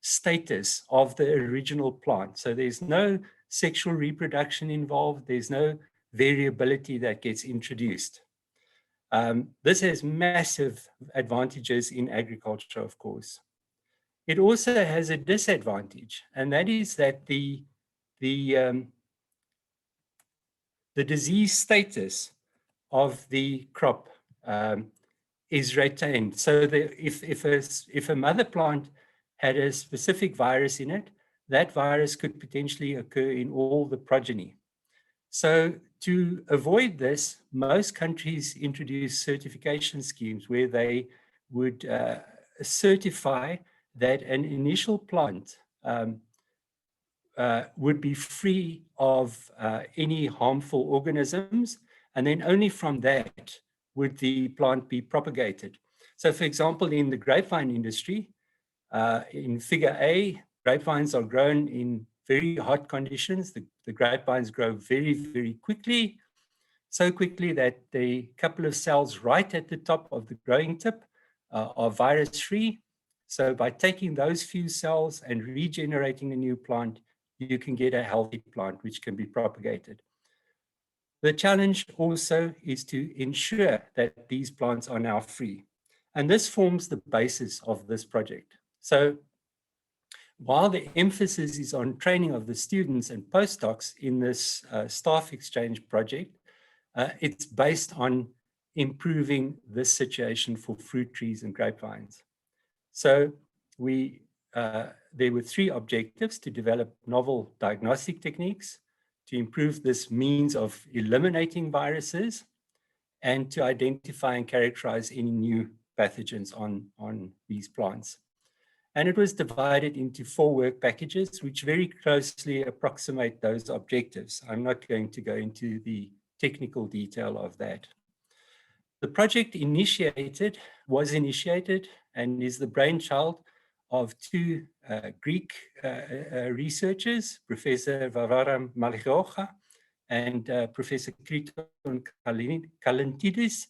K: status of the original plant. So there's no sexual reproduction involved. There's no variability that gets introduced. This has massive advantages in agriculture, of course. It also has a disadvantage, and that is that the disease status of the crop is retained. So if a mother plant had a specific virus in it, that virus could potentially occur in all the progeny. So to avoid this, most countries introduce certification schemes where they would certify that an initial plant would be free of any harmful organisms, and then only from that would the plant be propagated. So for example, in the grapevine industry, in figure A, grapevines are grown in very hot conditions. The grapevines grow very, very quickly, so quickly that the couple of cells right at the top of the growing tip are virus-free. So by taking those few cells and regenerating a new plant, you can get a healthy plant which can be propagated. The challenge also is to ensure that these plants are now free. And this forms the basis of this project. So while the emphasis is on training of the students and postdocs in this staff exchange project, it's based on improving this situation for fruit trees and grapevines. So there were 3 objectives: to develop novel diagnostic techniques, to improve this means of eliminating viruses, and to identify and characterize any new pathogens on these plants. And it was divided into 4 work packages, which very closely approximate those objectives. I'm not going to go into the technical detail of that. The project was initiated and is the brainchild of 2 Greek researchers, Professor Vavaram Maligocha and Professor Kriton Kalantidis.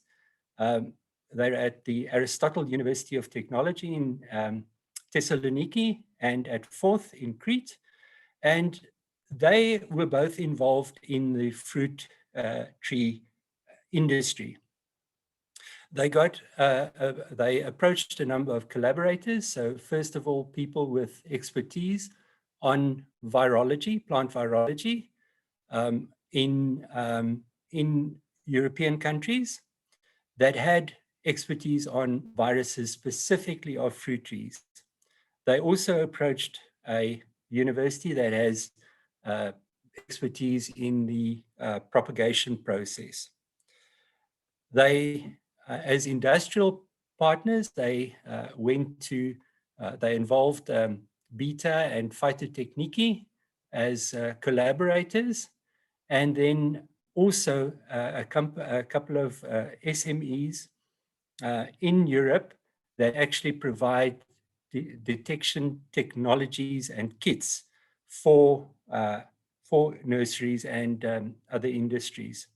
K: They're at the Aristotle University of Technology in Thessaloniki and at Forth in Crete. And they were both involved in the fruit tree industry. They approached a number of collaborators. So first of all, people with expertise on virology, plant virology, in European countries that had expertise on viruses specifically of fruit trees. They also approached a university that has expertise in the propagation process. They, as industrial partners, they involved Beta and Phytotechniki as collaborators, and then also a couple of SMEs in Europe that actually provide detection technologies and kits for nurseries and other industries.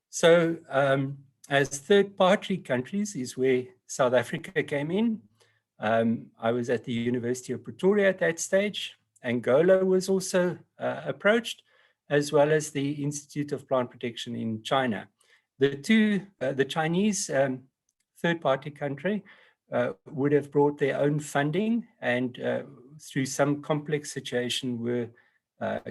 K: So as third-party countries is where South Africa came in. I was at the University of Pretoria at that stage. Angola was also approached, as well as the Institute of Plant Protection in China. The Chinese third-party country would have brought their own funding, and through some complex situation were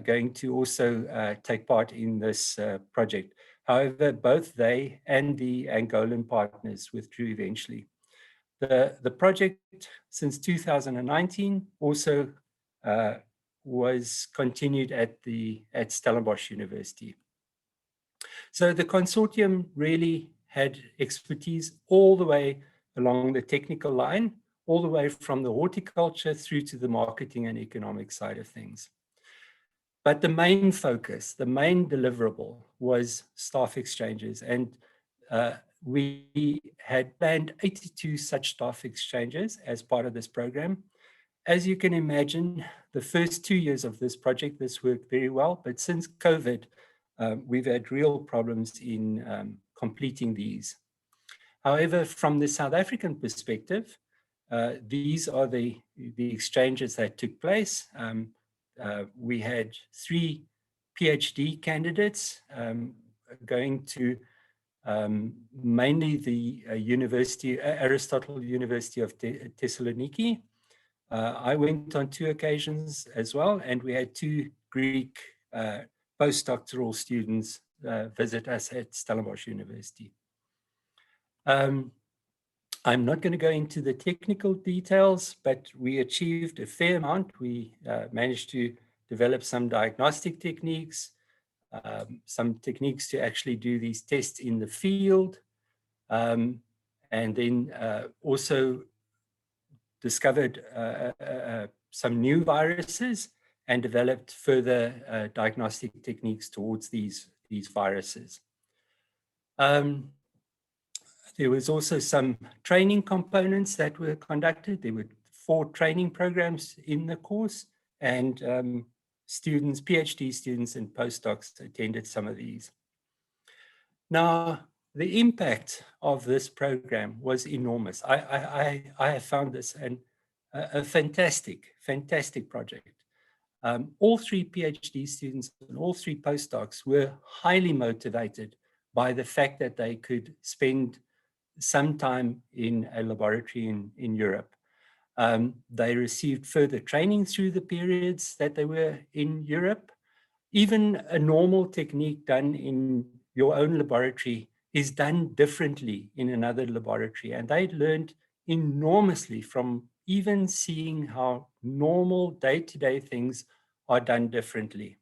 K: going to also take part in this project. However, both they and the Angolan partners withdrew eventually. The project since 2019 also was continued at Stellenbosch University. So the consortium really had expertise all the way along the technical line, all the way from the horticulture through to the marketing and economic side of things. But the main focus, the main deliverable was staff exchanges. And we had planned 82 such staff exchanges as part of this program. As you can imagine, the first 2 years of this project, this worked very well. But since COVID, we've had real problems in completing these. However, from the South African perspective, these are the exchanges that took place. We had 3 PhD candidates going to mainly the Aristotle University of Thessaloniki. I went on 2 occasions as well, and we had 2 Greek postdoctoral students visit us at Stellenbosch University. I'm not going to go into the technical details, but we achieved a fair amount. We managed to develop some diagnostic techniques, some techniques to actually do these tests in the field, and then also discovered some new viruses and developed further diagnostic techniques towards these viruses. There was also some training components that were conducted. There were 4 training programs in the course, and students, PhD students and postdocs attended some of these. Now, the impact of this program was enormous. I have found this a fantastic project. All 3 PhD students and all 3 postdocs were highly motivated by the fact that they could spend some time in a laboratory in Europe. They received further training through the periods that they were in Europe. Even a normal technique done in your own laboratory is done differently in another laboratory. And they learned enormously from even seeing how normal day-to-day things are done differently.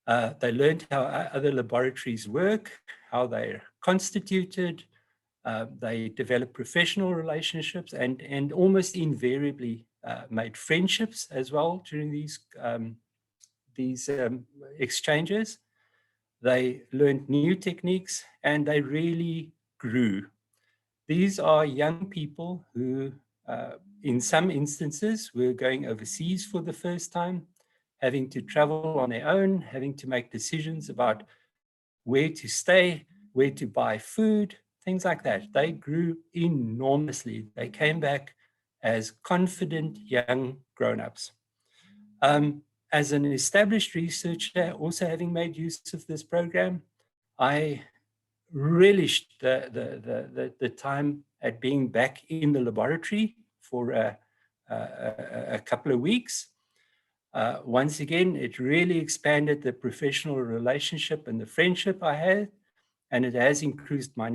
K: They learned how other laboratories work, how they're constituted. They developed professional relationships and almost invariably made friendships as well during these exchanges. They learned new techniques and they really grew. These are young people who, in some instances, were going overseas for the first time, having to travel on their own, having to make decisions about where to stay, where to buy food, things like that. They grew enormously. They came back as confident young grown-ups. As an established researcher, also having made use of this program, I relished the time at being back in the laboratory for a couple of weeks. Once again, it really expanded the professional relationship and the friendship I had, and it has increased my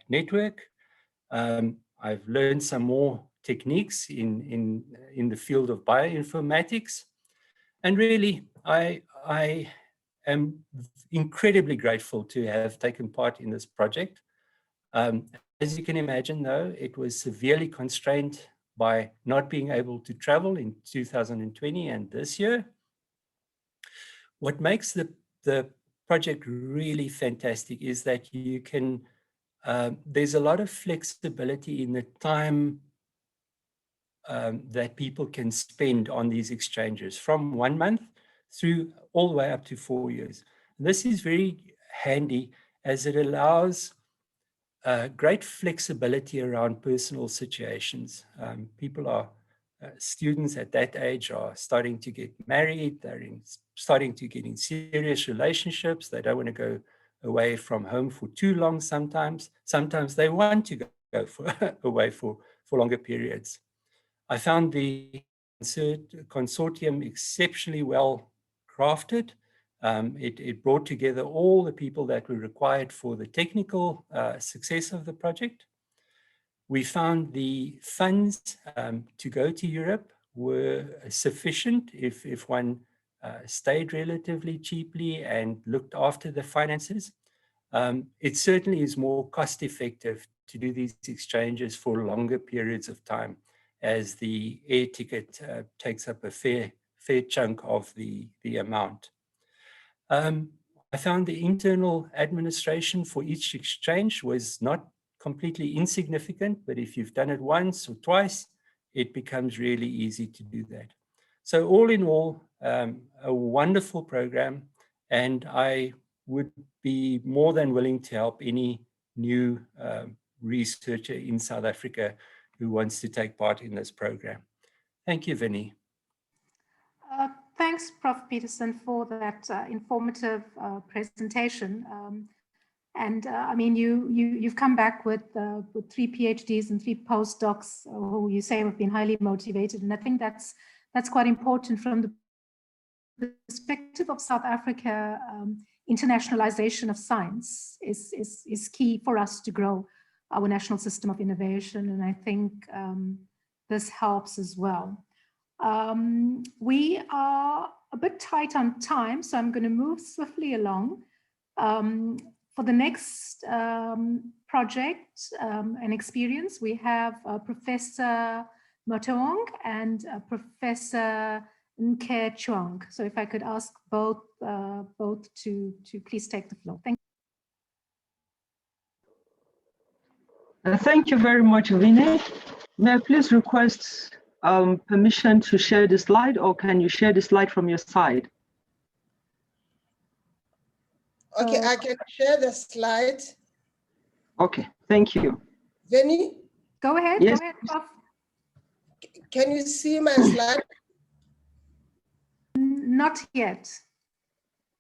K: network. I've learned some more techniques in the field of bioinformatics, and really, I am incredibly grateful to have taken part in this project. As you can imagine, though, it was severely constrained by not being able to travel in 2020 and this year. What makes the project really fantastic is that you can, there's a lot of flexibility in the time that people can spend on these exchanges, from 1 month through all the way up to 4 years. This is very handy as it allows great flexibility around personal situations. People are, students at that age are starting to get married, they're starting to get in serious relationships, they don't want to go away from home for too long sometimes. Sometimes they want to go away for longer periods. I found the consortium exceptionally well crafted. It brought together all the people that were required for the technical success of the project. We found the funds to go to Europe were sufficient if one stayed relatively cheaply and looked after the finances. It certainly is more cost effective to do these exchanges for longer periods of time, as the air ticket takes up a fair chunk of the amount. I found the internal administration for each exchange was not completely insignificant, but if you've done it once or twice, it becomes really easy to do that. So all in all, a wonderful program, and I would be more than willing to help any new researcher in South Africa who wants to take part in this program. Thank you, Vinnie.
A: Thanks, Prof. Peterson, for that informative presentation. I mean, you've come back with 3 PhDs and 3 postdocs who you say have been highly motivated, and I think that's quite important from the perspective of South Africa. Internationalization of science is key for us to grow our national system of innovation, and I think this helps as well. We are a bit tight on time, so I'm going to move swiftly along. For the next project and experience, we have Professor Motoong and Professor Nke Chuang. So if I could ask both to please take the floor. Thank you.
L: Thank you very much, Vinay. May I please request permission to share the slide, or can you share the slide from your side?
E: Okay, I can share the slide.
L: Okay, thank you.
E: Vinny?
A: Go ahead,
L: yes.
A: Go ahead, Prof.
E: Can you see my slide?
A: Not yet.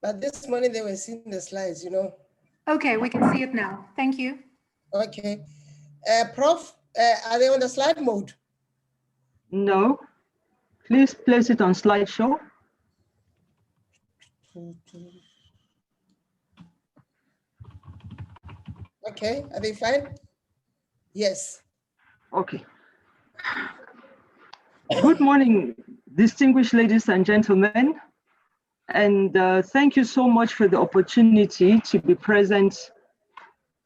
E: But this morning they were seeing the slides, you know.
A: Okay, we can see it now. Thank you.
E: Okay. Prof, are they on the slide mode?
L: No. Please place it on slideshow.
E: Okay, are they fine? Yes.
L: Okay. Good morning, distinguished ladies and gentlemen. And thank you so much for the opportunity to be present,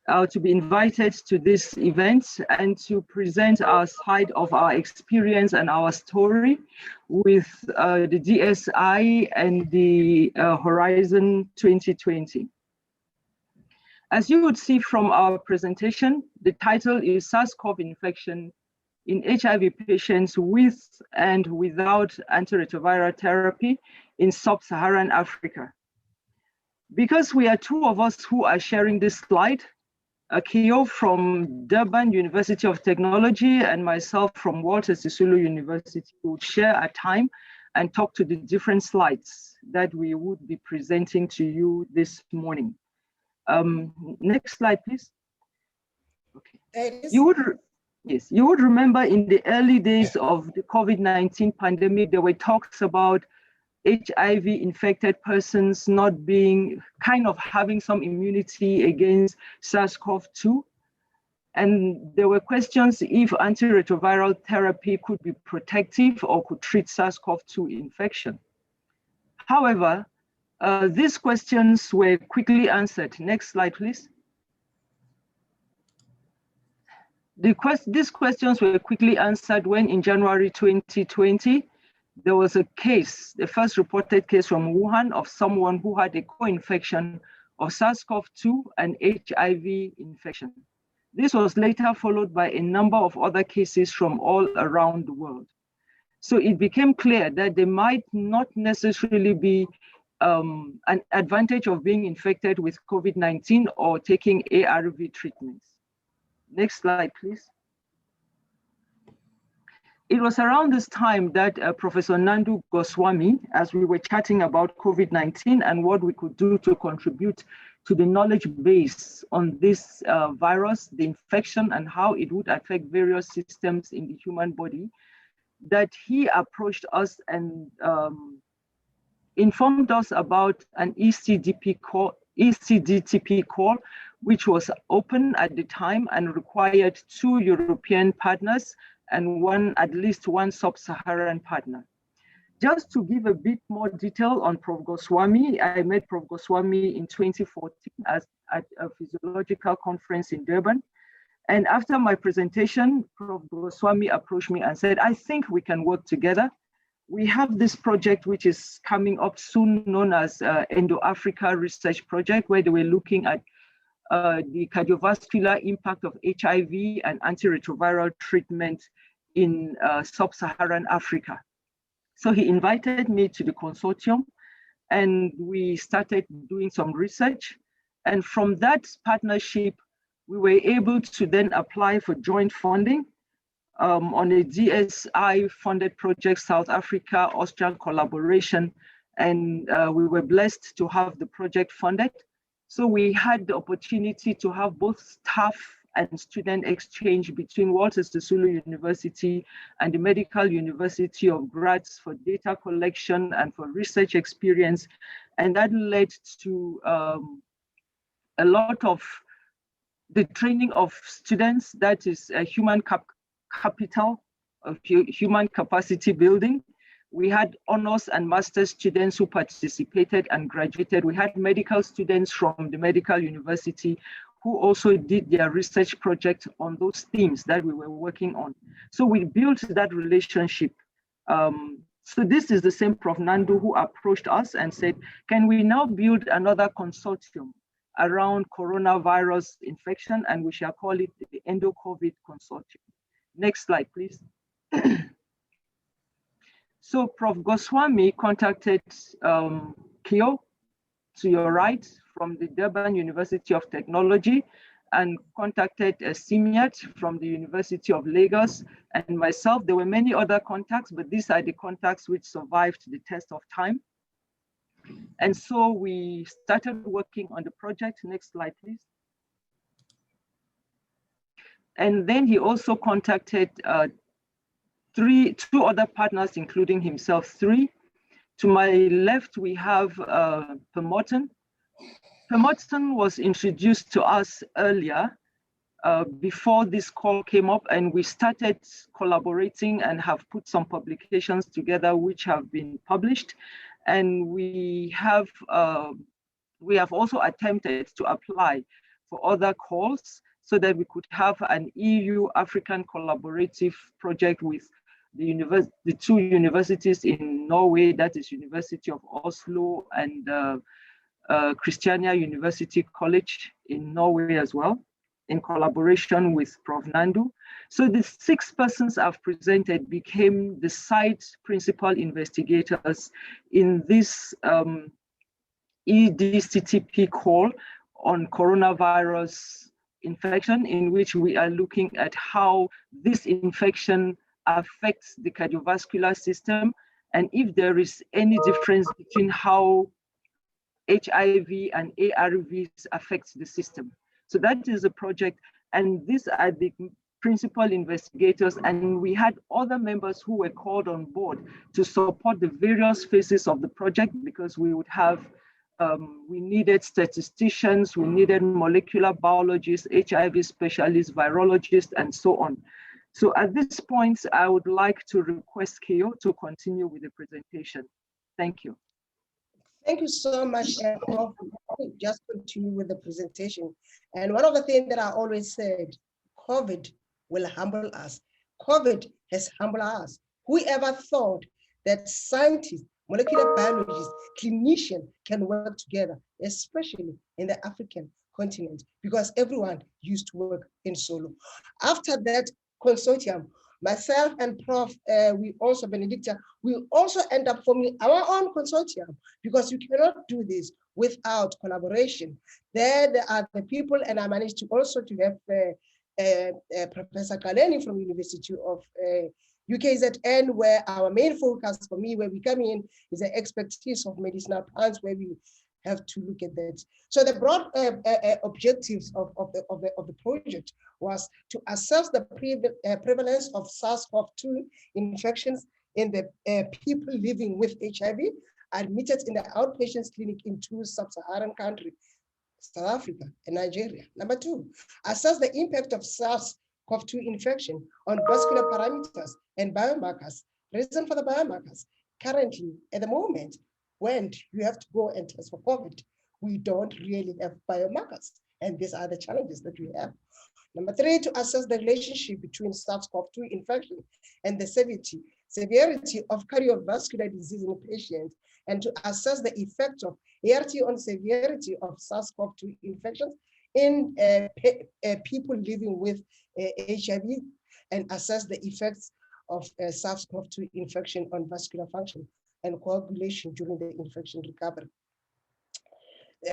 L: to be invited to this event and to present our side of our experience and our story with the DSI and the Horizon 2020. As you would see from our presentation, the title is SARS-CoV infection in HIV patients with and without antiretroviral therapy in sub-Saharan Africa. Because we are two of us who are sharing this slide, Akio from Durban University of Technology and myself from Walter Sisulu University will share our time and talk to the different slides that we would be presenting to you this morning. Next slide, please. Okay. You would remember in the early days of the COVID-19 pandemic, there were talks about HIV infected persons not being, having some immunity against SARS-CoV-2. And there were questions if antiretroviral therapy could be protective or could treat SARS-CoV-2 infection. However, these questions were quickly answered. Next slide, please. These questions were quickly answered when in January 2020, there was a case, the first reported case from Wuhan of someone who had a co-infection of SARS-CoV-2 and HIV infection. This was later followed by a number of other cases from all around the world. So it became clear that there might not necessarily be an advantage of being infected with COVID-19 or taking ARV treatments. Next slide, please. It was around this time that Professor Nandu Goswami, as we were chatting about COVID-19 and what we could do to contribute to the knowledge base on this virus, the infection, and how it would affect various systems in the human body, that he approached us and informed us about an ECDTP call, which was open at the time and required 2 European partners and at least one sub-Saharan partner. Just to give a bit more detail on Prof. Goswami, I met Prof. Goswami in 2014 at a physiological conference in Durban. And after my presentation, Prof. Goswami approached me and said, I think we can work together. We have this project which is coming up soon known as Indo-Africa Research Project, where they were looking at the cardiovascular impact of HIV and antiretroviral treatment in sub-Saharan Africa. So he invited me to the consortium and we started doing some research. And from that partnership, we were able to then apply for joint funding on a DSI funded project, South Africa, Austrian collaboration. And we were blessed to have the project funded. So we had the opportunity to have both staff and student exchange between Walter Sisulu University and the Medical University of Graz for data collection and for research experience. And that led to a lot of the training of students, that is a human capital, of human capacity building, We had honors and master's students who participated and graduated. We had medical students from the medical university who also did their research project on those themes that we were working on. So we built that relationship. So this is the same Prof. Nandu who approached us and said, can we now build another consortium around coronavirus infection, and we shall call it the Endo-COVID Consortium. Next slide, please. So Prof. Goswami contacted Kyo, to your right, from the Durban University of Technology, and contacted Simiat from the University of Lagos, and myself. There were many other contacts, but these are the contacts which survived the test of time. And so we started working on the project. Next slide, please. And then he also contacted two other partners, including himself, three. To my left, we have Permorton. Permorton was introduced to us earlier before this call came up, and we started collaborating and have put some publications together which have been published. And we have also attempted to apply for other calls so that we could have an EU-African collaborative project with the two universities in Norway, that is University of Oslo and Christiania University College in Norway as well, in collaboration with Prof. Nandu. So the 6 persons I've presented became the site principal investigators in this EDCTP call on coronavirus infection, in which we are looking at how this infection affects the cardiovascular system, and if there is any difference between how HIV and ARVs affects the system. So that is a project, and these are the principal investigators, and we had other members who were called on board to support the various phases of the project, because we would have, we needed statisticians, we needed molecular biologists, HIV specialists, virologists, and so on. So at this point, I would like to request Kyo to continue with the presentation. Thank you.
E: Thank you so much, Prof. Just continue with the presentation. And one of the things that I always said, COVID will humble us. COVID has humbled us. Whoever thought that scientists, molecular biologists, clinicians can work together, especially in the African continent, because everyone used to work in solo. After that consortium, myself and Prof, we also, Benedicta, we also end up forming our own consortium, because you cannot do this without collaboration. There are the people, and I managed to also to have Professor Kaleni from University of UKZN, where our main focus for me, where we come in, is the expertise of medicinal plants, where we have to look at that. So the broad objectives of the project was to assess the prevalence of SARS-CoV-2 infections in the people living with HIV admitted in the outpatients clinic in 2 sub-Saharan countries, South Africa and Nigeria. Number 2, assess the impact of SARS-CoV-2 infection on vascular parameters and biomarkers. Reason for the biomarkers: currently, at the moment, when you have to go and test for COVID, we don't really have biomarkers. And these are the challenges that we have. Number 3, to assess the relationship between SARS-CoV-2 infection and the severity of cardiovascular disease in patients, and to assess the effect of ART on severity of SARS-CoV-2 infections in people living with HIV, and assess the effects of SARS-CoV-2 infection on vascular function and coagulation during the infection recovery.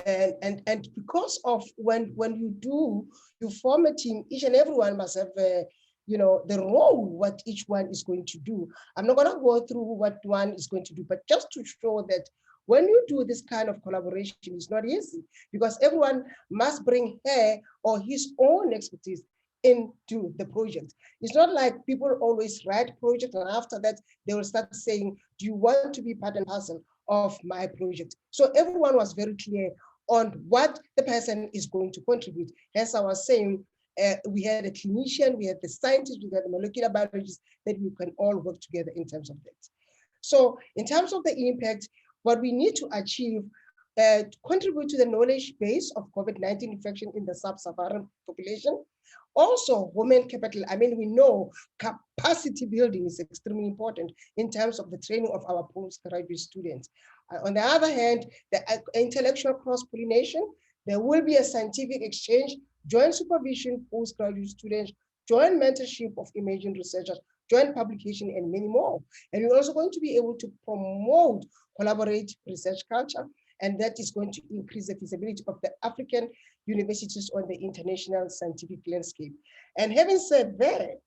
E: And because of when you form a team, each and everyone must have the role, what each one is going to do. I'm not going to go through what one is going to do, but just to show that when you do this kind of collaboration, it's not easy, because everyone must bring her or his own expertise into the project. It's not like people always write projects and after that they will start saying, do you want to be part and parcel of my project? So everyone was very clear on what the person is going to contribute. Hence I was saying, we had a clinician, we had the scientist, we had the molecular biologist, that we can all work together in terms of that. So in terms of the impact, what we need to achieve, contribute to the knowledge base of COVID-19 infection in the sub-Saharan population. Also, human capital. I mean, we know capacity building is extremely important in terms of the training of our postgraduate students. On the other hand, the intellectual cross-pollination, there will be a scientific exchange, joint supervision, postgraduate students, joint mentorship of emerging researchers, joint publication, and many more. And we're also going to be able to promote collaborative research culture, and that is going to increase the feasibility of the African universities on the international scientific landscape. And having said that,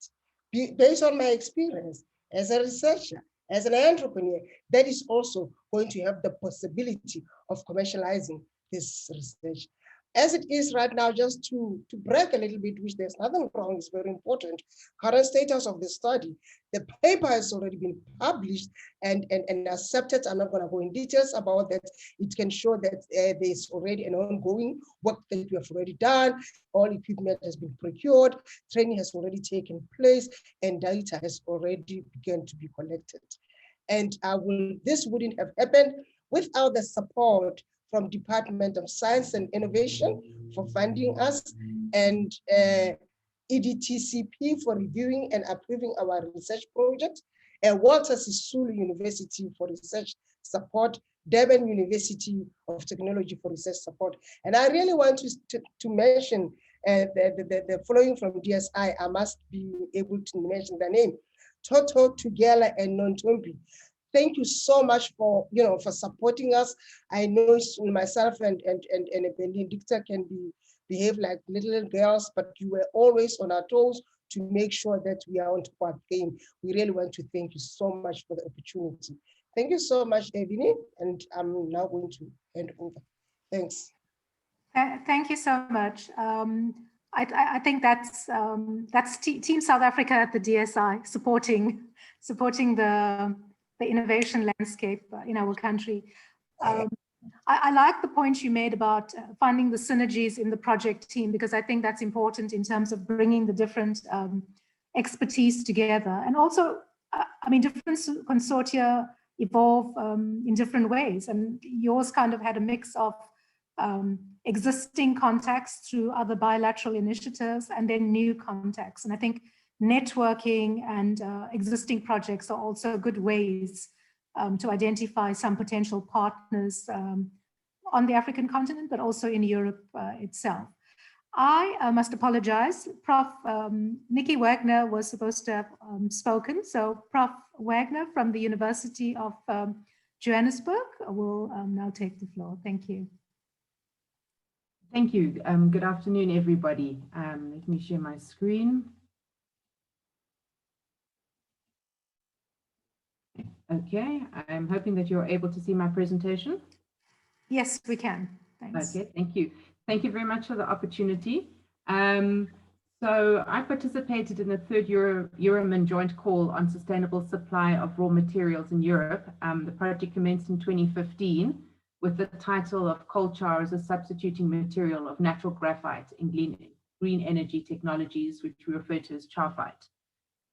E: based on my experience as a researcher, as an entrepreneur, that is also going to have the possibility of commercializing this research. As it is right now, just to break a little bit, which there's nothing wrong, is very important. Current status of the study, the paper has already been published and accepted. I'm not going to go in details about that. It can show that there's already an ongoing work that we have already done. All equipment has been procured, training has already taken place, and data has already begun to be collected. And this wouldn't have happened without the support from Department of Science and Innovation for funding us, and EDTCP for reviewing and approving our research project, and Walter Sisulu University for research support, Durban University of Technology for research support. And I really want to mention the following from DSI. I must be able to mention the name, Toto, Tugela, and Nontombi. Thank you so much for supporting us. I know myself and Benedicta can behave like little girls, but you were always on our toes to make sure that we are on top of our game. We really want to thank you so much for the opportunity. Thank you so much, Evini, and I'm now going to hand over. Thanks.
A: Thank you so much. I think that's Team South Africa at the DSI supporting the innovation landscape in our country. I like the point you made about finding the synergies in the project team, because I think that's important in terms of bringing the different expertise together. And also, I mean, different consortia evolve in different ways, and yours kind of had a mix of existing contacts through other bilateral initiatives and then new contacts. And I think networking and existing projects are also good ways to identify some potential partners on the African continent, but also in Europe itself. I must apologize. Prof. Nikki Wagner was supposed to have spoken. So Prof. Wagner from the University of Johannesburg will now take the floor. Thank you.
M: Thank you. Good afternoon, everybody. Let me share my screen. Okay, I'm hoping that you're able to see my presentation.
A: Yes, we can. Thanks.
M: Okay, thank you. Thank you very much for the opportunity. So I participated in the third Euromin joint call on sustainable supply of raw materials in Europe. The project commenced in 2015 with the title of Coal Char as a Substituting Material of Natural Graphite in Green Energy Technologies, which we refer to as Charphite.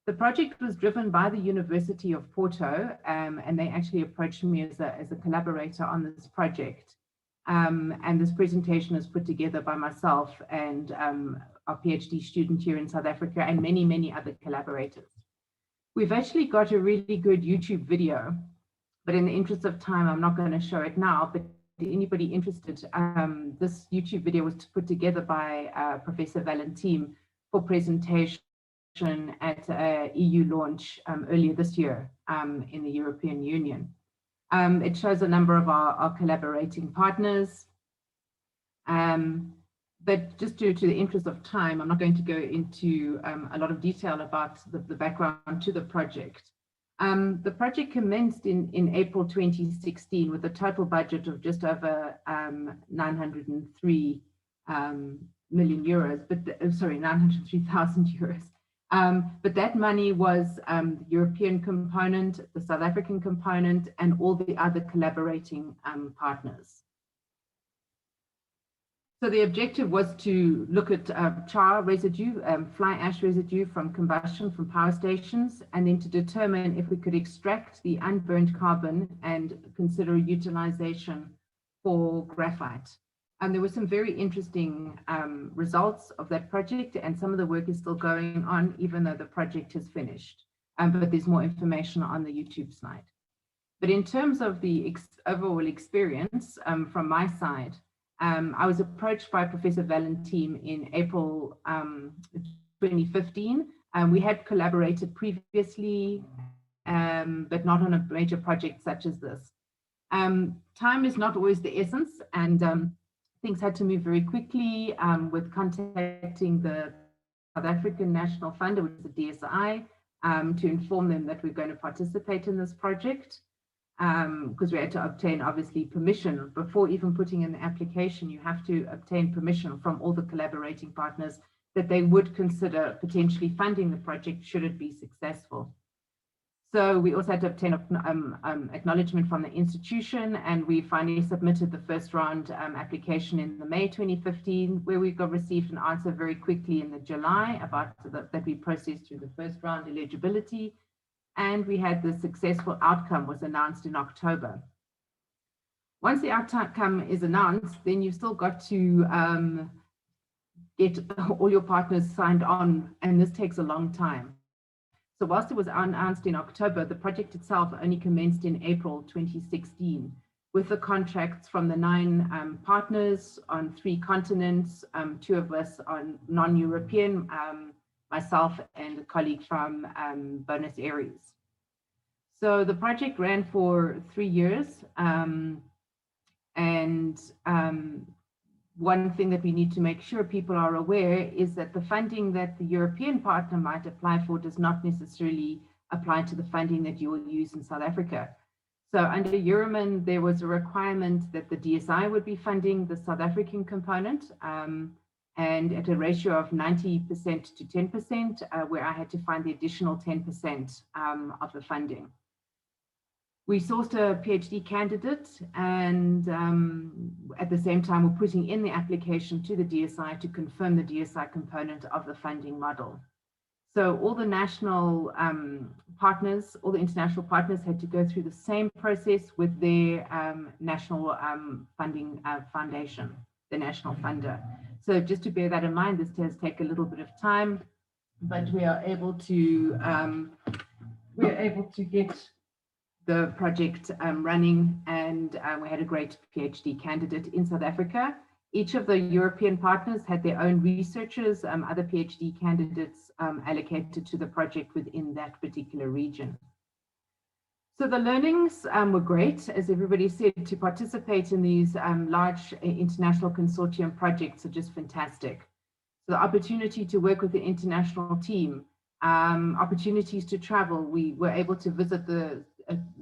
M: The project was driven by the University of Porto, and they actually approached me as a collaborator on this project. And this presentation is put together by myself and our PhD student here in South Africa and many, many other collaborators. We've actually got a really good YouTube video, but in the interest of time, I'm not going to show it now, but anybody interested, this YouTube video was put together by Professor Valentine for presentation at EU launch earlier this year in the European Union. It shows a number of our collaborating partners. But just due to the interest of time, I'm not going to go into a lot of detail about the background to the project. The project commenced in April 2016 with a total budget of just over 903 million euros, but sorry, 903,000 euros. But that money was the European component, the South African component, and all the other collaborating partners. So the objective was to look at char residue, fly ash residue from combustion from power stations, and then to determine if we could extract the unburned carbon and consider utilization for graphite. And there were some very interesting results of that project, and some of the work is still going on, even though the project is finished. But there's more information on the YouTube slide. But in terms of the overall experience from my side, I was approached by Professor Valentin in April 2015. We had collaborated previously, but not on a major project such as this. Time is not always the essence, and things had to move very quickly with contacting the South African National Funder, which is the DSI, to inform them that we're going to participate in this project. Because we had to obtain, obviously, permission before even putting in the application. You have to obtain permission from all the collaborating partners that they would consider potentially funding the project should it be successful. So we also had to obtain acknowledgement from the institution, and we finally submitted the first round application in the May 2015, where we received an answer very quickly in the July about that we processed through the first round eligibility. And we had the successful outcome was announced in October. Once the outcome is announced, then you've still got to get all your partners signed on, and this takes a long time. So whilst it was announced in October, the project itself only commenced in April 2016, with the contracts from the 9 partners on 3 continents, 2 of us on non-European, myself and a colleague from Buenos Aires. So the project ran for 3 years, one thing that we need to make sure people are aware is that the funding that the European partner might apply for does not necessarily apply to the funding that you will use in South Africa. So under Euromin, there was a requirement that the DSI would be funding the South African component, and at a ratio of 90% to 10%, where I had to find the additional 10% of the funding. We sourced a PhD candidate, and at the same time, we're putting in the application to the DSI to confirm the DSI component of the funding model. So all the national partners, all the international partners had to go through the same process with their national funding foundation, the national funder. So just to bear that in mind, this does take a little bit of time, but we are able to get the project running, and we had a great PhD candidate in South Africa. Each of the European partners had their own researchers, other PhD candidates allocated to the project within that particular region. So the learnings were great, as everybody said. To participate in these large international consortium projects are just fantastic. So the opportunity to work with the international team, opportunities to travel. We were able to visit the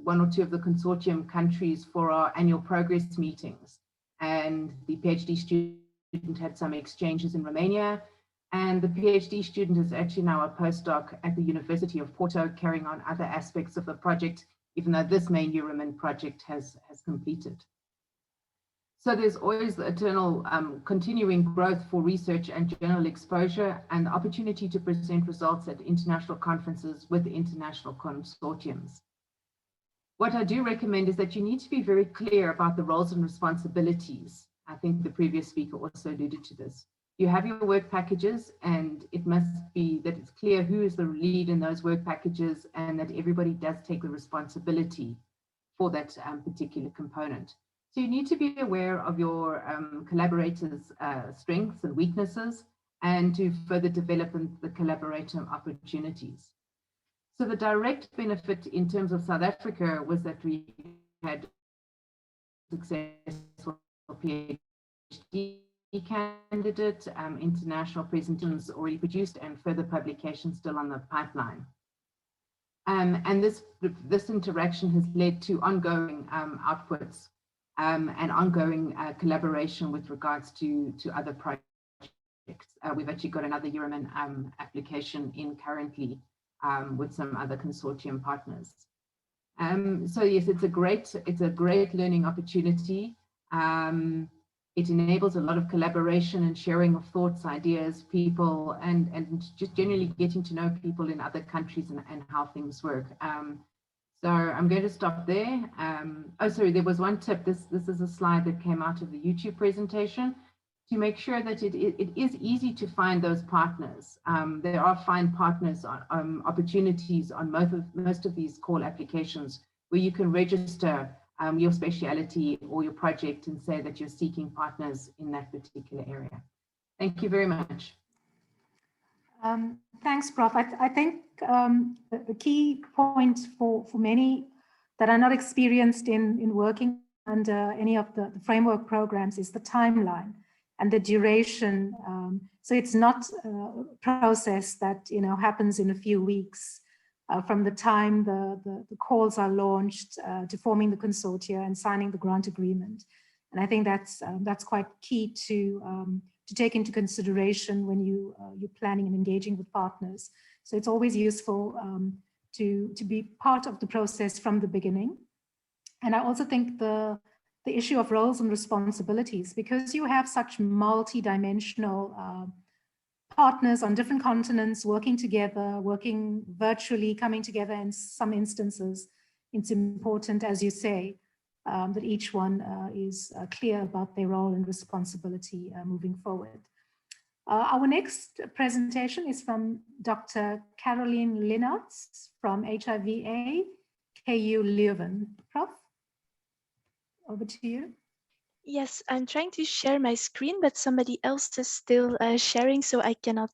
M: 1 or 2 of the consortium countries for our annual progress meetings. And the PhD student had some exchanges in Romania. And the PhD student is actually now a postdoc at the University of Porto, carrying on other aspects of the project, even though this main Euromin project has completed. So there's always the eternal continuing growth for research and journal exposure, and the opportunity to present results at international conferences with international consortiums. What I do recommend is that you need to be very clear about the roles and responsibilities. I think the previous speaker also alluded to this. You have your work packages, and it must be that it's clear who is the lead in those work packages, and that everybody does take the responsibility for that particular component. So you need to be aware of your collaborators' strengths and weaknesses, and to further develop the collaborator opportunities. So the direct benefit in terms of South Africa was that we had successful PhD candidate, international presentations already produced, and further publications still on the pipeline. And this interaction has led to ongoing outputs and ongoing collaboration with regards to other projects. We've actually got another Euromin application in currently with some other consortium partners. So yes, it's a great learning opportunity. It enables a lot of collaboration and sharing of thoughts, ideas, people, and just generally getting to know people in other countries and how things work. So I'm going to stop there. Oh, sorry, there was one tip. This is a slide that came out of the YouTube presentation to make sure that it is easy to find those partners. There are find partners opportunities on most of these call applications where you can register your speciality or your project and say that you're seeking partners in that particular area. Thank you very much.
A: Thanks, Prof. I think the key point for many that are not experienced in working under any of the framework programs is the timeline and the duration. So it's not a process that happens in a few weeks from the time the calls are launched to forming the consortia and signing the grant agreement. And I think that's quite key to take into consideration when you're planning and engaging with partners. So it's always useful to be part of the process from the beginning. And I also think the issue of roles and responsibilities, because you have such multi-dimensional partners on different continents working together, working virtually, coming together in some instances, it's important, as you say, that each one is clear about their role and responsibility moving forward. Our next presentation is from Dr. Caroline Leenaerts from HIVA, KU Leuven. Prof, over to you.
N: Yes, I'm trying to share my screen, but somebody else is still sharing, so I cannot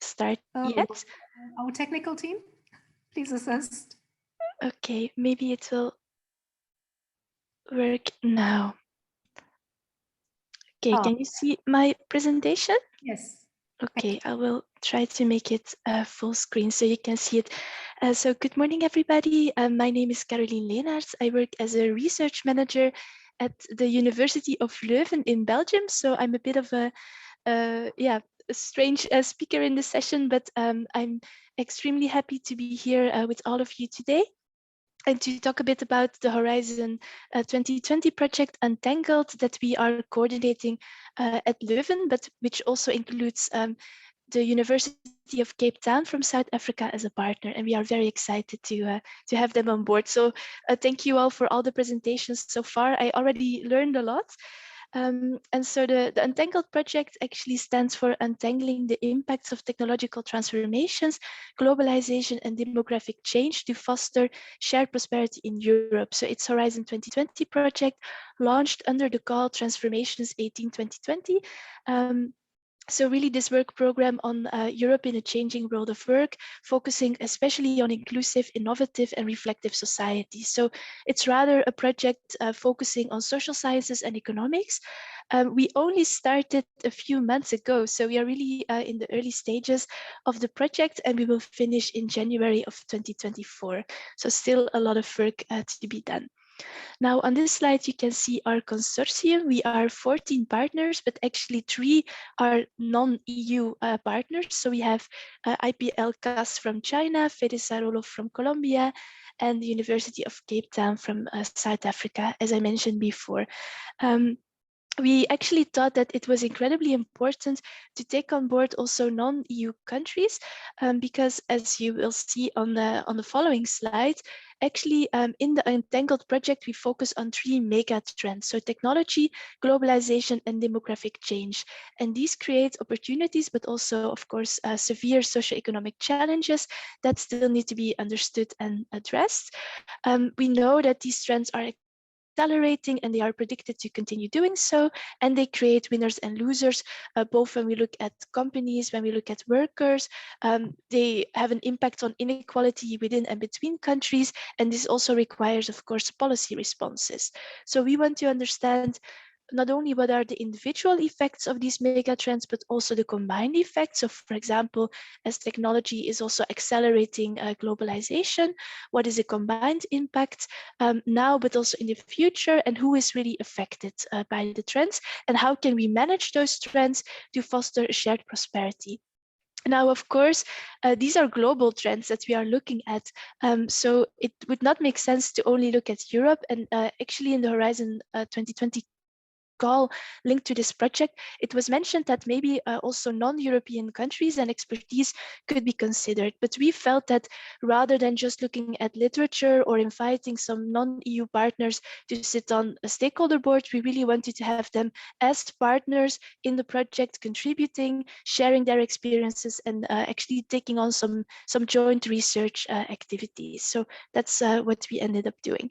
N: start yet.
A: Our technical team, please assist.
N: Okay, maybe it will work now. Okay, can you see my presentation?
A: Yes.
N: Okay, I will try to make it full screen so you can see it. So good morning, everybody. My name is Caroline Leenaerts. I work as a research manager at the University of Leuven in Belgium. So I'm a bit of a strange speaker in this session, but I'm extremely happy to be here with all of you today and to talk a bit about the Horizon 2020 project Untitled that we are coordinating at Leuven, but which also includes the University of Cape Town from South Africa as a partner, and we are very excited to have them on board. So thank you all for all the presentations so far. I already learned a lot. And so the Untangled project actually stands for untangling the impacts of technological transformations, globalization and demographic change to foster shared prosperity in Europe. So it's Horizon 2020 project launched under the call Transformations 18-2020. So really this work program on Europe in a changing world of work, focusing especially on inclusive, innovative and reflective society. So it's rather a project focusing on social sciences and economics. We only started a few months ago, so we are really in the early stages of the project, and we will finish in January of 2024. So still a lot of work to be done. Now on this slide, you can see our consortium. We are 14 partners, but actually 3 are non-EU partners. So we have IPL-CAS from China, Fedesarolo from Colombia, and the University of Cape Town from South Africa, as I mentioned before. We actually thought that it was incredibly important to take on board also non-EU countries, because as you will see on the following slide, actually in the Untangled project, we focus on 3 mega trends. So technology, globalization, and demographic change. And these create opportunities, but also, of course, severe socioeconomic challenges that still need to be understood and addressed. We know that these trends are accelerating and they are predicted to continue doing so, and they create winners and losers, both when we look at companies, when we look at workers. They have an impact on inequality within and between countries, and this also requires, of course, policy responses. So we want to understand not only what are the individual effects of these mega trends, but also the combined effects. So for example, as technology is also accelerating globalization, what is the combined impact now, but also in the future, and who is really affected by the trends, and how can we manage those trends to foster a shared prosperity? Now, of course, these are global trends that we are looking at. So it would not make sense to only look at Europe, and actually in the Horizon 2020 call linked to this project, it was mentioned that maybe also non-European countries and expertise could be considered. But we felt that rather than just looking at literature or inviting some non-EU partners to sit on a stakeholder board, we really wanted to have them as partners in the project, contributing, sharing their experiences, and actually taking on some joint research activities. So that's what we ended up doing.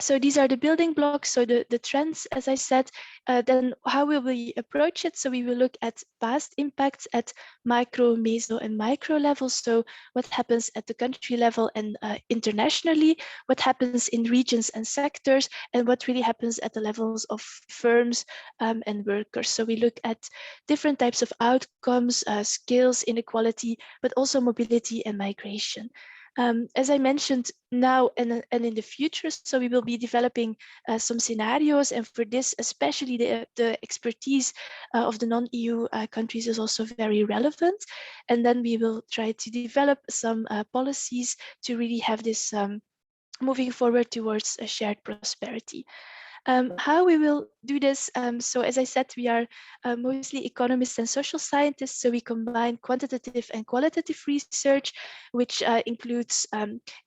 N: So these are the building blocks. So the trends, as I said, then how will we approach it? So we will look at past impacts at micro, meso, and micro levels. So what happens at the country level and internationally, what happens in regions and sectors, and what really happens at the levels of firms and workers. So we look at different types of outcomes, skills, inequality, but also mobility and migration. As I mentioned now and in the future, so we will be developing some scenarios, and for this, especially the expertise of the non-EU countries is also very relevant. And then we will try to develop some policies to really have this moving forward towards a shared prosperity. How we will do this, so as I said, we are mostly economists and social scientists, so we combine quantitative and qualitative research, which includes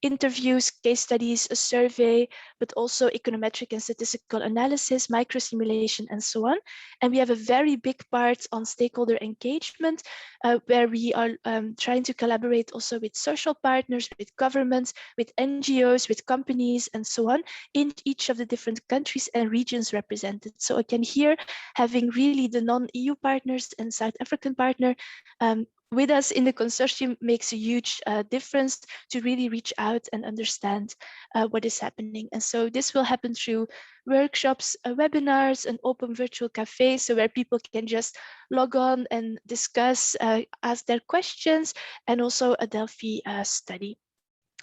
N: interviews, case studies, a survey, but also econometric and statistical analysis, microsimulation, and so on. And we have a very big part on stakeholder engagement, where we are trying to collaborate also with social partners, with governments, with NGOs, with companies, and so on, in each of the different countries and regions represented. So again, here, having really the non-EU partners and South African partner with us in the consortium makes a huge difference to really reach out and understand what is happening. And so this will happen through workshops, webinars, an open virtual cafe, so where people can just log on and discuss, ask their questions, and also a Delphi study.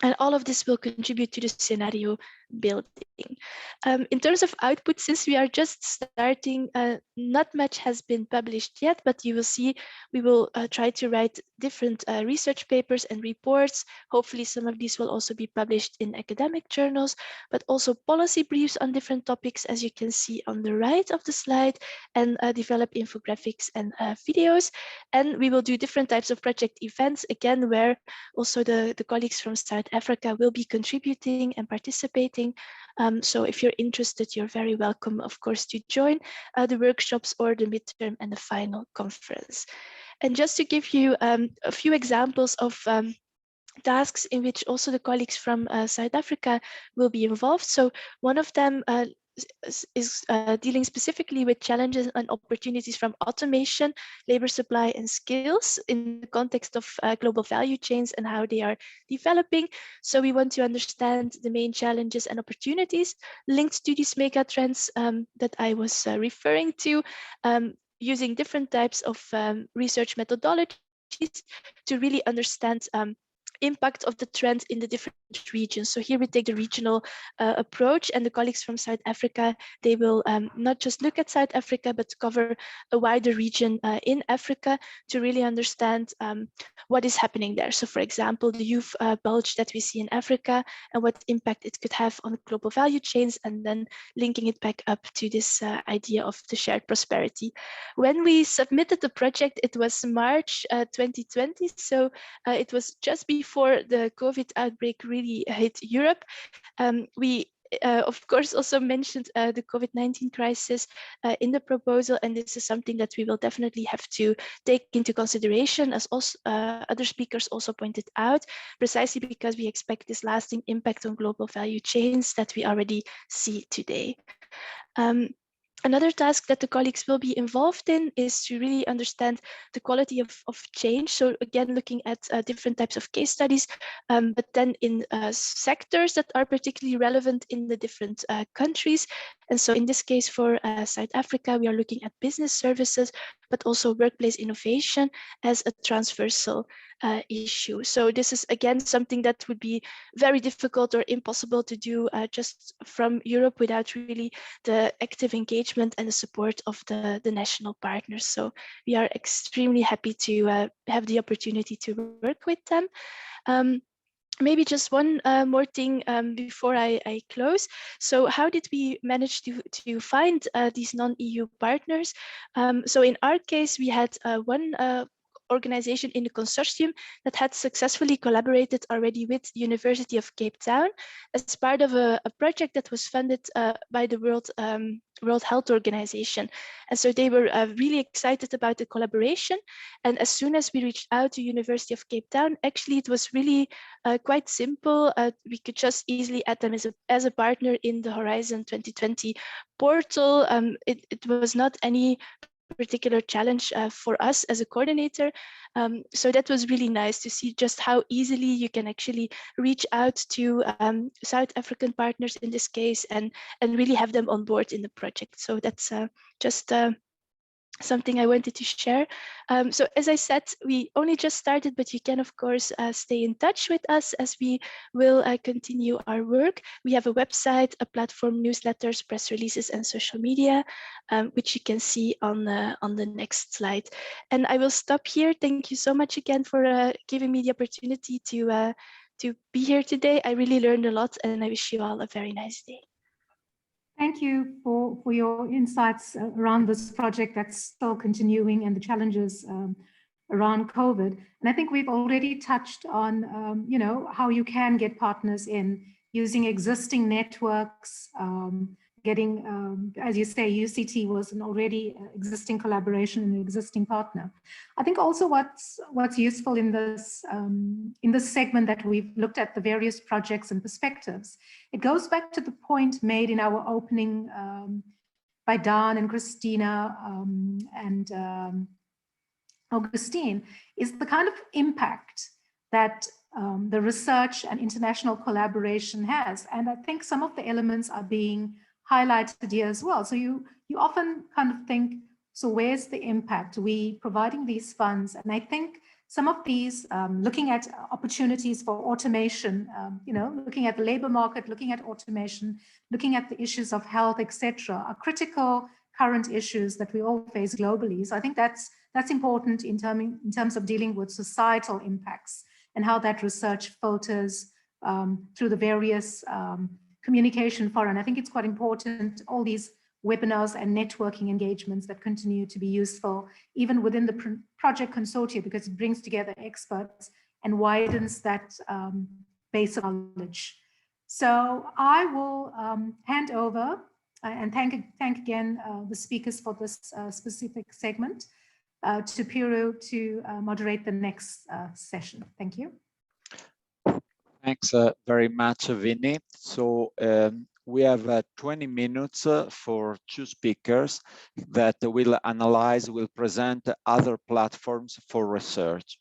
N: And all of this will contribute to the scenario building. In terms of output, since we are just starting, not much has been published yet, but you will see we will try to write different research papers and reports. Hopefully some of these will also be published in academic journals, but also policy briefs on different topics, as you can see on the right of the slide, and develop infographics and videos. And we will do different types of project events, again, where also the colleagues from South Africa will be contributing and participating. So if you're interested, you're very welcome, of course, to join the workshops or the midterm and the final conference. And just to give you a few examples of tasks in which also the colleagues from South Africa will be involved. So one of them is dealing specifically with challenges and opportunities from automation, labor supply, and skills in the context of global value chains and how they are developing. So we want to understand the main challenges and opportunities linked to these mega trends that I was referring to, using different types of research methodologies to really understand impact of the trend in the different regions. So here we take the regional approach, and the colleagues from South Africa, they will not just look at South Africa, but cover a wider region in Africa to really understand what is happening there. So for example, the youth bulge that we see in Africa and what impact it could have on global value chains, and then linking it back up to this idea of the shared prosperity. When we submitted the project, it was March 2020. So it was just before the COVID outbreak really hit Europe. We of course also mentioned the COVID-19 crisis in the proposal, and this is something that we will definitely have to take into consideration, as also other speakers also pointed out, precisely because we expect this lasting impact on global value chains that we already see today. Another task that the colleagues will be involved in is to really understand the quality of change. So again, looking at different types of case studies, but then in sectors that are particularly relevant in the different countries. And so in this case for South Africa, we are looking at business services, but also workplace innovation as a transversal issue. So this is again something that would be very difficult or impossible to do just from Europe without really the active engagement and the support of the national partners. So we are extremely happy to have the opportunity to work with them. maybe just one more thing before I close. So how did we manage to find these non-EU partners? So in our case, we had one organization in the consortium that had successfully collaborated already with University of Cape Town as part of a project that was funded by the World Health Organization. And so they were really excited about the collaboration. And as soon as we reached out to University of Cape Town, actually it was really quite simple. We could just easily add them as a partner in the Horizon 2020 portal. It was not any particular challenge for us as a coordinator. So that was really nice to see just how easily you can actually reach out to South African partners in this case and really have them on board in the project. So that's just something I wanted to share. So as I said, we only just started, but you can of course stay in touch with us as we will continue our work. We have a website, a platform, newsletters, press releases, and social media, which you can see on the next slide. And I will stop here. Thank you so much again for giving me the opportunity to be here today. I really learned a lot, and I wish you all a very nice day.
A: Thank you for your insights around this project that's still continuing and the challenges around COVID. And I think we've already touched on, you know, how you can get partners in using existing networks, getting, as you say, UCT was an already existing collaboration and an existing partner. I think also what's useful in this segment that we've looked at the various projects and perspectives, it goes back to the point made in our opening by Dan and Christina and Augustine, is the kind of impact that the research and international collaboration has. And I think some of the elements are being highlighted here as well. So you often kind of think, so where's the impact? We providing these funds, and I think some of these, looking at opportunities for automation, you know, looking at the labor market, looking at automation, looking at the issues of health, etc., are critical current issues that we all face globally. So I think that's important in terms of dealing with societal impacts and how that research filters through the various communication fora. And I think it's quite important, all these webinars and networking engagements that continue to be useful, even within the project consortia, because it brings together experts and widens that base of knowledge. So I will hand over and thank again the speakers for this specific segment, to Piero to moderate the next session. Thank you.
C: Thanks very much, Vinny. So we have 20 minutes for two speakers that will present other platforms for research.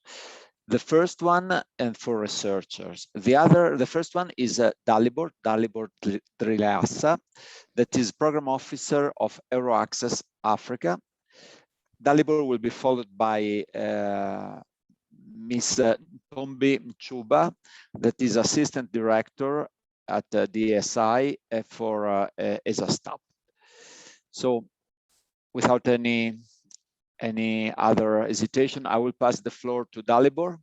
C: The first one, and for researchers. The first one is Dalibor Drilassa, that is Program Officer of Euroaccess Africa. Dalibor will be followed by Ms. Tombi Mchuba, that is Assistant Director at the DSI for ESASTAP. So without any other hesitation, I will pass the floor to Dalibor.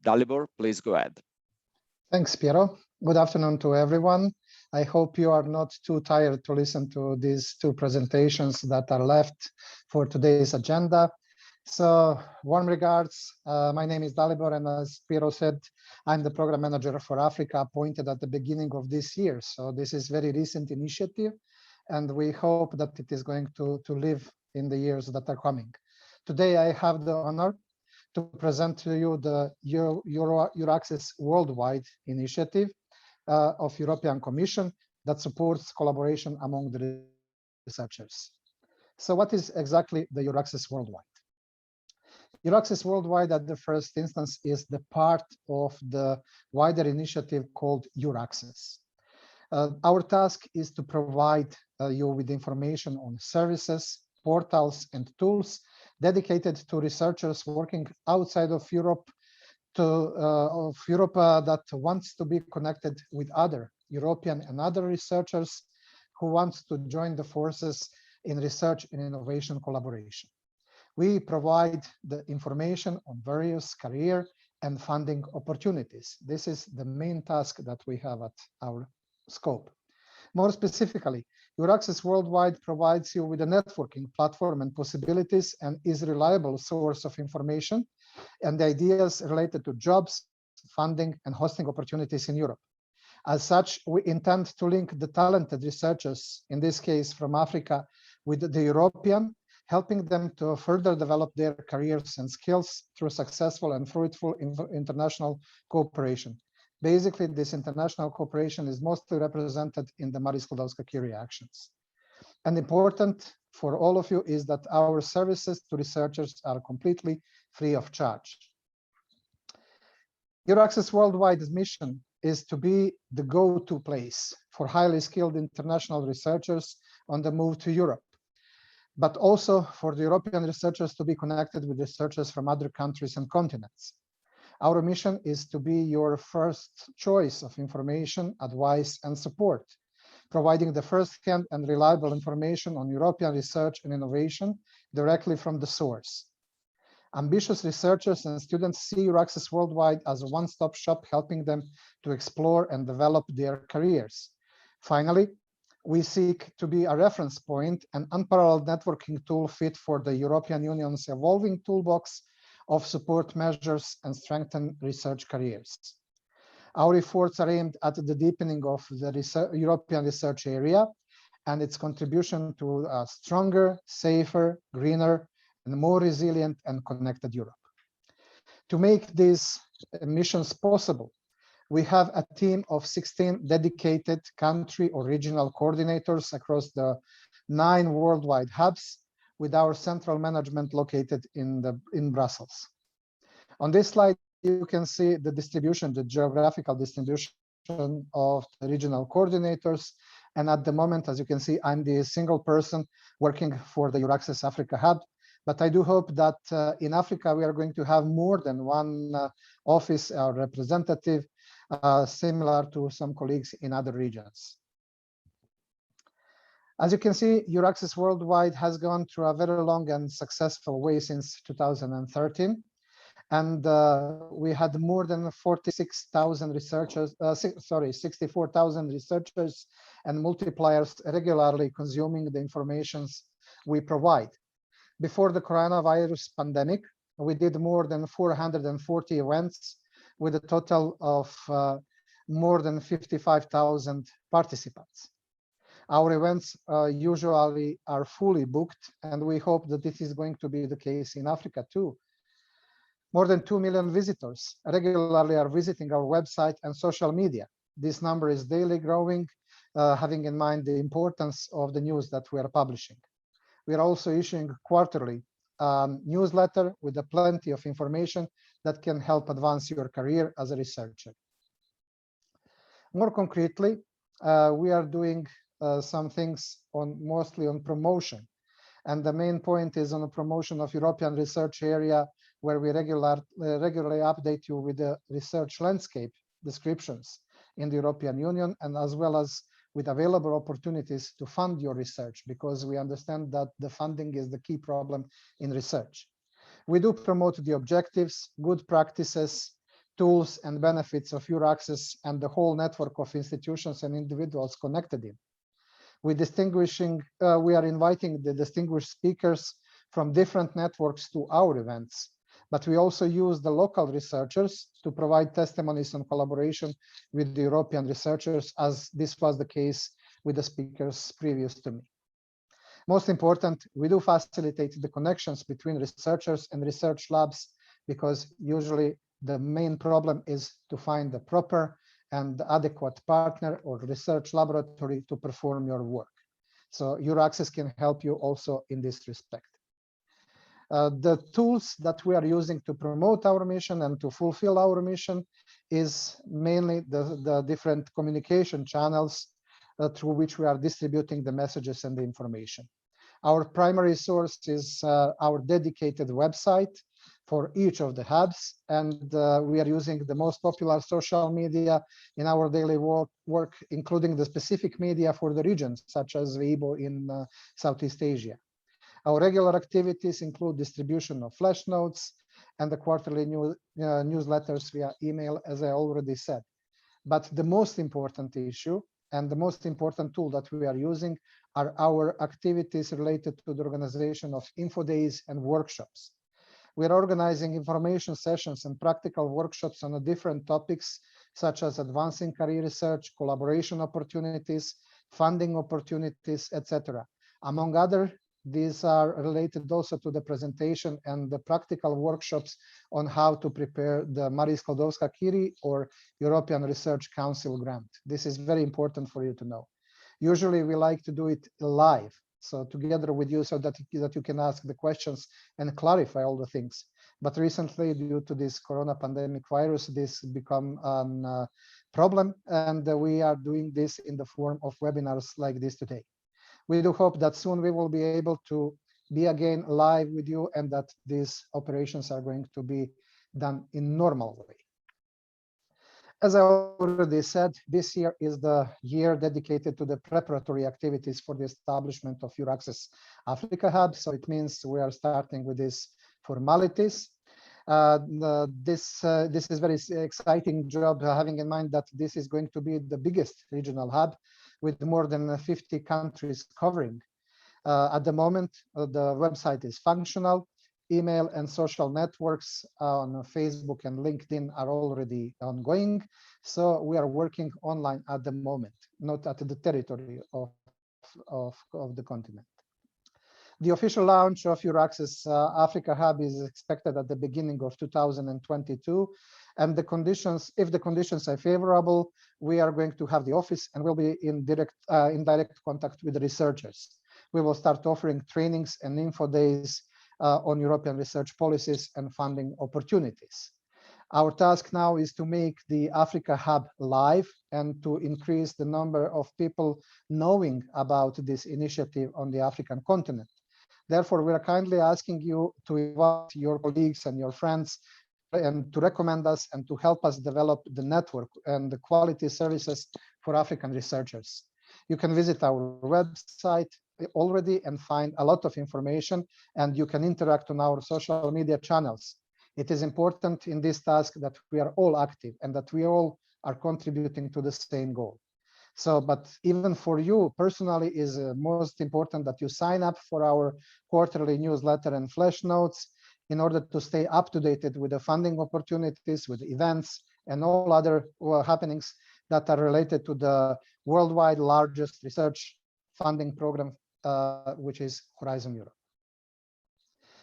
C: Dalibor, please go ahead.
O: Thanks, Piero. Good afternoon to everyone. I hope you are not too tired to listen to these two presentations that are left for today's agenda. So warm regards. My name is Dalibor, and as Piero said, I'm the program manager for Africa, appointed at the beginning of this year. So this is very recent initiative, and we hope that it is going to live in the years that are coming. Today, I have the honor to present to you the Euroaccess Worldwide initiative of European Commission that supports collaboration among the researchers. So what is exactly the Euroaccess Worldwide? Euroaccess Worldwide at the first instance is the part of the wider initiative called Euroaccess. Our task is to provide you with information on services, portals, and tools dedicated to researchers working outside of Europe, that wants to be connected with other European and other researchers who wants to join the forces in research and innovation collaboration. We provide the information on various career and funding opportunities. This is the main task that we have at our scope. More specifically, Your Access Worldwide provides you with a networking platform and possibilities and is a reliable source of information and ideas related to jobs, funding, and hosting opportunities in Europe. As such, we intend to link the talented researchers, in this case from Africa, with the European, helping them to further develop their careers and skills through successful and fruitful international cooperation. Basically, this international cooperation is mostly represented in the Marie Skłodowska-Curie actions. And important for all of you is that our services to researchers are completely free of charge. Your Access Worldwide's mission is to be the go-to place for highly skilled international researchers on the move to Europe, but also for the European researchers to be connected with researchers from other countries and continents. Our mission is to be your first choice of information, advice, and support, providing the first-hand and reliable information on European research and innovation directly from the source. Ambitious researchers and students see Your Access Worldwide as a one-stop shop, helping them to explore and develop their careers. Finally, we seek to be a reference point and unparalleled networking tool fit for the European Union's evolving toolbox of support measures and strengthen research careers. Our efforts are aimed at the deepening of the European research area and its contribution to a stronger, safer, greener, and more resilient and connected Europe. To make these missions possible, we have a team of 16 dedicated country or regional coordinators across the 9 worldwide hubs, with our central management located in Brussels. On this slide, you can see the distribution, the geographical distribution of the regional coordinators. And at the moment, as you can see, I'm the single person working for the Your Access Africa Hub. But I do hope that in Africa, we are going to have more than one office or representative, similar to some colleagues in other regions. As you can see, Your Access Worldwide has gone through a very long and successful way since 2013. And we had more than 46,000 researchers, 64,000 researchers and multipliers regularly consuming the information we provide. Before the coronavirus pandemic, we did more than 440 events with a total of more than 55,000 participants. Our events usually are fully booked, and we hope that this is going to be the case in Africa too. More than 2 million visitors regularly are visiting our website and social media. This number is daily growing, having in mind the importance of the news that we are publishing. We are also issuing quarterly newsletter with plenty of information that can help advance your career as a researcher. More concretely, we are doing some things mostly on promotion. And the main point is on the promotion of European research area, where we regularly update you with the research landscape descriptions in the European Union, and as well as with available opportunities to fund your research, because we understand that the funding is the key problem in research. We do promote the objectives, good practices, tools, and benefits of Your Access and the whole network of institutions and individuals connected in. We are inviting the distinguished speakers from different networks to our events, but we also use the local researchers to provide testimonies on collaboration with the European researchers, as this was the case with the speakers previous to me. Most important, we do facilitate the connections between researchers and research labs, because usually the main problem is to find the proper and adequate partner or research laboratory to perform your work. So Your Access can help you also in this respect. The tools that we are using to promote our mission and to fulfill our mission is mainly the different communication channels through which we are distributing the messages and the information. Our primary source is our dedicated website for each of the hubs, and we are using the most popular social media in our daily work, including the specific media for the regions, such as Weibo in Southeast Asia. Our regular activities include distribution of flash notes and the quarterly newsletters via email, as I already said. But the most important issue and the most important tool that we are using are our activities related to the organization of info days and workshops. We are organizing information sessions and practical workshops on different topics, such as advancing career research, collaboration opportunities, funding opportunities, etc. Among other, these are related also to the presentation and the practical workshops on how to prepare the Marie Skłodowska-Curie or European Research Council grant. This is very important for you to know. Usually we like to do it live, so together with you, so that you can ask the questions and clarify all the things. But recently, due to this corona pandemic virus, this become a problem, and we are doing this in the form of webinars like this today. We do hope that soon we will be able to be again live with you, and that these operations are going to be done in normal way. As I already said, this year is the year dedicated to the preparatory activities for the establishment of Euraccess Africa Hub. So it means we are starting with these formalities. This is very exciting job, having in mind that this is going to be the biggest regional hub with more than 50 countries covering. At the moment, the website is functional. Email and social networks on Facebook and LinkedIn are already ongoing. So we are working online at the moment, not at the territory of the continent. The official launch of Euraccess Africa Hub is expected at the beginning of 2022. And the conditions, if the conditions are favorable, we are going to have the office and we'll be in direct contact with the researchers. We will start offering trainings and info days on European research policies and funding opportunities. Our task now is to make the Africa Hub live and to increase the number of people knowing about this initiative on the African continent. Therefore, we are kindly asking you to invite your colleagues and your friends and to recommend us and to help us develop the network and the quality services for African researchers. You can visit our website already and find a lot of information, and you can interact on our social media channels. It is important in this task that we are all active and that we all are contributing to the same goal. So, but even for you personally is most important that you sign up for our quarterly newsletter and flash notes in order to stay up to date with the funding opportunities, with events and all other happenings that are related to the worldwide largest research funding program, which is Horizon Europe.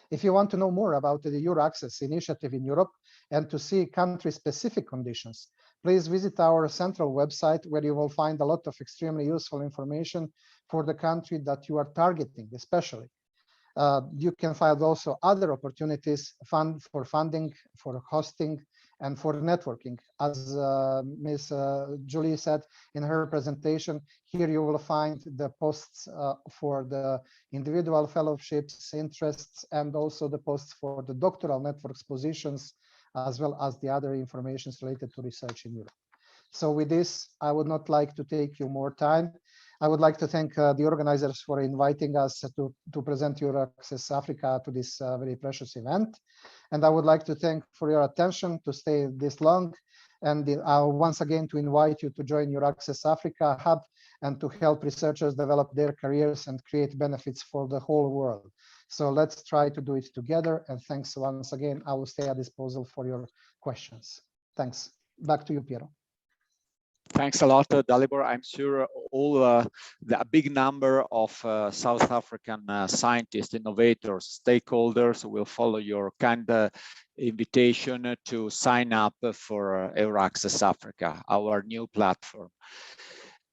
O: If you want to know more about the Euraccess initiative in Europe and to see country-specific conditions, please visit our central website, where you will find a lot of extremely useful information for the country that you are targeting, especially. You can find also other opportunities for funding, for hosting, and for networking. As Ms. Julie said in her presentation, here you will find the posts for the individual fellowships, interests, and also the posts for the doctoral networks positions, as well as the other information related to research in Europe. So with this, I would not like to take you more time. I would like to thank the organizers for inviting us to present Euraccess Africa to this very precious event. And I would like to thank for your attention to stay this long. And once again, to invite you to join Euraccess Africa Hub and to help researchers develop their careers and create benefits for the whole world. So let's try to do it together. And thanks once again. I will stay at disposal for your questions. Thanks. Back to you, Piero.
C: Thanks a lot, Dalibor. I'm sure a big number of South African scientists, innovators, stakeholders will follow your kind invitation to sign up for Euraccess Africa, our new platform.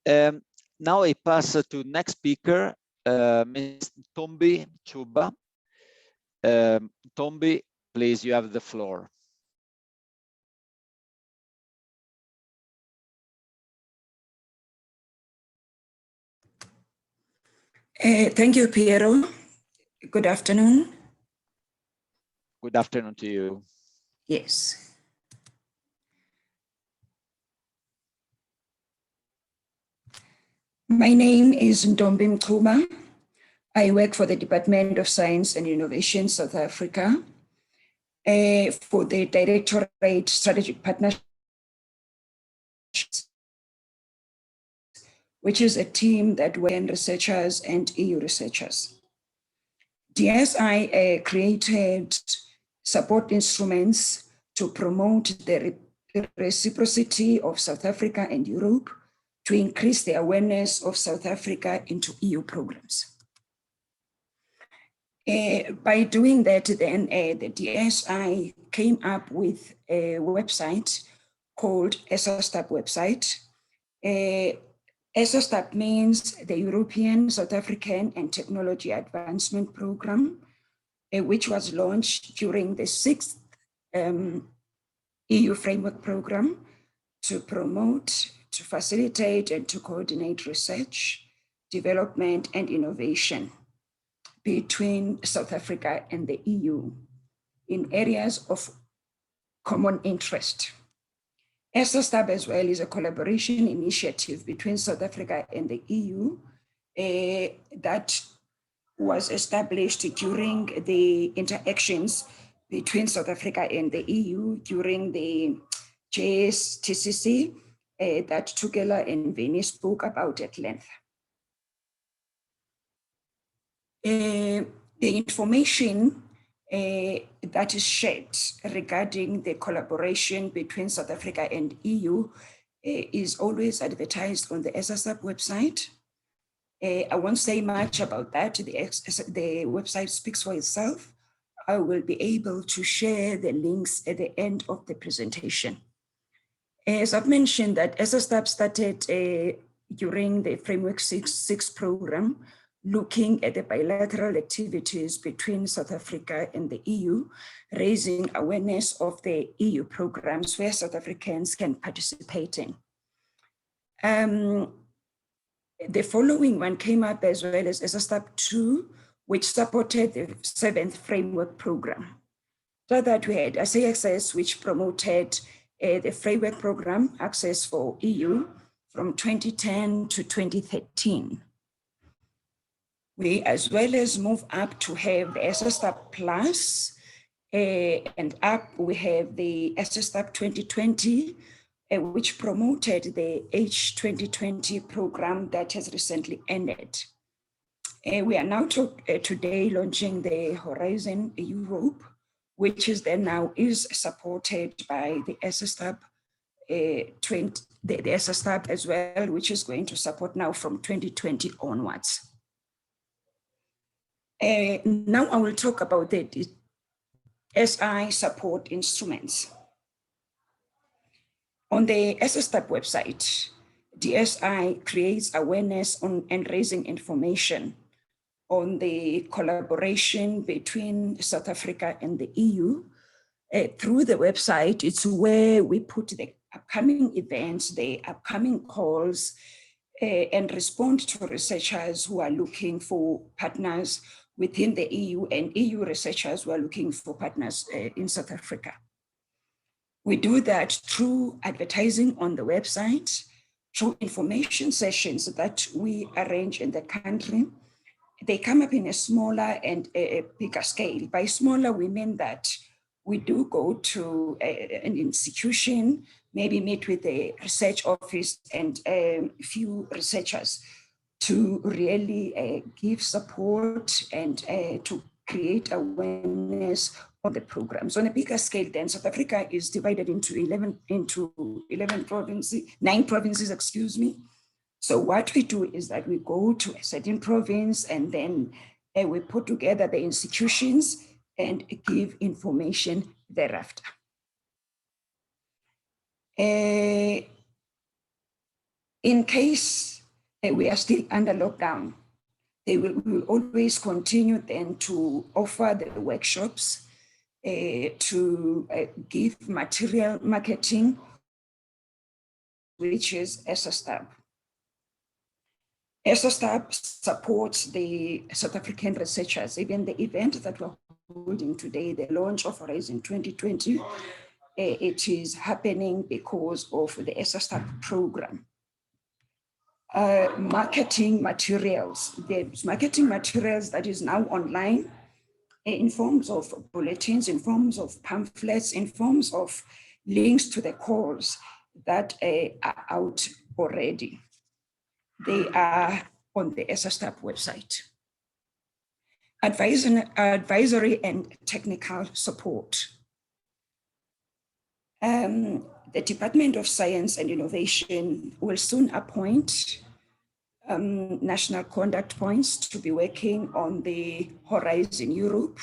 C: Now I pass to next speaker, Ms. Tombi Chuba. Tombi, please, you have the floor.
P: Thank you, Piero. Good afternoon.
C: Good afternoon to you.
P: Yes. My name is Ntombi Mchuba. I work for the Department of Science and Innovation, South Africa. for the Directorate Strategic Partnerships, which is a team that works researchers and EU researchers. DSI created support instruments to promote the reciprocity of South Africa and Europe, to increase the awareness of South Africa into EU programs. By doing that, then the DSI came up with a website called ESOSTAP website. ESOSTAP means the European, South African and Technology Advancement Program, which was launched during the 6th EU Framework Program to promote, to facilitate and to coordinate research, development and innovation between South Africa and the EU in areas of common interest. ESOSTAP as well is a collaboration initiative between South Africa and the EU that was established during the interactions between South Africa and the EU during the JSTCC that Tugela and Vinny spoke about at length. The information that is shared regarding the collaboration between South Africa and EU is always advertised on the ESOSTAP website. I won't say much about that. The website speaks for itself. I will be able to share the links at the end of the presentation. As I've mentioned, that ESOSTAP started during the Framework 6 program, looking at the bilateral activities between South Africa and the EU, raising awareness of the EU programs where South Africans can participate in. The following one came up as well as ESOSTAP 2, which supported the 7th Framework Program. So that we had ACSS, which promoted the Framework Program, Access for EU, from 2010 to 2013. We as well as move up to have the ESOSTAP Plus, and up we have the ESOSTAP 2020, which promoted the H2020 program that has recently ended. We are now today launching the Horizon Europe, which is then now is supported by the ESOSTAP the ESOSTAP as well, which is going to support now from 2020 onwards. Now I will talk about the SI support instruments. On the ESOSTAP website, DSI creates awareness on and raising information on the collaboration between South Africa and the EU. Through the website, it's where we put the upcoming events, the upcoming calls, and respond to researchers who are looking for partners within the EU and EU researchers who are looking for partners in South Africa. We do that through advertising on the website, through information sessions that we arrange in the country. They come up in a smaller and a bigger scale. By smaller, we mean that we do go to an institution, maybe meet with the research office and a few researchers to really give support and to create awareness on the programs. On a bigger scale, then South Africa is divided into 9 provinces, excuse me. So what we do is that we go to a certain province and then we put together the institutions and give information thereafter. In case we are still under lockdown, we will always continue then to offer the workshops, to give material marketing, which is ESOSTAP. ESOSTAP supports the South African researchers. Even the event that we're holding today, the launch of Horizon 2020, it is happening because of the ESOSTAP program. Marketing materials, the marketing materials that is now online in forms of bulletins, in forms of pamphlets, in forms of links to the calls that are out already. They are on the SSTAP website. Advisory and technical support. The Department of Science and Innovation will soon appoint national contact points to be working on the Horizon Europe.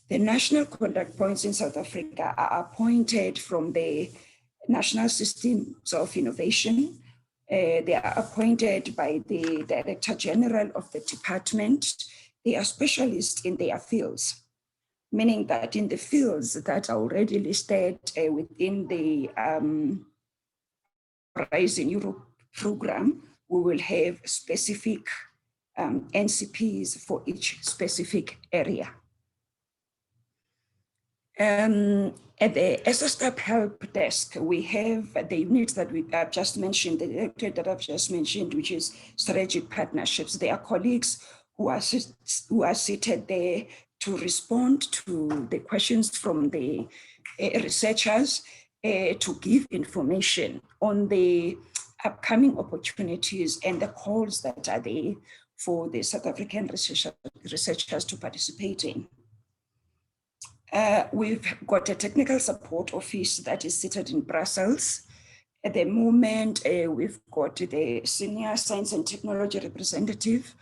P: The national contact points in South Africa are appointed from the National Systems of Innovation. They are appointed by the Director General of the department. They are specialists in their fields, meaning that in the fields that are already listed within the Horizon Europe program, we will have specific NCPs for each specific area. At the SSTAP Help Desk, we have the unit that we have just mentioned, the directorate that I've just mentioned, which is strategic partnerships. There are colleagues who are seated there to respond to the questions from the researchers, to give information on the upcoming opportunities and the calls that are there for the South African researchers to participate in. We've got a technical support office that is seated in Brussels. At the moment, we've got the senior science and technology representative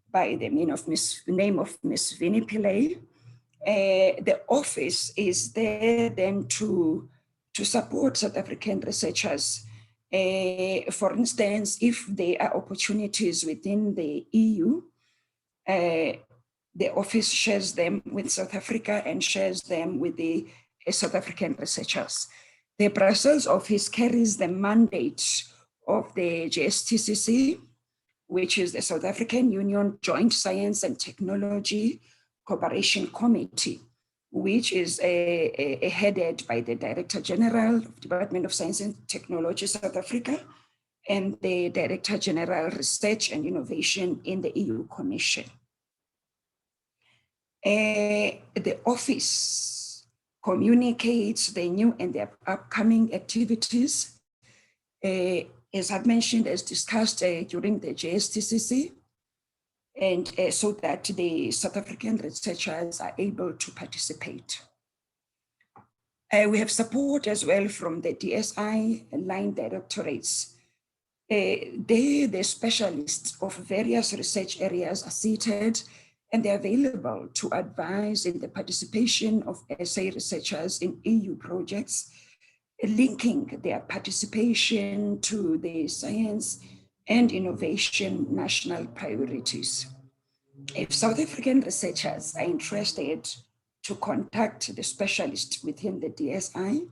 P: by the name of Ms. Vinnie Pillay. The office is there then to support South African researchers. For instance, if there are opportunities within the EU, the office shares them with South Africa and shares them with the South African researchers. The Brussels office carries the mandate of the JSTCC, which is the South African Union Joint Science and Technology Cooperation Committee, which is headed by the Director General of Department of Science and Technology, South Africa, and the Director General Research and Innovation in the EU Commission. The office communicates the new and the upcoming activities, as I've mentioned, as discussed during the JSTCC, and so that the South African researchers are able to participate. We have support as well from the DSI line directorates. The specialists of various research areas are seated and they're available to advise in the participation of SA researchers in EU projects, linking their participation to the science and innovation national priorities. If South African researchers are interested to contact the specialist within the DSI,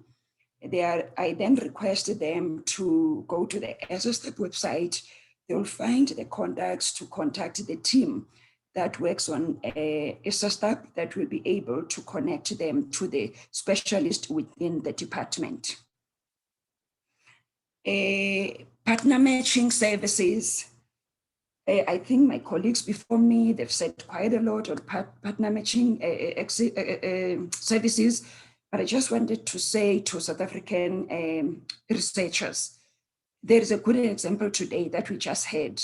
P: I then request them to go to the SSTAP website. They will find the contacts to contact the team that works on SSTAP that will be able to connect them to the specialist within the department. Partner matching services. I think my colleagues before me, they've said quite a lot on partner matching services, but I just wanted to say to South African researchers, there is a good example today that we just had.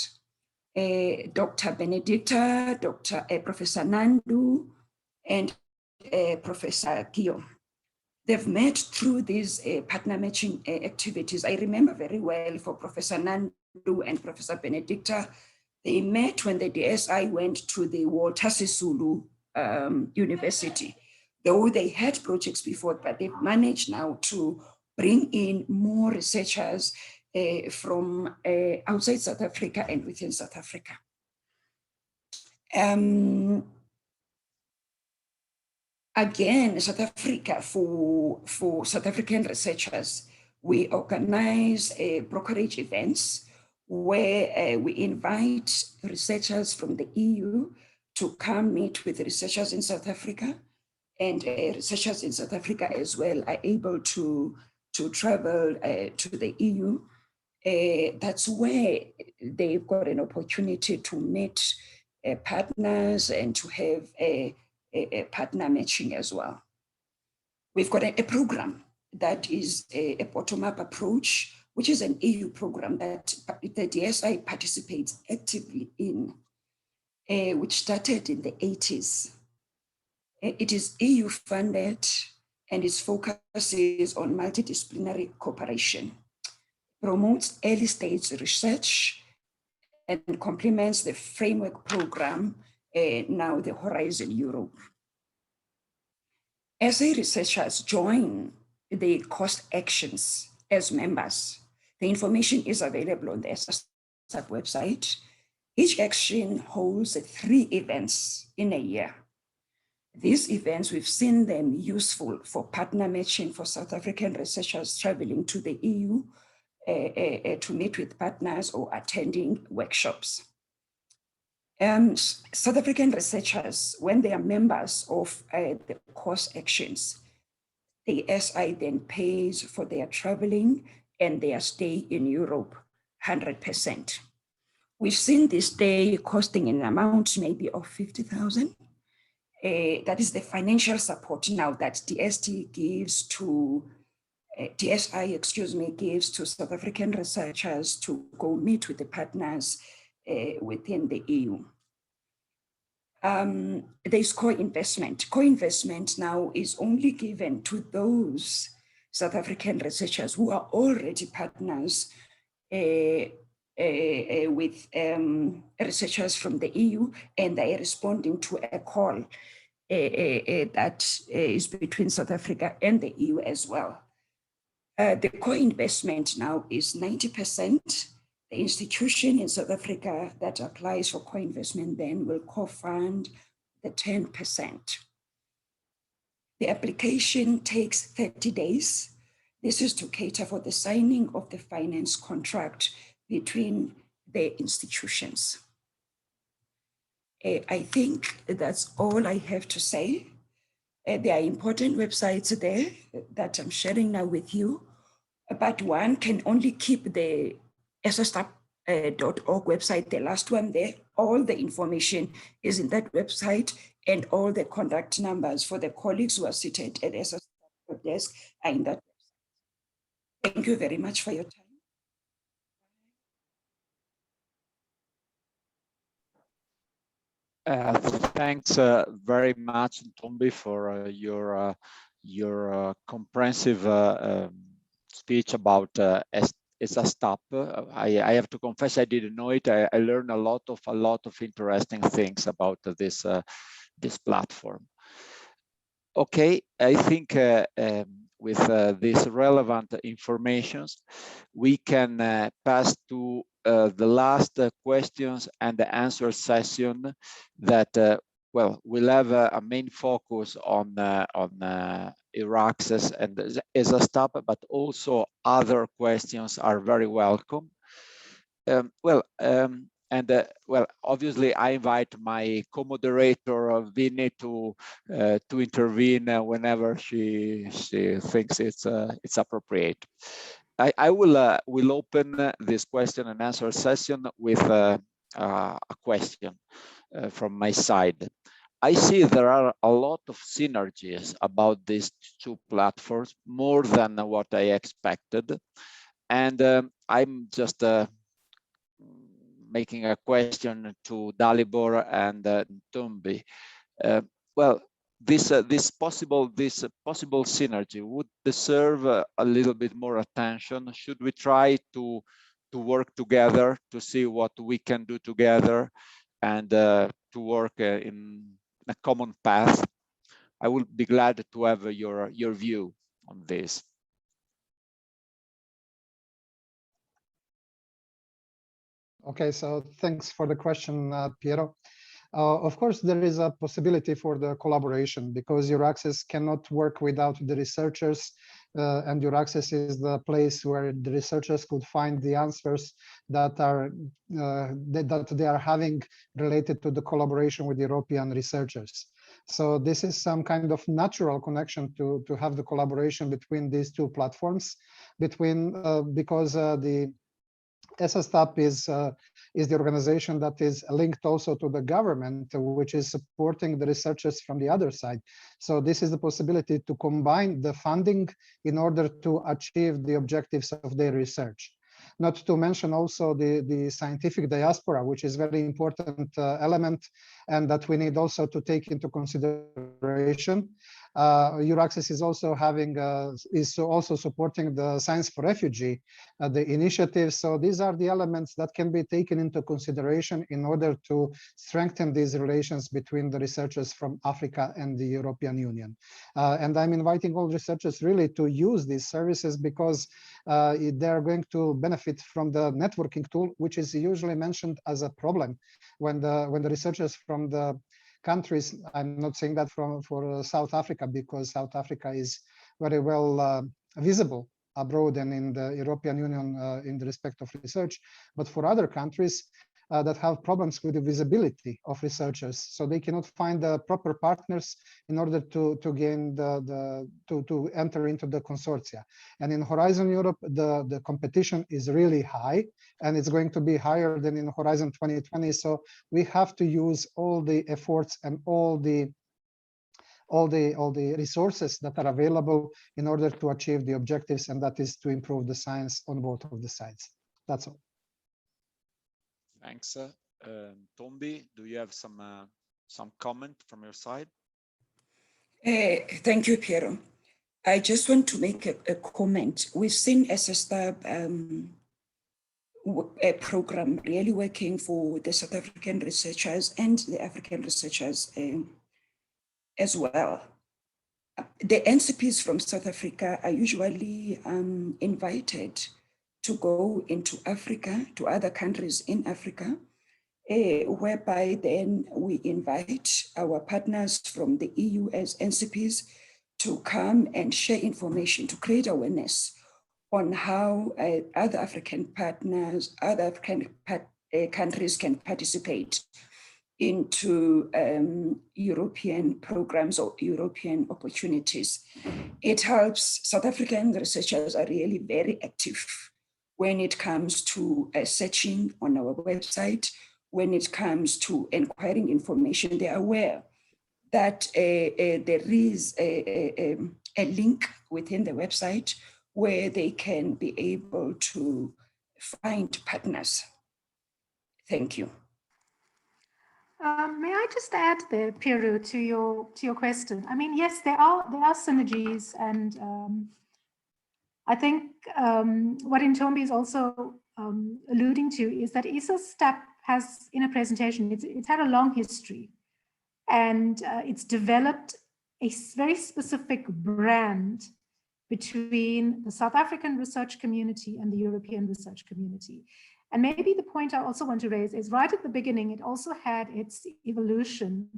P: Dr. Benedicta, Professor Nandu, and Professor Kio. They've met through these partner matching activities. I remember very well for Professor Nandu and Professor Benedicta, they met when the DSI went to the Walter Sisulu University. Though they had projects before, but they've managed now to bring in more researchers from outside South Africa and within South Africa. Again, South Africa, for South African researchers, we organize brokerage events where we invite researchers from the EU to come meet with researchers in South Africa, and researchers in South Africa as well are able to travel to the EU. That's where they've got an opportunity to meet partners and to have partner matching as well. We've got a program that is a bottom-up approach, which is an EU program that the DSI participates actively in, which started in the 80s. It is EU funded and its focus is on multidisciplinary cooperation, promotes early stage research and complements the framework program, now the Horizon Europe. As researchers join the cost actions as members, the information is available on the ESA website. Each action holds 3 events in a year. These events, we've seen them useful for partner matching for South African researchers traveling to the EU to meet with partners or attending workshops. South African researchers, when they are members of the course actions, the SI then pays for their traveling and their stay in Europe 100%. We've seen this stay costing an amount maybe of 50,000. That is the financial support now that DSI gives to South African researchers to go meet with the partners within the EU. There's co-investment. Co-investment now is only given to those South African researchers who are already partners with researchers from the EU, and they are responding to a call that is between South Africa and the EU as well. The co-investment now is 90%. The institution in South Africa that applies for co-investment then will co-fund the 10%. The application takes 30 days. This is to cater for the signing of the finance contract between the institutions. I think that's all I have to say. There are important websites there that I'm sharing now with you, but one can only keep the ssstap.org website, the last one there. All the information is in that website, and all the contact numbers for the colleagues who are seated at ssstap desk are in that website. Thank you very much for your time.
C: Thanks very much, Ntombi, for your comprehensive speech about Stap. I have to confess I didn't know it. I learned a lot of interesting things about this this platform. Okay, I think with this relevant informations, we can pass to the last questions and the answer session that, well, we'll have a main focus on Euraccess and ESASTAP, but also other questions are very welcome. Well, obviously I invite my co-moderator Vinny to intervene whenever she thinks it's appropriate. I will open this question and answer session with a question from my side. I see there are a lot of synergies about these 2 platforms, more than what I expected, and I'm just making a question to Dalibor and Ntombi. Well, this possible synergy would deserve a little bit more attention. Should we try to work together to see what we can do together and to work in a common path? I would be glad to have your view on this.
O: Okay, so thanks for the question, Piero. Of course, there is a possibility for the collaboration because Euraccess cannot work without the researchers, and Euraccess is the place where the researchers could find the answers that they are having related to the collaboration with European researchers. So this is some kind of natural connection to have the collaboration between these 2 platforms, because the SSTAP is the organization that is linked also to the government, which is supporting the researchers from the other side. So this is the possibility to combine the funding in order to achieve the objectives of their research. Not to mention also the scientific diaspora, which is very important element, and that we need also to take into consideration. Euraccess is also supporting the Science for Refugee, the initiative. So these are the elements that can be taken into consideration in order to strengthen these relations between the researchers from Africa and the European Union. And I'm inviting all researchers really to use these services, because they're going to benefit from the networking tool, which is usually mentioned as a problem when the researchers from the countries, I'm not saying that for South Africa, because South Africa is very well visible abroad and in the European Union in the respect of research, but for other countries that have problems with the visibility of researchers, so they cannot find the proper partners in order to gain to enter into the consortia. And in Horizon Europe, the competition is really high, and it's going to be higher than in Horizon 2020. So we have to use all the efforts and all the resources that are available in order to achieve the objectives, and that is to improve the science on both of the sides. That's all.
C: Thanks. Tombi, do you have some comment from your side?
P: Thank you, Piero. I just want to make a comment. We've seen SSTAB a program really working for the South African researchers and the African researchers as well. The NCPs from South Africa are usually invited to go into Africa, to other countries in Africa, whereby then we invite our partners from the EU as NCPs to come and share information, to create awareness on how other African partners, other African countries can participate into European programs or European opportunities. It helps. South African researchers are really very active when it comes to searching on our website, when it comes to inquiring information. They are aware that there is a link within the website where they can be able to find partners. Thank you.
A: May I just add there, Piero, to your question? I mean, yes, there are synergies, and I think what Ntombi is also alluding to is that SSTAP has, in a presentation, it's had a long history, and it's developed a very specific brand between the South African research community and the European research community. And maybe the point I also want to raise is right at the beginning, it also had its evolution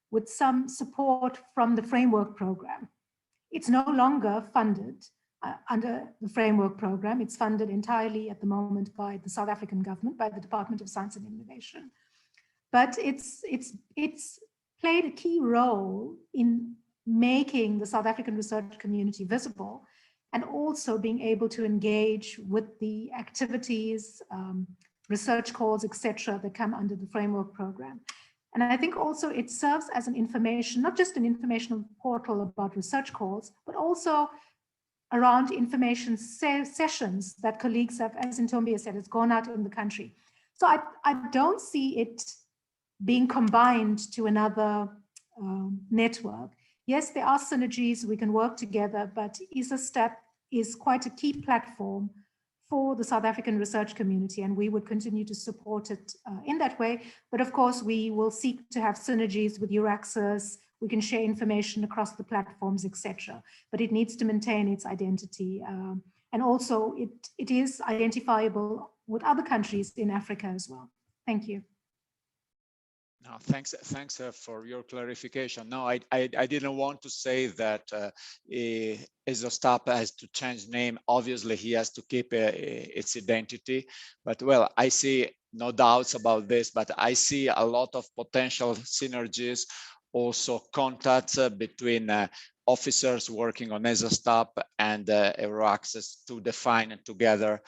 A: with some support from the framework program. It's no longer funded under the framework program. It's funded entirely at the moment by the South African government, by the Department of Science and Innovation. But it's played a key role in making the South African research community visible, and also being able to engage with the activities, research calls, etc., that come under the framework program. And I think also it serves as an information, not just an informational portal about research calls, but also around information sessions that colleagues have, as Ntombi said, has gone out in the country. So I don't see it being combined to another network. Yes, there are synergies, we can work together, but SSTAP is quite a key platform for the South African research community, and we would continue to support it in that way. But of course, we will seek to have synergies with Euraccess. We can share information across the platforms, etc. But it needs to maintain its identity. And also, it is identifiable with other countries in Africa as well. Thank you.
C: No, thanks for your clarification. No, I didn't want to say that SSTAP has to change name. Obviously, he has to keep its identity. But well, I see no doubts about this, but I see a lot of potential synergies, also contacts between officers working on ESASTOP and Euroaccess to define together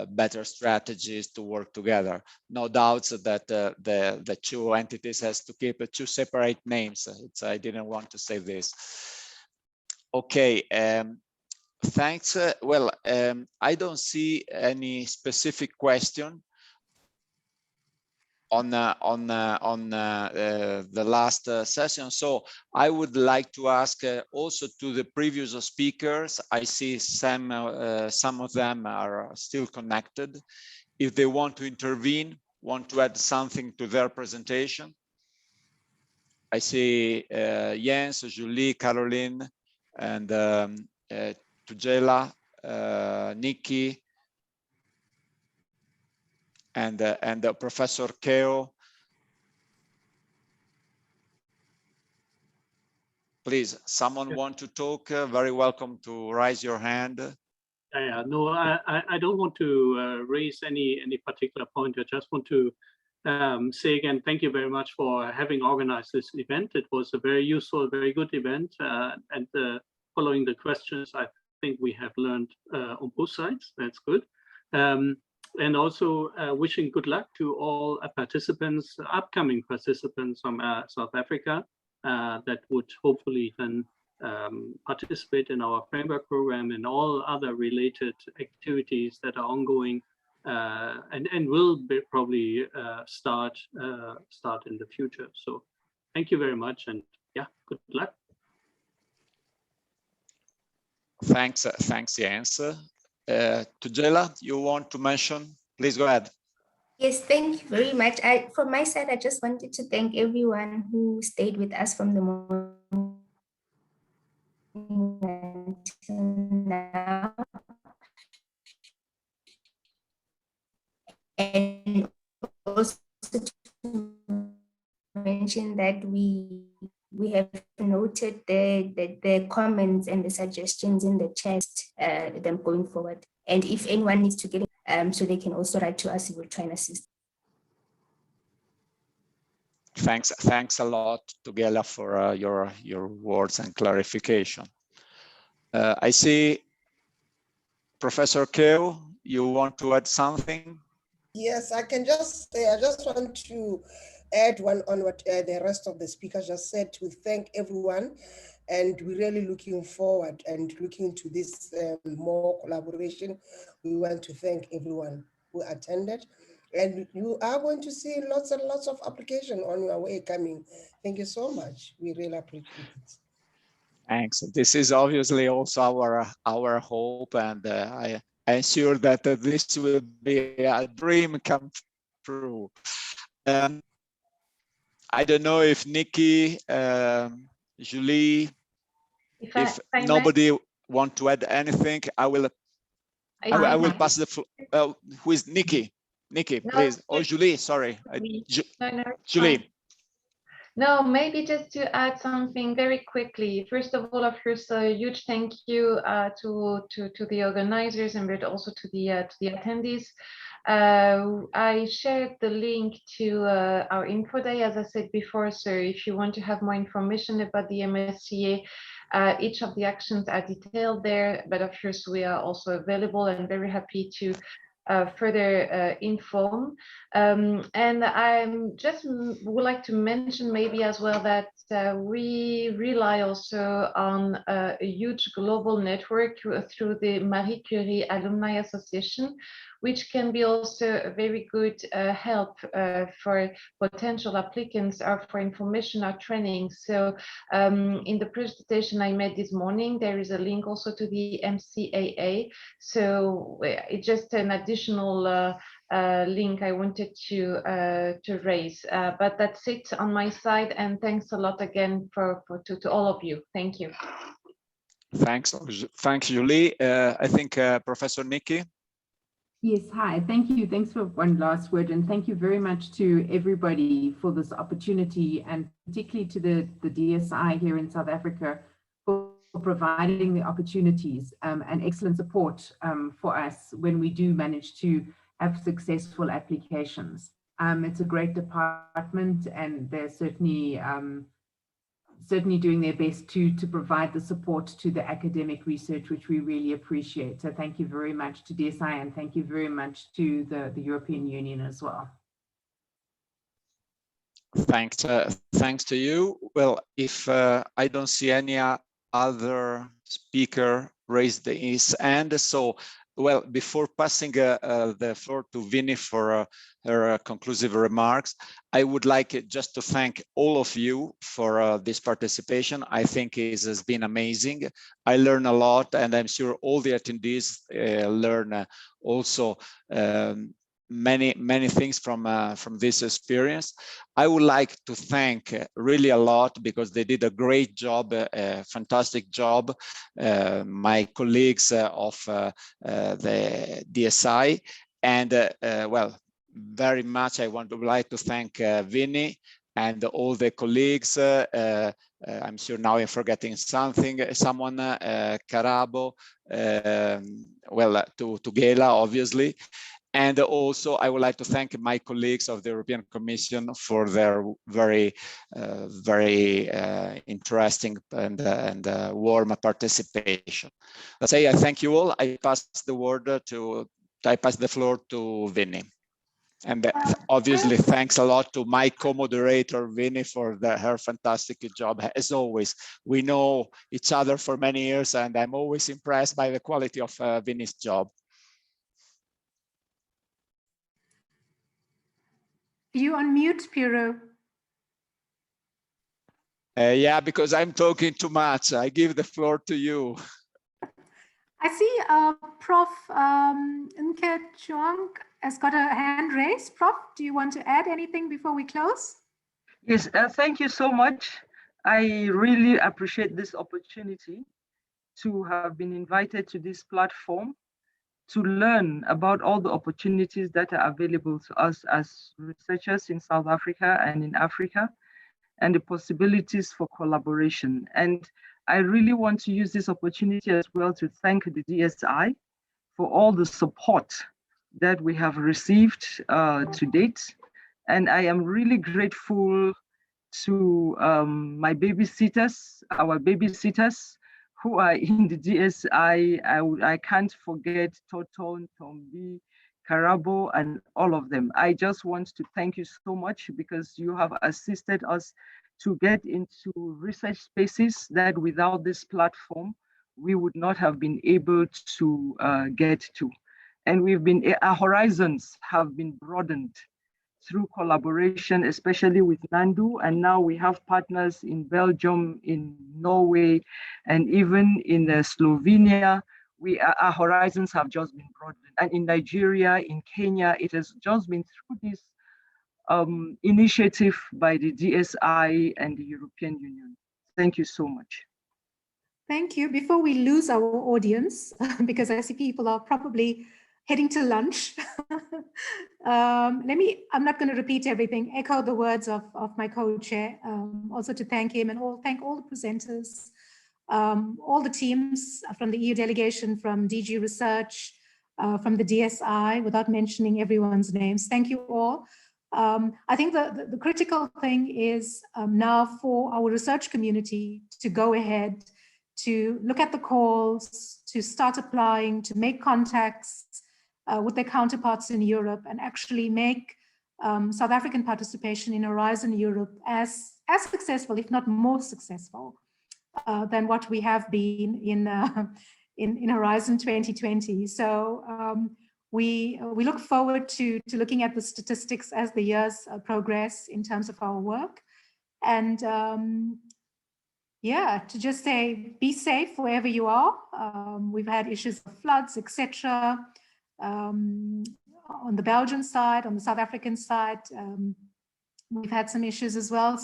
C: better strategies to work together. No doubts that the two entities has to keep two separate names. I didn't want to say this. Okay, thanks. Well, I don't see any specific question on the last session. So I would like to ask also to the previous speakers. I see some of them are still connected. If they want to intervene, want to add something to their presentation. I see Jens, Julie, Caroline, and Tugela, Nikki, and Professor Keo. Please, someone want to talk? Very welcome to raise your hand.
I: No, I don't want to raise any particular point. I just want to say again, thank you very much for having organized this event. It was a very useful, very good event. And following the questions, I think we have learned on both sides. That's good. And also wishing good luck to all participants, upcoming participants from South Africa that would hopefully then participate in our framework program and all other related activities that are ongoing and will probably start in the future. So thank you very much, and yeah, good luck.
C: Thanks, Jens. Tugela, you want to mention? Please go ahead.
G: Yes, thank you very much. From my side, I just wanted to thank everyone who stayed with us from the morning until now. And also to mention that we have noted the comments and the suggestions in the chat, them going forward. And if anyone needs to get it, so they can also write to us, we will try and assist.
C: Thanks a lot, Tugela, for your words and clarification. I see Professor Keo, you want to add something?
E: Yes, I can just say, I just want to add one on what the rest of the speakers just said, to thank everyone. And we're really looking forward and looking to this more collaboration. We want to thank everyone who attended. And you are going to see lots and lots of application on your way coming. Thank you so much. We really appreciate it.
C: Thanks. This is obviously also our hope, and I ensure that this will be a dream come true. I don't know if Nikki, Julie, if nobody want to add anything, I will pass the floor. Who is Nikki? Nikki, no, please. Or Julie, sorry. Julie.
J: No, maybe just to add something very quickly. First of all, of course, a huge thank you to the organizers and also to the attendees. I shared the link to our info day, as I said before. So if you want to have more information about the MSCA, each of the actions are detailed there. But of course, we are also available and very happy to further inform. And I just would like to mention maybe as well that we rely also on a huge global network through the Marie Curie Alumni Association, which can be also a very good help for potential applicants or for information or training. So in the presentation I made this morning, there is a link also to the MCAA. So it's just an additional link I wanted to raise. But that's it on my side. And thanks a lot again to all of you. Thank you.
C: Thanks, Julie. I think Professor Nikki.
M: Yes, hi, thank you. Thanks for one last word, and thank you very much to everybody for this opportunity, and particularly to the DSI here in South Africa for providing the opportunities and excellent support for us when we do manage to have successful applications. It's a great department, and there's certainly certainly doing their best to provide the support to the academic research, which we really appreciate. So thank you very much to DSI, and thank you very much to the European Union as well.
C: Thanks to you. Well, if I don't see any other speaker raise his hand, so well, before passing the floor to Vinny for her conclusive remarks, I would like just to thank all of you for this participation. I think it has been amazing. I learned a lot, and I'm sure all the attendees learn also many things from this experience. I would like to thank really a lot, because they did a great job, a fantastic job, my colleagues of the DSI, and well, very much I would like to thank Vinny and all the colleagues. I'm sure now I'm forgetting someone, Carabo, well, to Gela, obviously. And also, I would like to thank my colleagues of the European Commission for their very interesting and warm participation. Let's say I thank you all. I pass the floor to Vinny. And obviously, thanks a lot to my co-moderator, Vinny, for her fantastic job. As always, we know each other for many years, and I'm always impressed by the quality of Vinny's job.
A: You on mute, Piero.
C: Yeah, because I'm talking too much. I give the floor to you.
A: I see Prof. Nke Chuang has got a hand raised. Prof, do you want to add anything before we close?
L: Yes, thank you so much. I really appreciate this opportunity to have been invited to this platform to learn about all the opportunities that are available to us as researchers in South Africa and in Africa, and the possibilities for collaboration. And I really want to use this opportunity as well to thank the DSI for all the support that we have received to date. And I am really grateful to my babysitters, our babysitters, who are in the DSI. I can't forget Toton, Tombi, Karabo, and all of them. I just want to thank you so much, because you have assisted us to get into research spaces that without this platform, we would not have been able to get to. And our horizons have been broadened through collaboration, especially with NANDU. And now we have partners in Belgium, in Norway, and even in Slovenia. Our horizons have just been broadened. And in Nigeria, in Kenya, it has just been through this initiative by the DSI and the European Union. Thank you so much.
A: Thank you. Before we lose our audience, because I see people are probably heading to lunch. I'm not going to repeat everything, echo the words of my co-chair, also to thank him and thank all the presenters, all the teams from the EU delegation, from DG Research, from the DSI, without mentioning everyone's names. Thank you all. I think the critical thing is now for our research community to go ahead, to look at the calls, to start applying, to make contacts with their counterparts in Europe, and actually make South African participation in Horizon Europe as successful, if not more successful, than what we have been in Horizon 2020. So we look forward to looking at the statistics as the years progress in terms of our work. And yeah, to just say, be safe wherever you are. We've had issues of floods, etc. On the Belgian side, on the South African side, we've had some issues as well,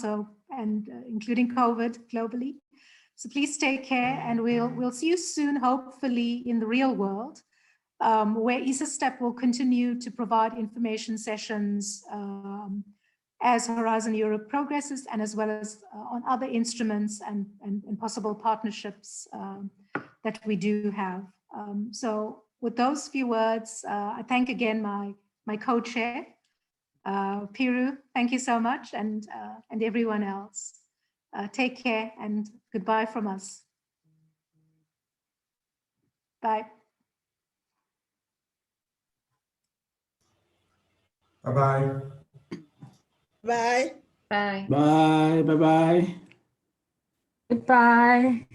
A: and including COVID globally. So please take care, and we'll see you soon, hopefully in the real world, where ESA-STEP will continue to provide information sessions as Horizon Europe progresses, and as well as on other instruments and possible partnerships that we do have. So with those few words, I thank again my co-chair, Piru, thank you so much, and everyone else. Take care and goodbye from us. Bye.
Q: Bye-bye.
E: Bye.
J: Bye.
Q: Bye. Bye-bye.
P: Goodbye.